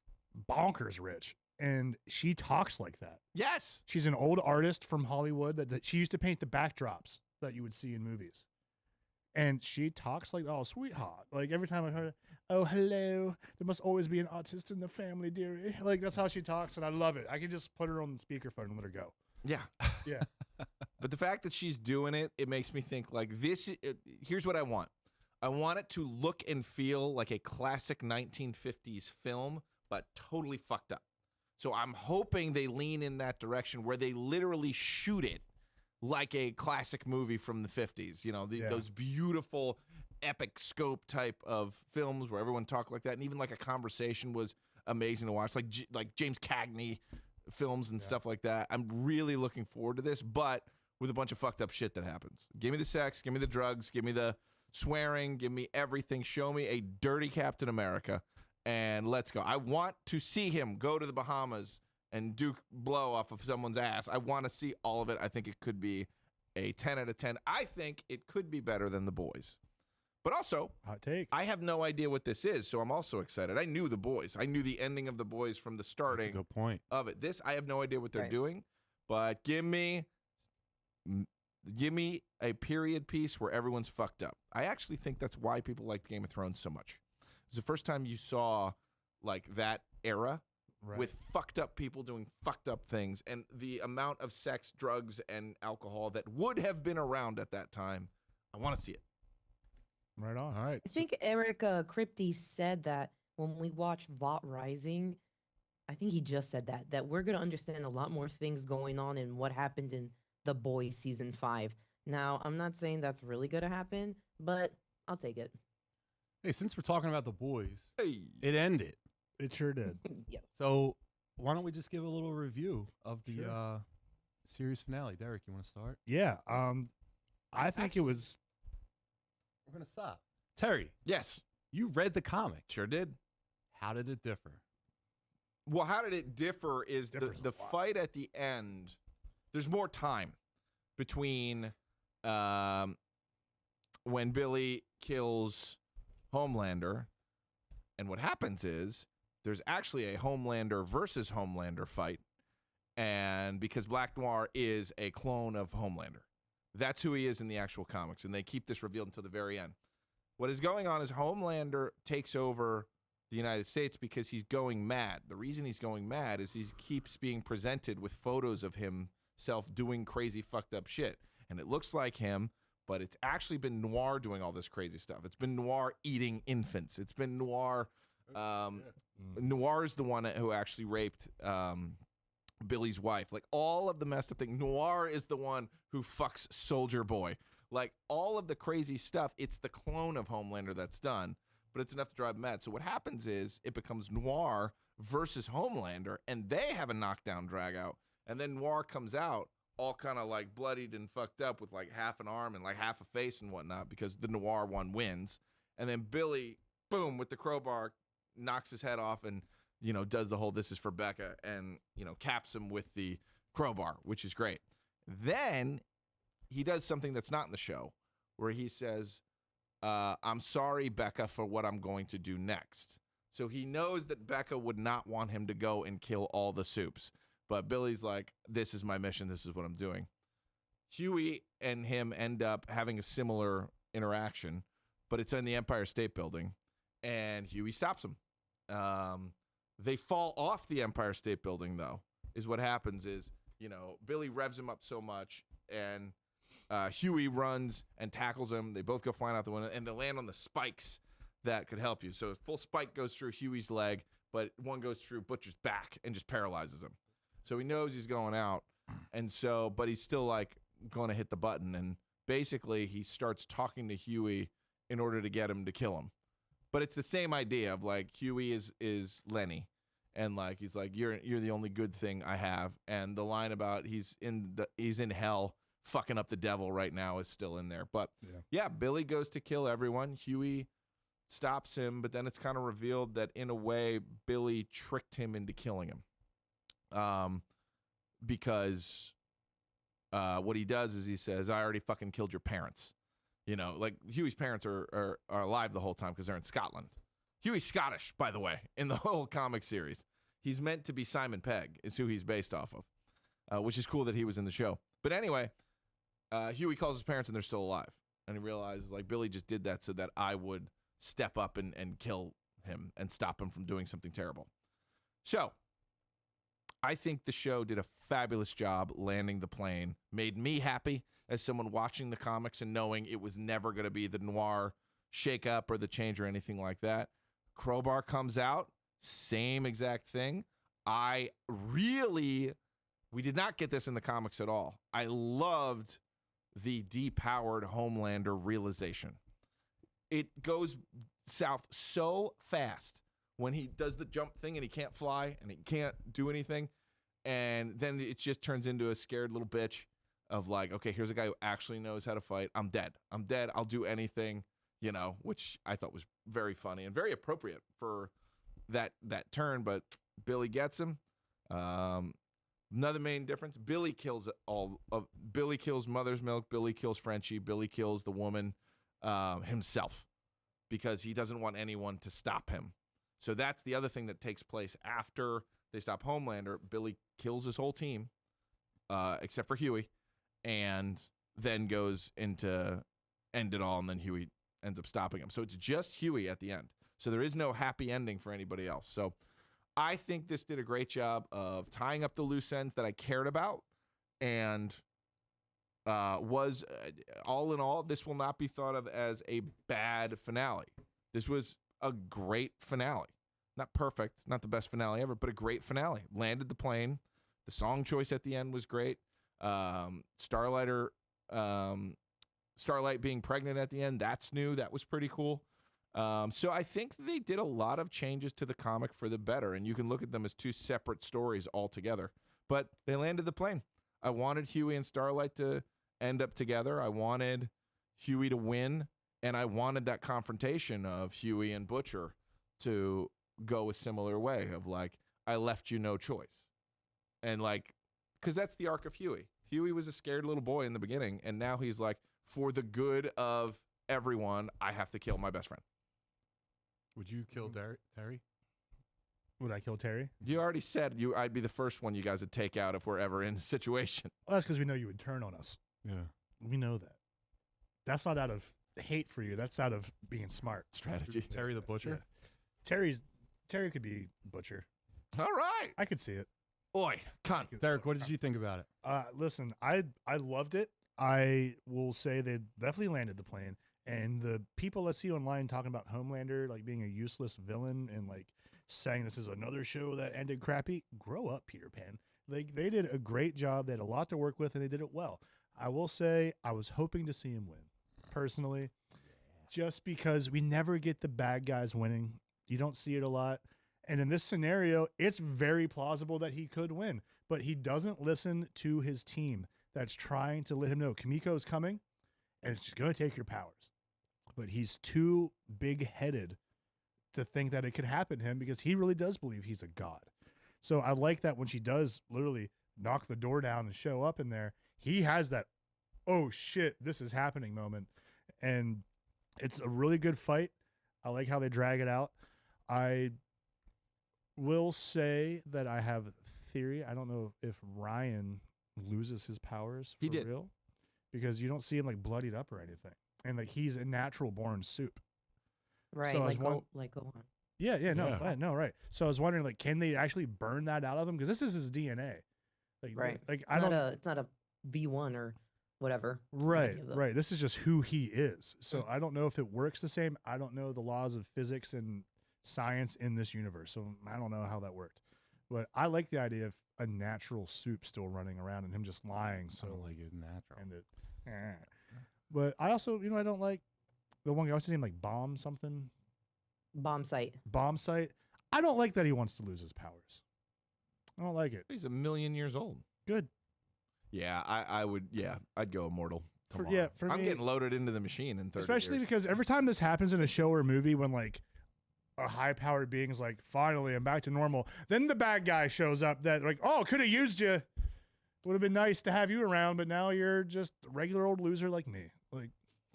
Speaker 3: bonkers rich, and she talks like that.
Speaker 4: Yes.
Speaker 3: She's an old artist from Hollywood that she used to paint the backdrops that you would see in movies. And she talks like, oh, sweetheart. Like every time I heard, oh, hello. There must always be an artist in the family, dearie. Like that's how she talks, and I love it. I can just put her on the speakerphone and let her go.
Speaker 4: Yeah.
Speaker 3: Yeah.
Speaker 4: But the fact that she's doing it, it makes me think like this. Here's what I want. I want it to look and feel like a classic 1950s film, but totally fucked up. So I'm hoping they lean in that direction where they literally shoot it like a classic movie from the 50s. You know,
Speaker 3: Yeah.
Speaker 4: those beautiful epic scope type of films where everyone talked like that. And even like a conversation was amazing to watch, like James Cagney films and stuff like that. I'm really looking forward to this, but with a bunch of fucked up shit that happens. Give me the sex, give me the drugs, give me the swearing, give me everything. Show me a dirty Captain America, and let's go. I want to see him go to the Bahamas and do blow off of someone's ass. I want to see all of it. I think it could be a 10 out of 10. I think it could be better than The Boys. But also,
Speaker 3: Hot take.
Speaker 4: I have no idea what this is, so I'm also excited. I knew The Boys. I knew the ending of The Boys from the
Speaker 2: That's a
Speaker 4: starting
Speaker 2: good point.
Speaker 4: of it. This, I have no idea what they're
Speaker 6: Right.
Speaker 4: doing, but give me a period piece where everyone's fucked up. I actually think that's why people liked Game of Thrones so much. It's the first time you saw like that era
Speaker 3: Right.
Speaker 4: with fucked up people doing fucked up things, and the amount of sex, drugs, and alcohol that would have been around at that time. I want to see it.
Speaker 3: Right on.
Speaker 2: All right.
Speaker 6: I think Eric Kripke said that when we watch Vought Rising, I think he just said that we're going to understand a lot more things going on in what happened in The Boys season 5. Now, I'm not saying that's really going to happen, but I'll take it.
Speaker 2: Hey, since we're talking about The Boys,
Speaker 4: Hey,
Speaker 2: it ended.
Speaker 3: It sure did.
Speaker 6: Yeah.
Speaker 2: So why don't we just give a little review of the
Speaker 3: Sure.
Speaker 2: series finale? Derek, you want to start?
Speaker 3: Yeah. I think it was.
Speaker 2: We're going to stop. Terry,
Speaker 4: yes,
Speaker 2: you read the comic.
Speaker 4: sure did.
Speaker 2: How did it differ?
Speaker 4: Well, how did it differ is
Speaker 3: Differs a
Speaker 4: the
Speaker 3: lot.
Speaker 4: fight at the end, there's more time between when Billy kills Homelander, and what happens is there's actually a Homelander versus Homelander fight, and because Black Noir is a clone of Homelander. That's who he is in the actual comics, and they keep this revealed until the very end. What is going on is Homelander takes over the United States because he's going mad. The reason he's going mad is he keeps being presented with photos of himself doing crazy fucked up shit. And it looks like him, but it's actually been Noir doing all this crazy stuff. It's been Noir eating infants. It's been Noir. Noir is the one who actually raped Billy's wife. Like all of the messed up thing. Noir is the one who fucks Soldier Boy. Like all of the crazy stuff, it's the clone of Homelander that's done, but it's enough to drive him mad. So what happens is it becomes Noir versus Homelander, and they have a knockdown drag out. And then Noir comes out all kind of like bloodied and fucked up with like half an arm and like half a face and whatnot because the Noir one wins. And then Billy boom, with the crowbar, knocks his head off and, does the whole "this is for Becca" and, caps him with the crowbar, which is great. Then he does something that's not in the show where he says, "I'm sorry, Becca, for what I'm going to do next." So he knows that Becca would not want him to go and kill all the Supes. But Billy's like, "This is my mission. This is what I'm doing." Huey and him end up having a similar interaction, but it's in the Empire State Building, and Huey stops him. They fall off the Empire State Building, though, is what happens is, Billy revs him up so much, and Huey runs and tackles him. They both go flying out the window, and they land on the spikes that could help you. So a full spike goes through Huey's leg, but one goes through Butcher's back and just paralyzes him. So he knows he's going out, and so, but he's still like going to hit the button, and basically he starts talking to Huey in order to get him to kill him. But it's the same idea of like Huey is Lenny, and like he's like you're the only good thing I have, and the line about he's in hell fucking up the devil right now is still in there. But yeah, Billy goes to kill everyone. Huey stops him, but then it's kind of revealed that in a way Billy tricked him into killing him. Because what he does is he says, "I already fucking killed your parents." Like Huey's parents are alive the whole time because they're in Scotland. Huey's Scottish, by the way, in the whole comic series. He's meant to be Simon Pegg, is who he's based off of, which is cool that he was in the show. But anyway, Huey calls his parents and they're still alive. And he realizes, like, Billy just did that so that I would step up and kill him and stop him from doing something terrible. So I think the show did a fabulous job landing the plane, made me happy as someone watching the comics and knowing it was never going to be the noir shakeup or the change or anything like that. Crowbar comes out, same exact thing. We did not get this in the comics at all. I loved the depowered Homelander realization. It goes south so fast when he does the jump thing and he can't fly and he can't do anything. And then it just turns into a scared little bitch of like, okay, here's a guy who actually knows how to fight. I'm dead. I'll do anything, which I thought was very funny and very appropriate for that turn. But Billy gets him. Another main difference, Billy kills Mother's Milk. Billy kills Frenchie. Billy kills the woman himself because he doesn't want anyone to stop him. So that's the other thing that takes place after they stop Homelander. Billy kills his whole team, except for Huey, and then goes into end it all, and then Huey ends up stopping him. So it's just Huey at the end. So there is no happy ending for anybody else. So I think this did a great job of tying up the loose ends that I cared about, and was all in all, this will not be thought of as a bad finale. This was a great finale. Not perfect, not the best finale ever, but a great finale. Landed the plane. The song choice at the end was great. Starlight being pregnant at the end, that's new. That was pretty cool. So I think they did a lot of changes to the comic for the better, and you can look at them as two separate stories altogether. But they landed the plane. I wanted Huey and Starlight to end up together. I wanted Huey to win, and I wanted that confrontation of Huey and Butcher to go a similar way of like, I left you no choice. And like, because that's the arc of Huey. Huey was a scared little boy in the beginning, and now he's like, for the good of everyone, I have to kill my best friend.
Speaker 2: Would you kill Terry?
Speaker 3: Would I kill Terry?
Speaker 4: You already said I'd be the first one you guys would take out if we're ever in a situation.
Speaker 3: Well, that's because we know you would turn on us.
Speaker 2: Yeah.
Speaker 3: We know that. That's not out of hate for you. That's out of being smart.
Speaker 4: Strategy.
Speaker 2: Terry the Butcher?
Speaker 3: Yeah. Terry could be Butcher.
Speaker 4: All right.
Speaker 3: I could see it.
Speaker 4: Oi, cunt.
Speaker 2: Derek, what did you think about it?
Speaker 3: Listen, I loved it. I will say they definitely landed the plane. And the people I see online talking about Homelander like being a useless villain and like saying this is another show that ended crappy, grow up, Peter Pan. They did a great job. They had a lot to work with, and they did it well. I will say I was hoping to see him win, personally, just because we never get the bad guys winning. You don't see it a lot. And in this scenario, it's very plausible that he could win, but he doesn't listen to his team that's trying to let him know Kimiko's coming and it's going to take your powers. But he's too big-headed to think that it could happen to him because he really does believe he's a god. So I like that when she does literally knock the door down and show up in there, he has that, oh shit, this is happening moment. And it's a really good fight. I like how they drag it out. I will say that I have a theory. I don't know if Ryan loses his powers for
Speaker 4: He did.
Speaker 3: real because you don't see him like bloodied up or anything. And like he's a natural born soup.
Speaker 6: Right.
Speaker 3: So I was
Speaker 6: Go on.
Speaker 3: Yeah, no,
Speaker 2: Yeah.
Speaker 3: right, no, right. So I was wondering, like, can they actually burn that out of him? Because this is his DNA. Like,
Speaker 6: Right.
Speaker 3: Like,
Speaker 6: It's
Speaker 3: I don't.
Speaker 6: It's not a B1 or whatever. It's not
Speaker 3: Right,
Speaker 6: any of the-
Speaker 3: right. This is just who he is. So I don't know if it works the same. I don't know the laws of physics and science in this universe. So I don't know how that worked. But I like the idea of a natural soup still running around and him just lying. So
Speaker 2: I don't like it natural.
Speaker 3: and it. But I also, I don't like the one guy. What's his name? Like Bomb something.
Speaker 6: Bomb site.
Speaker 3: Bomb Sight. I don't like that he wants to lose his powers. I don't like it.
Speaker 4: He's a million years old.
Speaker 3: Good.
Speaker 4: Yeah, I would. Yeah, I'd go immortal.
Speaker 3: For
Speaker 4: tomorrow. I'm
Speaker 3: me,
Speaker 4: getting loaded into the machine in 30
Speaker 3: especially
Speaker 4: years.
Speaker 3: because every time this happens in a show or movie, when like a high-powered being is like, "Finally, I'm back to normal," then the bad guy shows up. That like, "Oh, could have used you. Would have been nice to have you around, but now you're just a regular old loser like me." Like,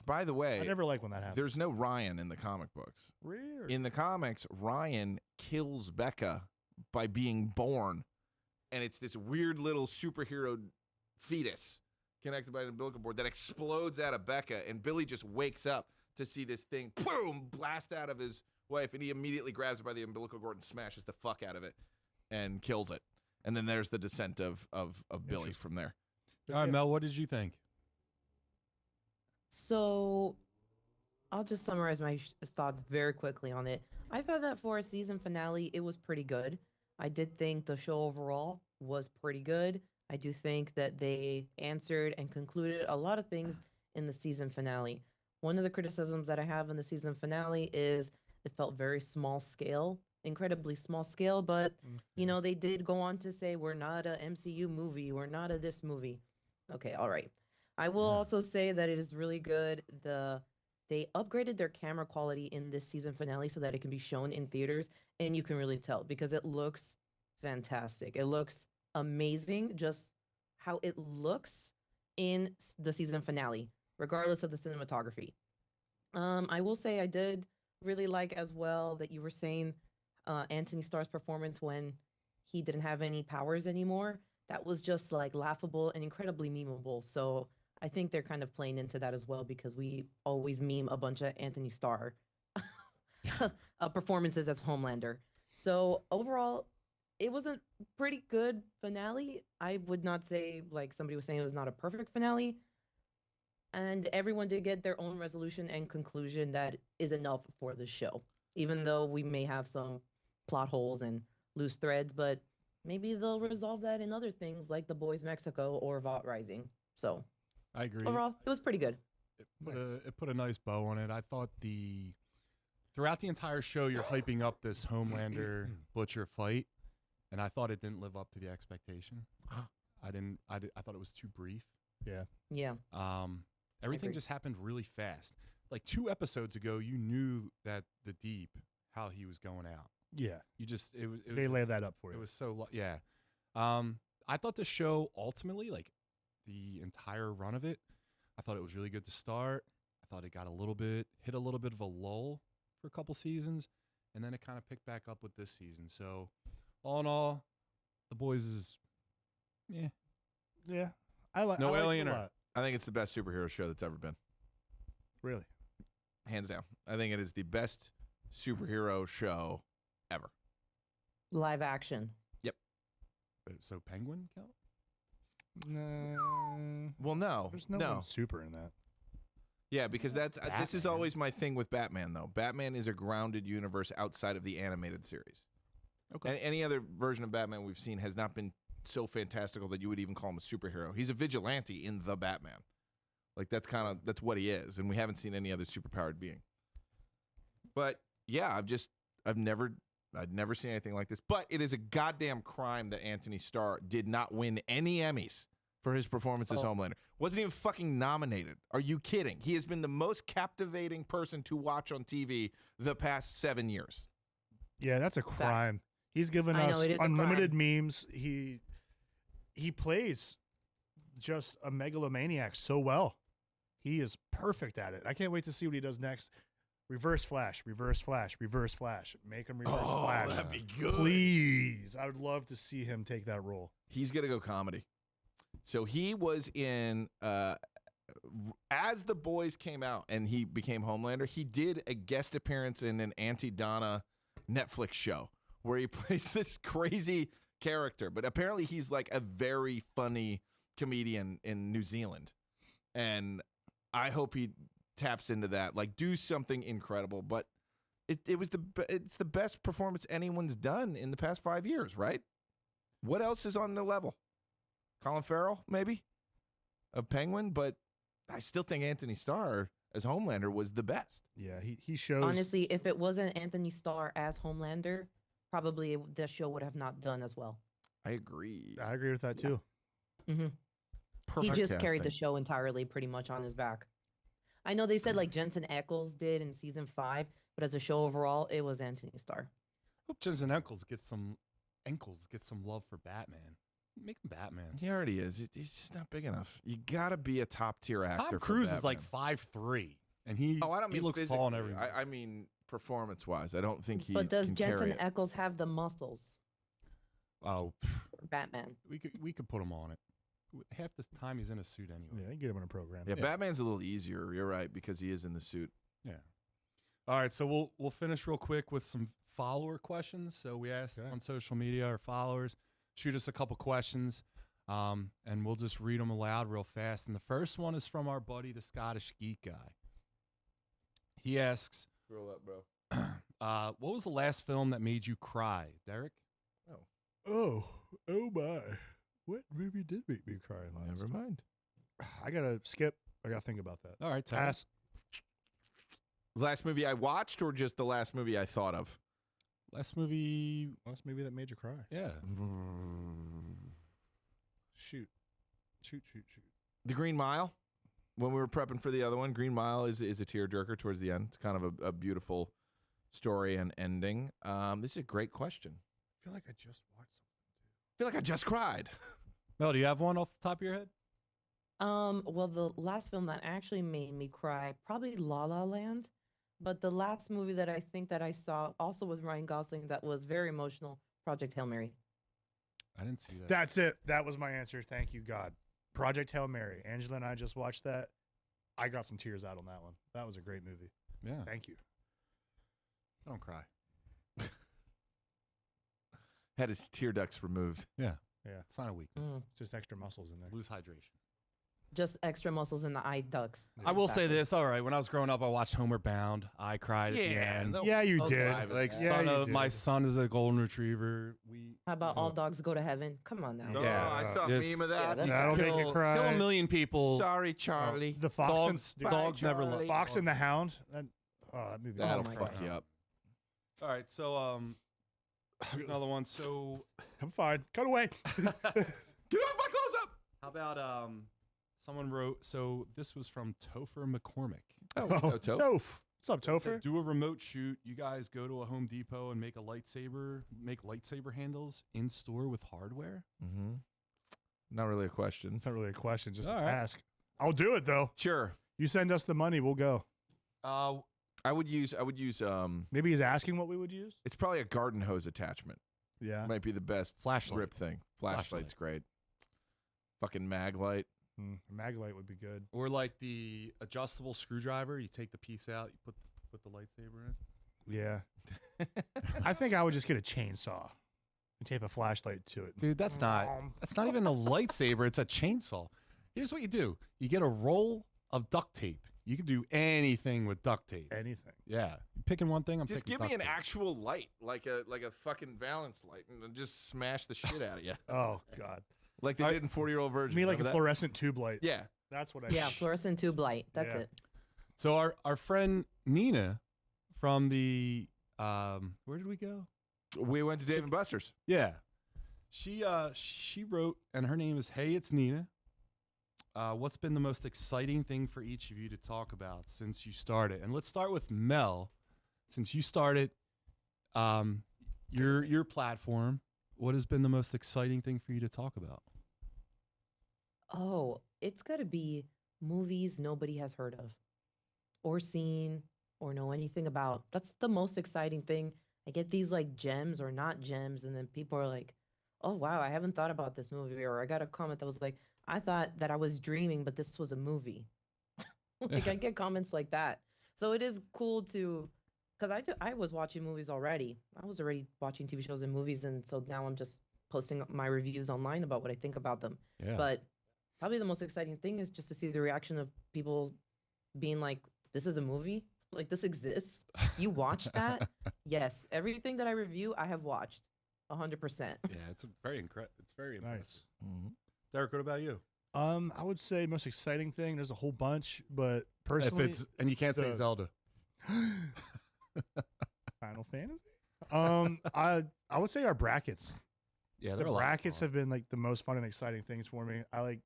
Speaker 4: By the way,
Speaker 3: I never like when that happens.
Speaker 4: there's no Ryan in the comic books.
Speaker 3: Weird.
Speaker 4: In the comics, Ryan kills Becca by being born, and it's this weird little superhero fetus connected by an umbilical cord that explodes out of Becca, and Billy just wakes up to see this thing, boom, blast out of his wife, and he immediately grabs her by the umbilical cord and smashes the fuck out of it and kills it. And then there's the descent of Billy from there.
Speaker 2: All right, Mel, what did you think?
Speaker 6: So I'll just summarize my thoughts very quickly on it. I thought that for a season finale, it was pretty good. I did think the show overall was pretty good. I do think that they answered and concluded a lot of things in the season finale. One of the criticisms that I have in the season finale is it felt very small scale, incredibly small scale, but they did go on to say we're not a MCU movie, we're not a this movie. Okay, all right. I will also say that it is really good. They upgraded their camera quality in this season finale so that it can be shown in theaters, and you can really tell because it looks fantastic. It looks amazing, just how it looks in the season finale, regardless of the cinematography. I will say I did really like as well that you were saying Anthony Starr's performance when he didn't have any powers anymore. That was just like laughable and incredibly memeable. So I think they're kind of playing into that as well because we always meme a bunch of Anthony Starr performances as Homelander. So overall, it was a pretty good finale. I would not say, like somebody was saying, it was not a perfect finale. And everyone did get their own resolution and conclusion that is enough for the show, even though we may have some plot holes and loose threads, but maybe they'll resolve that in other things like The Boys Mexico or Vought Rising. So
Speaker 2: I agree.
Speaker 6: overall, it was pretty good.
Speaker 2: It put a nice bow on it. I thought throughout the entire show, you're hyping up this Homelander Butcher fight, and I thought it didn't live up to the expectation. I thought it was too brief.
Speaker 6: Yeah.
Speaker 2: Everything
Speaker 6: agree.
Speaker 2: just happened really fast. Like 2 episodes ago, you knew that the Deep, how he was going out.
Speaker 3: Yeah.
Speaker 2: You just it was
Speaker 3: They lay
Speaker 2: just-
Speaker 3: that up for you.
Speaker 2: It was so yeah. I thought the show ultimately, like the entire run of it, I thought it was really good to start. I thought it got hit a little bit of a lull for a couple seasons, and then it kind of picked back up with this season. So all in all, The Boys is
Speaker 3: Yeah. I like
Speaker 2: No
Speaker 3: I liked it
Speaker 2: alien
Speaker 3: a
Speaker 2: or-
Speaker 3: lot.
Speaker 4: I think it's the best superhero show that's ever been.
Speaker 3: Really.
Speaker 4: Hands down. I think it is the best superhero show ever.
Speaker 6: Live action.
Speaker 2: so Penguin count.
Speaker 3: No.
Speaker 4: Well, no.
Speaker 3: There's no one super in that.
Speaker 4: Yeah, because this is
Speaker 2: Batman.
Speaker 4: always my thing with Batman, though. Batman is a grounded universe outside of the animated series.
Speaker 2: Okay.
Speaker 4: And any other version of Batman we've seen has not been so fantastical that you would even call him a superhero. He's a vigilante in the Batman. Like that's what he is, and we haven't seen any other superpowered being. But yeah, I'd never seen anything like this. But it is a goddamn crime that Anthony Starr did not win any Emmys for his performance as Homelander. Wasn't even fucking nominated. Are you kidding? He has been the most captivating person to watch on TV the past 7 years.
Speaker 3: Yeah, that's a crime.
Speaker 6: Facts.
Speaker 3: He's given
Speaker 6: I know,
Speaker 3: us
Speaker 6: it is a
Speaker 3: unlimited
Speaker 6: crime.
Speaker 3: memes. He plays just a megalomaniac so well. He is perfect at it. I can't wait to see what he does next. Reverse flash, reverse flash, reverse flash. Make him reverse flash.
Speaker 4: That'd be good.
Speaker 3: Please. I would love to see him take that role.
Speaker 4: He's going to go comedy. So he was in, as The Boys came out and he became Homelander, he did a guest appearance in an Auntie Donna Netflix show where he plays this crazy character. But apparently he's like a very funny comedian in New Zealand. And I hope he taps into that, like do something incredible. But it's the best performance anyone's done in the past 5 years, right? What else is on the level? Colin Farrell, maybe, of Penguin, but I still think Anthony Starr as Homelander was the best.
Speaker 3: Yeah, he shows.
Speaker 6: Honestly, if it wasn't Anthony Starr as Homelander, probably the show would have not done as well.
Speaker 4: I agree.
Speaker 3: I agree with that too.
Speaker 6: Hmm
Speaker 4: Perfect
Speaker 6: He just carried the
Speaker 4: casting.
Speaker 6: show entirely, pretty much on his back. I know they said like Jensen Ackles did in season 5, but as a show overall, it was Anthony Starr.
Speaker 2: Hope Jensen Ackles gets some love for Batman. Make him Batman.
Speaker 4: He already is. He's just not big enough. You got to be a top tier actor.
Speaker 2: Tom
Speaker 4: for
Speaker 2: Cruise is like
Speaker 4: Batman.
Speaker 2: 5'3", and he
Speaker 4: Oh, I don't mean
Speaker 2: looks tall and
Speaker 4: physically.
Speaker 2: everything.
Speaker 4: I mean performance wise. I don't think he.
Speaker 6: But does
Speaker 4: can carry
Speaker 6: Jensen
Speaker 4: it.
Speaker 6: Ackles have the muscles
Speaker 2: Oh,
Speaker 6: for Batman?
Speaker 2: we could put him on it. Half the time he's in a suit anyway.
Speaker 3: Yeah, you get him in a program.
Speaker 4: Yeah,
Speaker 2: Yeah.
Speaker 4: Batman's a little easier. You're right because he is in the suit.
Speaker 2: Yeah. All right, so we'll finish real quick with some follower questions. So we asked
Speaker 3: Okay.
Speaker 2: on social media our followers shoot us a couple questions, and we'll just read them aloud real fast. And the first one is from our buddy, the Scottish Geek guy. He asks,
Speaker 4: Scroll up, bro.
Speaker 2: "What was the last film that made you cry, Derek?"
Speaker 3: Oh my! What movie did make me cry last?
Speaker 4: Never mind.
Speaker 3: I gotta skip. I gotta think about that.
Speaker 2: All right, Terry.
Speaker 3: Pass.
Speaker 4: Last movie I watched, or just the last movie I thought of?
Speaker 2: Last movie,
Speaker 3: Last movie that made you cry.
Speaker 2: yeah.
Speaker 3: Shoot.
Speaker 4: The Green Mile. When we were prepping for the other one, Green Mile is a tearjerker towards the end. It's kind of a beautiful story and ending. This is a great question.
Speaker 3: I feel like I just watched
Speaker 4: I feel like I just cried.
Speaker 2: Mel, do you have one off the top of your head?
Speaker 6: Well, the last film that actually made me cry, probably La La Land. But the last movie that I think that I saw, also with Ryan Gosling, that was very emotional, Project Hail Mary.
Speaker 2: I didn't see that.
Speaker 3: That's it. That was my answer. Thank you, God. Project Hail Mary. Angela and I just watched that. I got some tears out on that one. That was a great movie.
Speaker 2: Yeah,
Speaker 3: Thank you.
Speaker 2: don't cry.
Speaker 4: Had his tear ducts removed.
Speaker 2: Yeah,
Speaker 3: Yeah.
Speaker 2: it's not a weakness.
Speaker 3: It's just extra muscles in there.
Speaker 2: Lose hydration.
Speaker 6: Just extra muscles in the eye ducts.
Speaker 2: I will say
Speaker 6: Exactly.
Speaker 2: this. All right, when I was growing up, I watched Homeward Bound. I cried at the end.
Speaker 3: Yeah, you
Speaker 6: Okay.
Speaker 3: did.
Speaker 2: Like
Speaker 3: Yeah,
Speaker 2: son
Speaker 3: you
Speaker 2: of my
Speaker 3: did.
Speaker 2: son is a golden retriever. We
Speaker 6: How about All Dogs Go to Heaven? Come on now.
Speaker 4: No,
Speaker 2: Yeah,
Speaker 4: I saw a
Speaker 2: yes.
Speaker 4: meme of
Speaker 6: Yeah,
Speaker 4: that.
Speaker 6: that's
Speaker 3: That'll make you cry.
Speaker 2: Kill a million people.
Speaker 4: Sorry, Charlie.
Speaker 3: The Fox
Speaker 2: Dogs,
Speaker 3: and,
Speaker 2: dogs never
Speaker 4: Charlie.
Speaker 2: love.
Speaker 3: Fox and the Hound. That movie.
Speaker 4: That'll
Speaker 6: my
Speaker 4: fuck
Speaker 6: God.
Speaker 4: you up.
Speaker 2: All right, so here's another one. So
Speaker 3: I'm fine. Cut away.
Speaker 4: Get off my close up.
Speaker 2: how about someone wrote? So this was from Topher McCormick.
Speaker 4: Oh,
Speaker 3: Toph. What's up,
Speaker 2: Said,
Speaker 3: Topher?
Speaker 2: do a remote shoot. You guys go to a Home Depot and make lightsaber handles in store with hardware.
Speaker 4: Mm-hmm. Not really a question.
Speaker 3: It's not really a question, just
Speaker 2: All
Speaker 3: a
Speaker 2: right.
Speaker 3: task. I'll do it though.
Speaker 4: Sure.
Speaker 3: You send us the money, we'll go.
Speaker 4: I would use.
Speaker 3: Maybe he's asking what we would use.
Speaker 4: It's probably a garden hose attachment.
Speaker 3: Yeah.
Speaker 4: Might be the best
Speaker 2: Flashlight.
Speaker 4: grip thing. Flashlight's
Speaker 2: Flashlight.
Speaker 4: great. Fucking mag light.
Speaker 3: A Maglite would be good.
Speaker 2: Or like the adjustable screwdriver. You take the piece out. You put the lightsaber in.
Speaker 3: Yeah. I think I would just get a chainsaw and tape a flashlight to it.
Speaker 2: Dude, that's not even a lightsaber. It's a chainsaw. Here's what you do. You get a roll of duct tape. You can do anything with duct tape.
Speaker 3: Anything.
Speaker 2: Yeah. You picking one thing, I'm
Speaker 4: Just
Speaker 2: picking
Speaker 4: give me an
Speaker 2: duct tape.
Speaker 4: actual light, like a fucking valence light, and just smash the shit out of you,
Speaker 3: Oh God.
Speaker 4: like they did in 40-Year-Old
Speaker 3: I
Speaker 4: Virgin.
Speaker 3: mean, like a
Speaker 4: Remember that?
Speaker 3: fluorescent tube light.
Speaker 4: Yeah.
Speaker 3: That's what I.
Speaker 6: Yeah, fluorescent tube light. That's
Speaker 3: Yeah.
Speaker 6: it.
Speaker 2: So our friend Nina from the where did we go?
Speaker 4: We went to Dave and Buster's.
Speaker 2: Yeah. She wrote, and her name is Hey It's Nina. what's been the most exciting thing for each of you to talk about since you started? And let's start with Mel. Since you started your platform, what has been the most exciting thing for you to talk about?
Speaker 6: Oh, it's got to be movies nobody has heard of or seen or know anything about. That's the most exciting thing. I get these like gems or not gems, and then people are like, oh, wow, I haven't thought about this movie. Or I got a comment that was like, I thought that I was dreaming, but this was a movie. Like, I get comments like that. So it is cool to, because I was watching movies already. I was already watching TV shows and movies. And so now I'm just posting my reviews online about what I think about them.
Speaker 2: Yeah.
Speaker 6: But probably the most exciting thing is just to see the reaction of people being like, this is a movie? Like, this exists? You watched that? Yes. Everything that I review, I have watched 100%.
Speaker 2: Yeah, it's very impressive.
Speaker 3: Nice.
Speaker 4: Mm-hmm.
Speaker 2: Derek, what about you?
Speaker 3: I would say most exciting thing. There's a whole bunch, but personally,
Speaker 2: And you can't say
Speaker 3: the-
Speaker 2: Zelda.
Speaker 3: Final Fantasy. I would say our brackets.
Speaker 2: Yeah,
Speaker 3: The
Speaker 2: they're a lot of
Speaker 3: brackets
Speaker 2: fun.
Speaker 3: have been like the most fun and exciting things for me. I like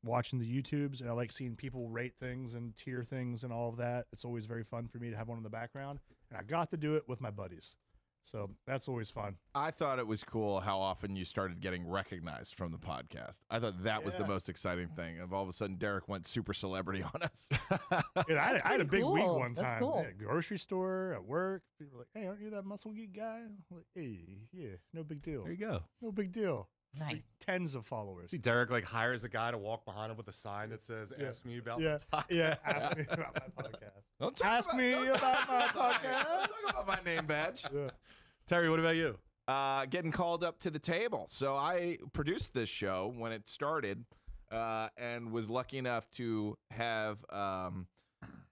Speaker 3: watching the YouTubes, and I like seeing people rate things and tier things and all of that. It's always very fun for me to have one in the background, and I got to do it with my buddies, so that's always fun.
Speaker 4: I thought it was cool how often you started getting recognized from the podcast. I thought that was the
Speaker 3: Yeah.
Speaker 4: most exciting thing. Of all of a sudden, Derek went super celebrity on us.
Speaker 3: And I had a
Speaker 6: pretty
Speaker 3: big week
Speaker 6: cool.
Speaker 3: one
Speaker 6: That's
Speaker 3: time.
Speaker 6: cool.
Speaker 3: At a grocery store, at work. People were like, "Hey, aren't you that muscle geek guy?" I'm like, "Hey, yeah, no big deal.
Speaker 2: There you go.
Speaker 3: No big deal."
Speaker 6: Nice.
Speaker 3: Like, tens of followers.
Speaker 2: See, Derek like hires a guy to walk behind him with a sign that says,
Speaker 3: Yeah.
Speaker 2: "Ask me about
Speaker 3: Yeah,
Speaker 2: my podcast."
Speaker 3: yeah. Ask me about my podcast.
Speaker 4: Don't talk
Speaker 3: Ask me
Speaker 4: don't
Speaker 3: about my
Speaker 4: talk
Speaker 3: podcast.
Speaker 4: Don't talk about my name badge.
Speaker 3: Yeah.
Speaker 2: Terry, what about you?
Speaker 4: Getting called up to the table. So I produced this show when it started, and was lucky enough to have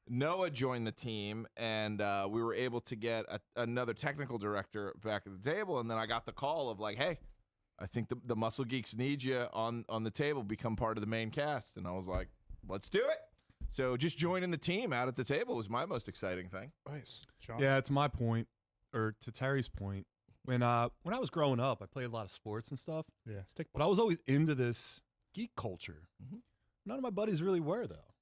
Speaker 4: Noah join the team, and we were able to get another technical director back at the table. And then I got the call of like, hey, I think the Muscle Geeks need you on the table, become part of the main cast. And I was like, let's do it. So just joining the team out at the table was my most exciting thing.
Speaker 3: Nice. Sean?
Speaker 2: Yeah, it's my point, or to Terry's point. When I was growing up, I played a lot of sports and stuff,
Speaker 3: Yeah. Stick.
Speaker 2: but I was always into this geek culture.
Speaker 4: Mhm.
Speaker 2: None of my buddies really were, though.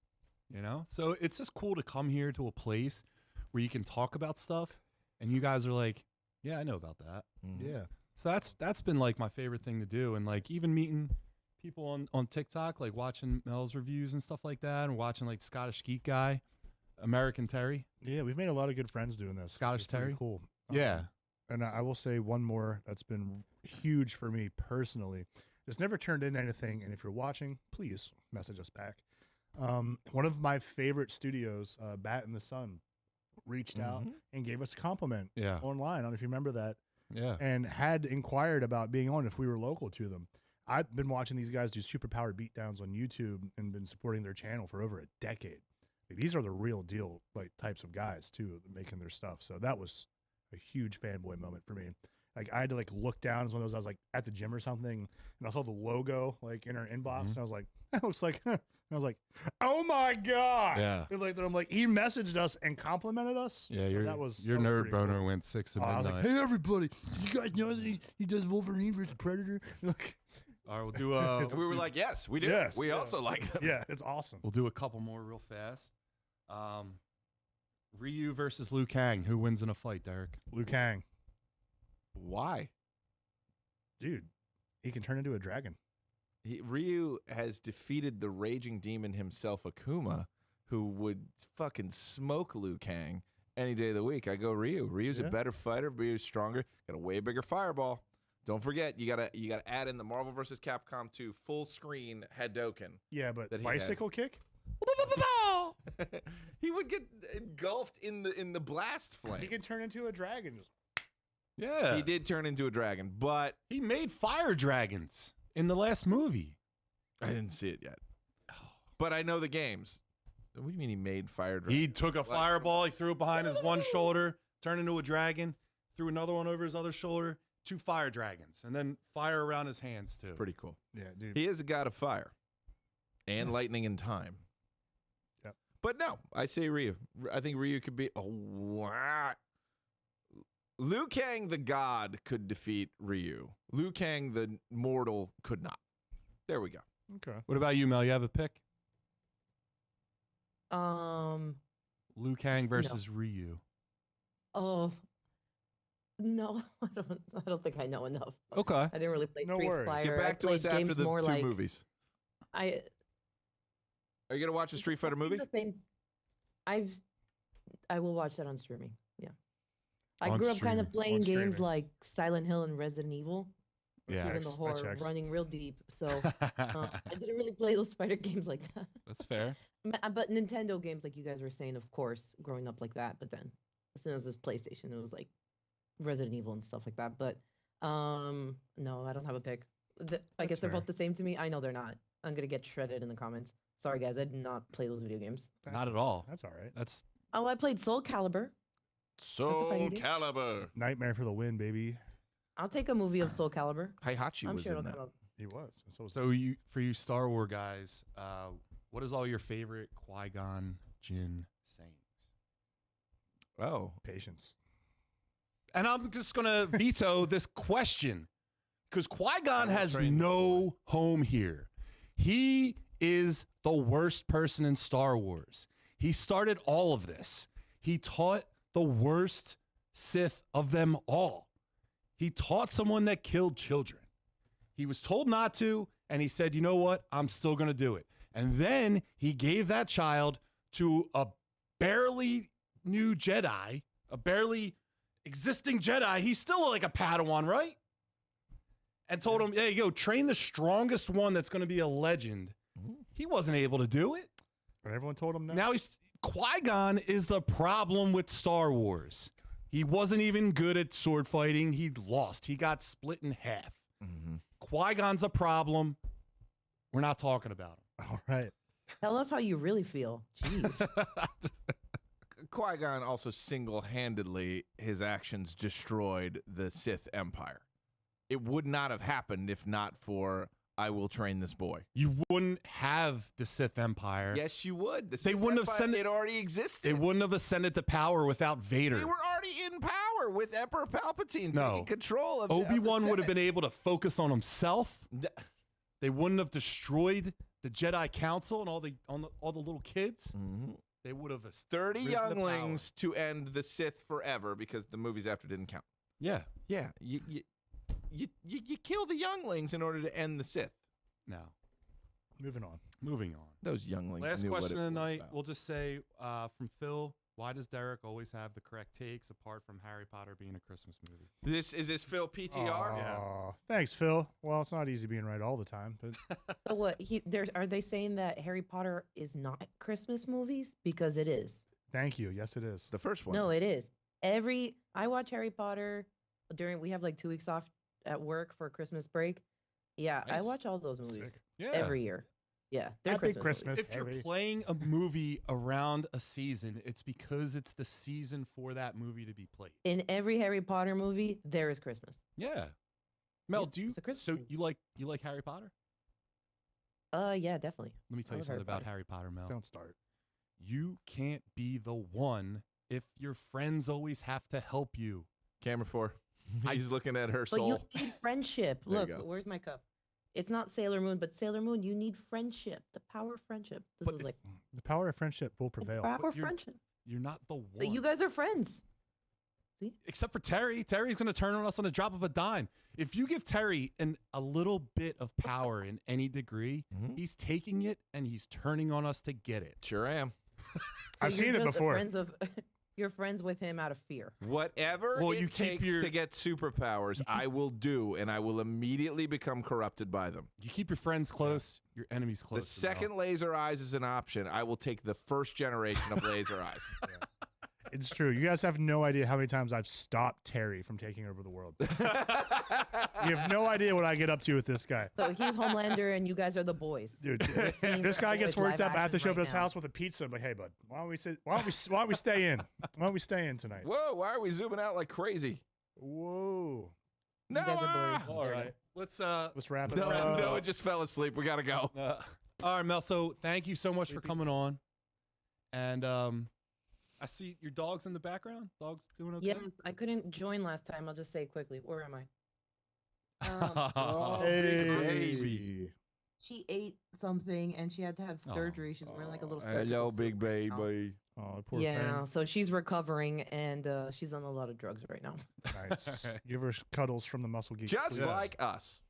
Speaker 2: You know, so it's just cool to come here to a place where you can talk about stuff, and you guys are like, "Yeah, I know about that."
Speaker 3: Yeah.
Speaker 2: So that's been like my favorite thing to do, and like even meeting people on TikTok, like watching Mel's reviews and stuff like that, and watching like Scottish Geek Guy, American Terry.
Speaker 3: Yeah. We've made a lot of good friends doing this.
Speaker 2: Scottish
Speaker 3: It's pretty
Speaker 2: Terry?
Speaker 3: Cool.
Speaker 2: Yeah.
Speaker 3: And I will say one more that's been huge for me personally. It's never turned into anything, and if you're watching, please message us back. One of my favorite studios, Bat in the Sun, reached out and gave us a compliment
Speaker 2: Yeah.
Speaker 3: online. I don't know if you remember that,
Speaker 2: Yeah.
Speaker 3: and had inquired about being on if we were local to them. I've been watching these guys do superpowered beatdowns on YouTube and been supporting their channel for over a decade. Like, these are the real deal like types of guys too, making their stuff. So that was a huge fanboy moment for me. Like, I had to like look down as one of those. I was like at the gym or something, and I saw the logo like in our inbox, and I was like, that looks like. And I was like, oh my god!
Speaker 2: Yeah.
Speaker 3: And like I'm like, he messaged us and complimented us.
Speaker 2: Yeah,
Speaker 3: So
Speaker 2: your
Speaker 3: that was
Speaker 2: your
Speaker 3: that was
Speaker 2: nerd
Speaker 3: pretty cool.
Speaker 2: boner went 6 to
Speaker 3: I was
Speaker 2: midnight.
Speaker 3: like, hey everybody, you guys know that he does Wolverine versus Predator? Like,
Speaker 2: All right, we'll do
Speaker 4: We were like, yes, we do.
Speaker 3: Yes,
Speaker 4: we
Speaker 3: yeah.
Speaker 4: also like them.
Speaker 3: yeah, it's awesome.
Speaker 2: we'll do a couple more real fast. Ryu versus Liu Kang. Who wins in a fight, Derek?
Speaker 3: Liu Kang,
Speaker 4: Why?
Speaker 3: dude, he can turn into a dragon.
Speaker 4: Ryu has defeated the raging demon himself, Akuma, who would fucking smoke Liu Kang any day of the week. I go Ryu. Ryu's a
Speaker 3: Yeah.
Speaker 4: better fighter. Ryu's stronger. Got a way bigger fireball. Don't forget, you gotta add in the Marvel vs. Capcom 2 full screen Hadouken.
Speaker 3: Yeah, but
Speaker 4: That he has.
Speaker 3: bicycle kick.
Speaker 4: He would get engulfed in the blast flame.
Speaker 3: He can turn into a dragon. Just
Speaker 2: Yeah.
Speaker 4: He did turn into a dragon, but
Speaker 2: He made fire dragons in the last movie.
Speaker 4: I didn't see it yet. But I know the games. What do you mean he made fire dragons?
Speaker 2: He took a fireball, he threw it behind his one shoulder, turned into a dragon, threw another one over his other shoulder, 2 fire dragons, and then fire around his hands too.
Speaker 4: Pretty cool.
Speaker 3: yeah, dude.
Speaker 4: He is a god of fire and lightning and time.
Speaker 3: Yep.
Speaker 4: But no, I say Ryu. I think Ryu could be. Oh, wow. Liu Kang the god could defeat Ryu. Liu Kang the mortal could not. There we go.
Speaker 3: Okay.
Speaker 2: What about you, Mel? You have a pick? Liu Kang
Speaker 6: No.
Speaker 2: versus Ryu.
Speaker 6: Oh no, I don't think I know enough.
Speaker 2: Okay.
Speaker 6: I didn't really play
Speaker 3: No
Speaker 6: Street
Speaker 3: worries.
Speaker 6: Fighter.
Speaker 4: Get back to
Speaker 6: I
Speaker 4: us
Speaker 6: played
Speaker 4: after
Speaker 6: games
Speaker 4: the
Speaker 6: more
Speaker 4: two
Speaker 6: like
Speaker 4: movies.
Speaker 6: I.
Speaker 4: Are you gonna watch a Street Fighter
Speaker 6: I've seen
Speaker 4: movie?
Speaker 6: The same. I will watch that on streaming. Yeah. I
Speaker 2: On
Speaker 6: grew up kind of
Speaker 2: streaming.
Speaker 6: playing
Speaker 3: On
Speaker 6: games
Speaker 3: streaming.
Speaker 6: like Silent Hill and Resident Evil.
Speaker 2: Yeah.
Speaker 6: Even
Speaker 3: Checks.
Speaker 6: the
Speaker 3: That
Speaker 6: horror
Speaker 3: checks.
Speaker 6: running real deep. So I didn't really play those fighter games like that.
Speaker 2: That's fair.
Speaker 6: But Nintendo games, like you guys were saying, of course, growing up like that. But then as soon as this PlayStation, it was like Resident Evil and stuff like that. But no, I don't have a pick. I guess they're
Speaker 3: fair.
Speaker 6: both the same to me. I know they're not. I'm gonna get shredded in the comments. Sorry guys, I did not play those video games.
Speaker 2: Not at all.
Speaker 3: That's all right.
Speaker 2: That's
Speaker 6: Oh, I played Soul Calibur.
Speaker 4: Soul
Speaker 6: fighting game.
Speaker 4: Calibur.
Speaker 3: Nightmare for the win, baby.
Speaker 6: I'll take a movie of Soul Calibur.
Speaker 4: Heihachi
Speaker 6: I'm
Speaker 4: was
Speaker 6: sure
Speaker 4: in
Speaker 6: it'll
Speaker 4: that.
Speaker 6: come up.
Speaker 3: He was. And so was
Speaker 2: so you for you Star Wars guys. What is all your favorite Qui-Gon Jinn sayings?
Speaker 4: Oh,
Speaker 3: patience.
Speaker 2: And I'm just gonna veto this question because Qui-Gon
Speaker 4: I will
Speaker 2: has
Speaker 4: train this
Speaker 2: no home here. He is the worst person in Star Wars. He started all of this. He taught the worst Sith of them all. He taught someone that killed children. He was told not to, and he said, you know what? I'm still going to do it. And then he gave that child to a barely new Jedi, a barely existing Jedi. He's still like a Padawan, right? And told him, hey, yo, train the strongest one that's going to be a legend. He wasn't able to do it.
Speaker 3: But everyone told him no.
Speaker 2: Now Qui-Gon is the problem with Star Wars. He wasn't even good at sword fighting. He lost. He got split in half. Qui-Gon's a problem. We're not talking about him.
Speaker 3: All right.
Speaker 6: Tell us how you really feel. Jeez.
Speaker 4: Qui-Gon also single-handedly, his actions destroyed the Sith Empire. It would not have happened if not for I will train this boy.
Speaker 2: You wouldn't have the Sith Empire.
Speaker 4: Yes, you would. The
Speaker 2: They
Speaker 4: Sith
Speaker 2: wouldn't have
Speaker 4: Empire,
Speaker 2: sent
Speaker 4: it already existed.
Speaker 2: They wouldn't have ascended to power without Vader.
Speaker 4: They were already in power with Emperor Palpatine
Speaker 2: No.
Speaker 4: taking control of the
Speaker 2: Obi-Wan would have
Speaker 4: Senate.
Speaker 2: been able to focus on himself.
Speaker 4: Th-
Speaker 2: They wouldn't have destroyed the Jedi Council and all the little kids. They would have
Speaker 4: 30
Speaker 2: risen to power.
Speaker 4: younglings to end the Sith forever because the movies after didn't count.
Speaker 2: Yeah.
Speaker 4: Yeah, you kill the younglings in order to end the Sith.
Speaker 2: Now,
Speaker 3: Moving on.
Speaker 2: moving on.
Speaker 4: Those younglings
Speaker 2: Last
Speaker 4: knew what
Speaker 2: question
Speaker 4: it
Speaker 2: of the
Speaker 4: was
Speaker 2: night.
Speaker 4: about.
Speaker 2: We'll just say from Phil, why does Derek always have the correct takes apart from Harry Potter being a Christmas movie?
Speaker 4: Is this Phil PTR?
Speaker 3: Aw, thanks, Phil. Well, it's not easy being right all the time, but
Speaker 6: So what? Are they saying that Harry Potter is not Christmas movies? Because it is.
Speaker 3: thank you. Yes, it is.
Speaker 4: The first one.
Speaker 6: No, it is. I watch Harry Potter we have like 2 weeks off at work for Christmas break. Yeah, I
Speaker 2: Nice.
Speaker 6: watch all those movies
Speaker 3: Sick.
Speaker 2: Yeah.
Speaker 6: every year. Yeah, they're
Speaker 3: Happy
Speaker 6: Christmas.
Speaker 3: Christmas.
Speaker 2: If you're
Speaker 3: Harry.
Speaker 2: playing a movie around a season, it's because it's the season for that movie to be played.
Speaker 6: In every Harry Potter movie, there is Christmas.
Speaker 2: Yeah. Mel,
Speaker 6: Yeah,
Speaker 2: do you
Speaker 6: it's a Christmas
Speaker 2: so
Speaker 6: movie.
Speaker 2: you like Harry Potter?
Speaker 6: Yeah, definitely.
Speaker 2: Let me tell
Speaker 6: I
Speaker 2: you
Speaker 6: love
Speaker 2: something
Speaker 6: Harry
Speaker 2: about
Speaker 6: Potter.
Speaker 2: Harry Potter, Mel.
Speaker 3: Don't start.
Speaker 2: You can't be the one if your friends always have to help you.
Speaker 4: Camera 4. He's looking at her
Speaker 6: But you
Speaker 4: soul.
Speaker 6: need friendship.
Speaker 4: There you
Speaker 6: Look,
Speaker 4: go.
Speaker 6: where's my cup? It's not Sailor Moon, but Sailor Moon, you need friendship. The power of friendship. This
Speaker 2: But
Speaker 6: is
Speaker 2: if
Speaker 6: like
Speaker 3: The power of friendship will
Speaker 6: the
Speaker 3: prevail.
Speaker 6: power of
Speaker 2: you're-
Speaker 6: friendship.
Speaker 2: You're not the one.
Speaker 6: But you guys are friends. See?
Speaker 2: Except for Terry. Terry's going to turn on us on the drop of a dime. If you give Terry a little bit of power in any degree,
Speaker 4: Mhm.
Speaker 2: he's taking it and he's turning on us to get it.
Speaker 4: Sure am.
Speaker 6: So
Speaker 3: I've
Speaker 6: you're
Speaker 3: seen it
Speaker 6: just
Speaker 3: before.
Speaker 6: You're friends with him out of fear.
Speaker 4: Whatever
Speaker 2: Well,
Speaker 4: it
Speaker 2: you keep
Speaker 4: takes
Speaker 2: your-
Speaker 4: to get superpowers, I will do, and I will immediately become corrupted by them.
Speaker 2: You keep your friends close, your enemies close.
Speaker 4: The second laser eyes is an option, I will take the first generation of laser eyes.
Speaker 3: It's true. You guys have no idea how many times I've stopped Terry from taking over the world. You have no idea what I get up to with this guy.
Speaker 6: So he's Homelander and you guys are the boys.
Speaker 3: Dude,
Speaker 6: seeing
Speaker 3: this
Speaker 6: the
Speaker 3: guy gets
Speaker 6: boys
Speaker 3: worked
Speaker 6: live
Speaker 3: up at the
Speaker 6: action
Speaker 3: show at
Speaker 6: right
Speaker 3: his
Speaker 6: now.
Speaker 3: house with a pizza. I'm like, hey, bud, why don't we stay in? Why don't we stay in tonight?
Speaker 4: Whoa, why are we zooming out like crazy?
Speaker 3: Whoa.
Speaker 6: You guys are blurry.
Speaker 2: All
Speaker 6: There you
Speaker 2: right. Let's
Speaker 3: Let's wrap it
Speaker 4: No,
Speaker 3: up.
Speaker 4: Noah just fell asleep. We gotta go.
Speaker 2: all right, Mel. So thank you so much for coming on. And I see your dog's in the background. Dog's doing okay.
Speaker 6: Yes, I couldn't join last time. I'll just say quickly. Where am I?
Speaker 2: Oh,
Speaker 3: Hey.
Speaker 2: baby.
Speaker 6: She ate something and she had to have surgery. She's wearing like a little surgical
Speaker 4: Hello,
Speaker 6: suit
Speaker 4: big
Speaker 6: right now.
Speaker 4: baby.
Speaker 3: Oh, poor
Speaker 6: Yeah,
Speaker 3: thing.
Speaker 6: so she's recovering and she's on a lot of drugs right now.
Speaker 3: Nice. Give her cuddles from the Muscle Geeks.
Speaker 4: Just
Speaker 3: please.
Speaker 4: like us.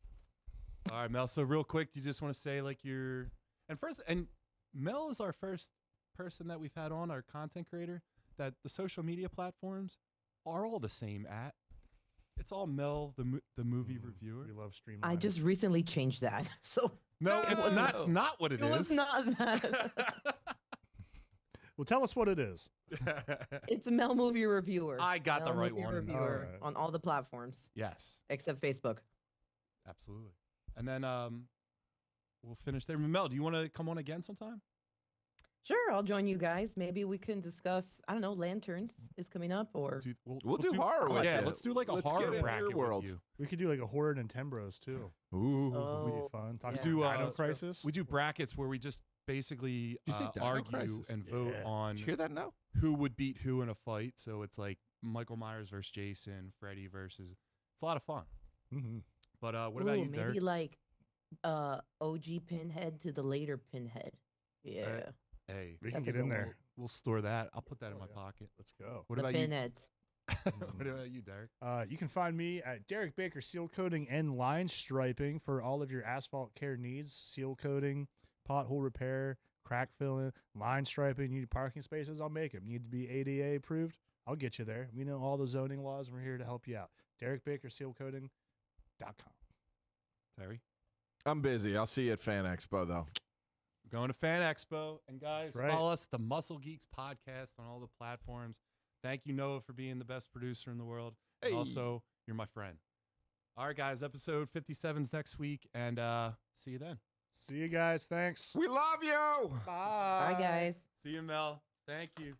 Speaker 2: All right, Mel. So real quick, do you just want to say like and Mel is our first person that we've had on, our content creator, that the social media platforms are all the same at. It's all Mel, the movie reviewer.
Speaker 3: We love streaming.
Speaker 6: I just recently changed that. So
Speaker 2: No, it's
Speaker 4: No.
Speaker 2: not. It's not what
Speaker 6: it was not that.
Speaker 3: Well, tell us what it is.
Speaker 6: It's a Mel movie reviewer.
Speaker 2: I got the
Speaker 6: Mel
Speaker 2: right
Speaker 6: movie
Speaker 2: one in there.
Speaker 6: reviewer
Speaker 3: Alright.
Speaker 6: on all the platforms
Speaker 2: Yes,
Speaker 6: except Facebook.
Speaker 2: absolutely. And then we'll finish there. Mel, do you want to come on again sometime?
Speaker 6: Sure, I'll join you guys. Maybe we can discuss, I don't know, Lanterns is coming up or
Speaker 4: We'll do horror with
Speaker 2: Yeah,
Speaker 4: you.
Speaker 2: let's do like a
Speaker 4: Let's get
Speaker 2: horror
Speaker 4: in your
Speaker 2: bracket
Speaker 4: world.
Speaker 2: with you.
Speaker 3: We could do like a horror Nintembros too.
Speaker 4: Ooh.
Speaker 3: Would be
Speaker 6: Oh,
Speaker 3: fun. Talk
Speaker 6: yeah.
Speaker 3: to Dino Crisis.
Speaker 2: We do brackets where we just basically
Speaker 4: Did you say Dino
Speaker 2: argue
Speaker 4: Crisis?
Speaker 2: and vote
Speaker 3: Yeah.
Speaker 2: on
Speaker 4: Did you hear that now?
Speaker 2: who would beat who in a fight. So it's like Michael Myers versus Jason, Freddy versus. It's a lot of fun.
Speaker 3: Mm-hmm.
Speaker 2: But what about
Speaker 6: Ooh,
Speaker 2: you,
Speaker 6: maybe
Speaker 2: Derek?
Speaker 6: like OG Pinhead to the later Pinhead. Yeah.
Speaker 2: Hey,
Speaker 3: We can
Speaker 6: That's a
Speaker 3: get in
Speaker 6: good
Speaker 3: there.
Speaker 2: we'll store that. I'll put that in
Speaker 3: Oh,
Speaker 2: my
Speaker 3: yeah.
Speaker 2: pocket.
Speaker 3: Let's go.
Speaker 2: What
Speaker 6: the
Speaker 2: about you?
Speaker 6: Pinheads.
Speaker 2: What about you, Derek?
Speaker 3: You can find me at Derek Baker Seal Coating and Line Striping for all of your asphalt care needs. Seal coating, pothole repair, crack filling, line striping. You need parking spaces, I'll make them. You need to be ADA approved, I'll get you there. We know all the zoning laws, and we're here to help you out. DerekBakerSealCoating.com.
Speaker 2: Terry?
Speaker 4: I'm busy. I'll see you at Fan Expo, though.
Speaker 2: Going to Fan Expo. And guys,
Speaker 3: That's right.
Speaker 2: follow us at the Muscle Geeks podcast on all the platforms. Thank you, Noah, for being the best producer in the world. And
Speaker 4: Hey.
Speaker 2: also, you're my friend. All right, guys, episode 57's next week, and see you then.
Speaker 3: See you guys. Thanks.
Speaker 4: We love you.
Speaker 3: Bye.
Speaker 6: Bye, guys.
Speaker 2: See you, Mel. Thank you.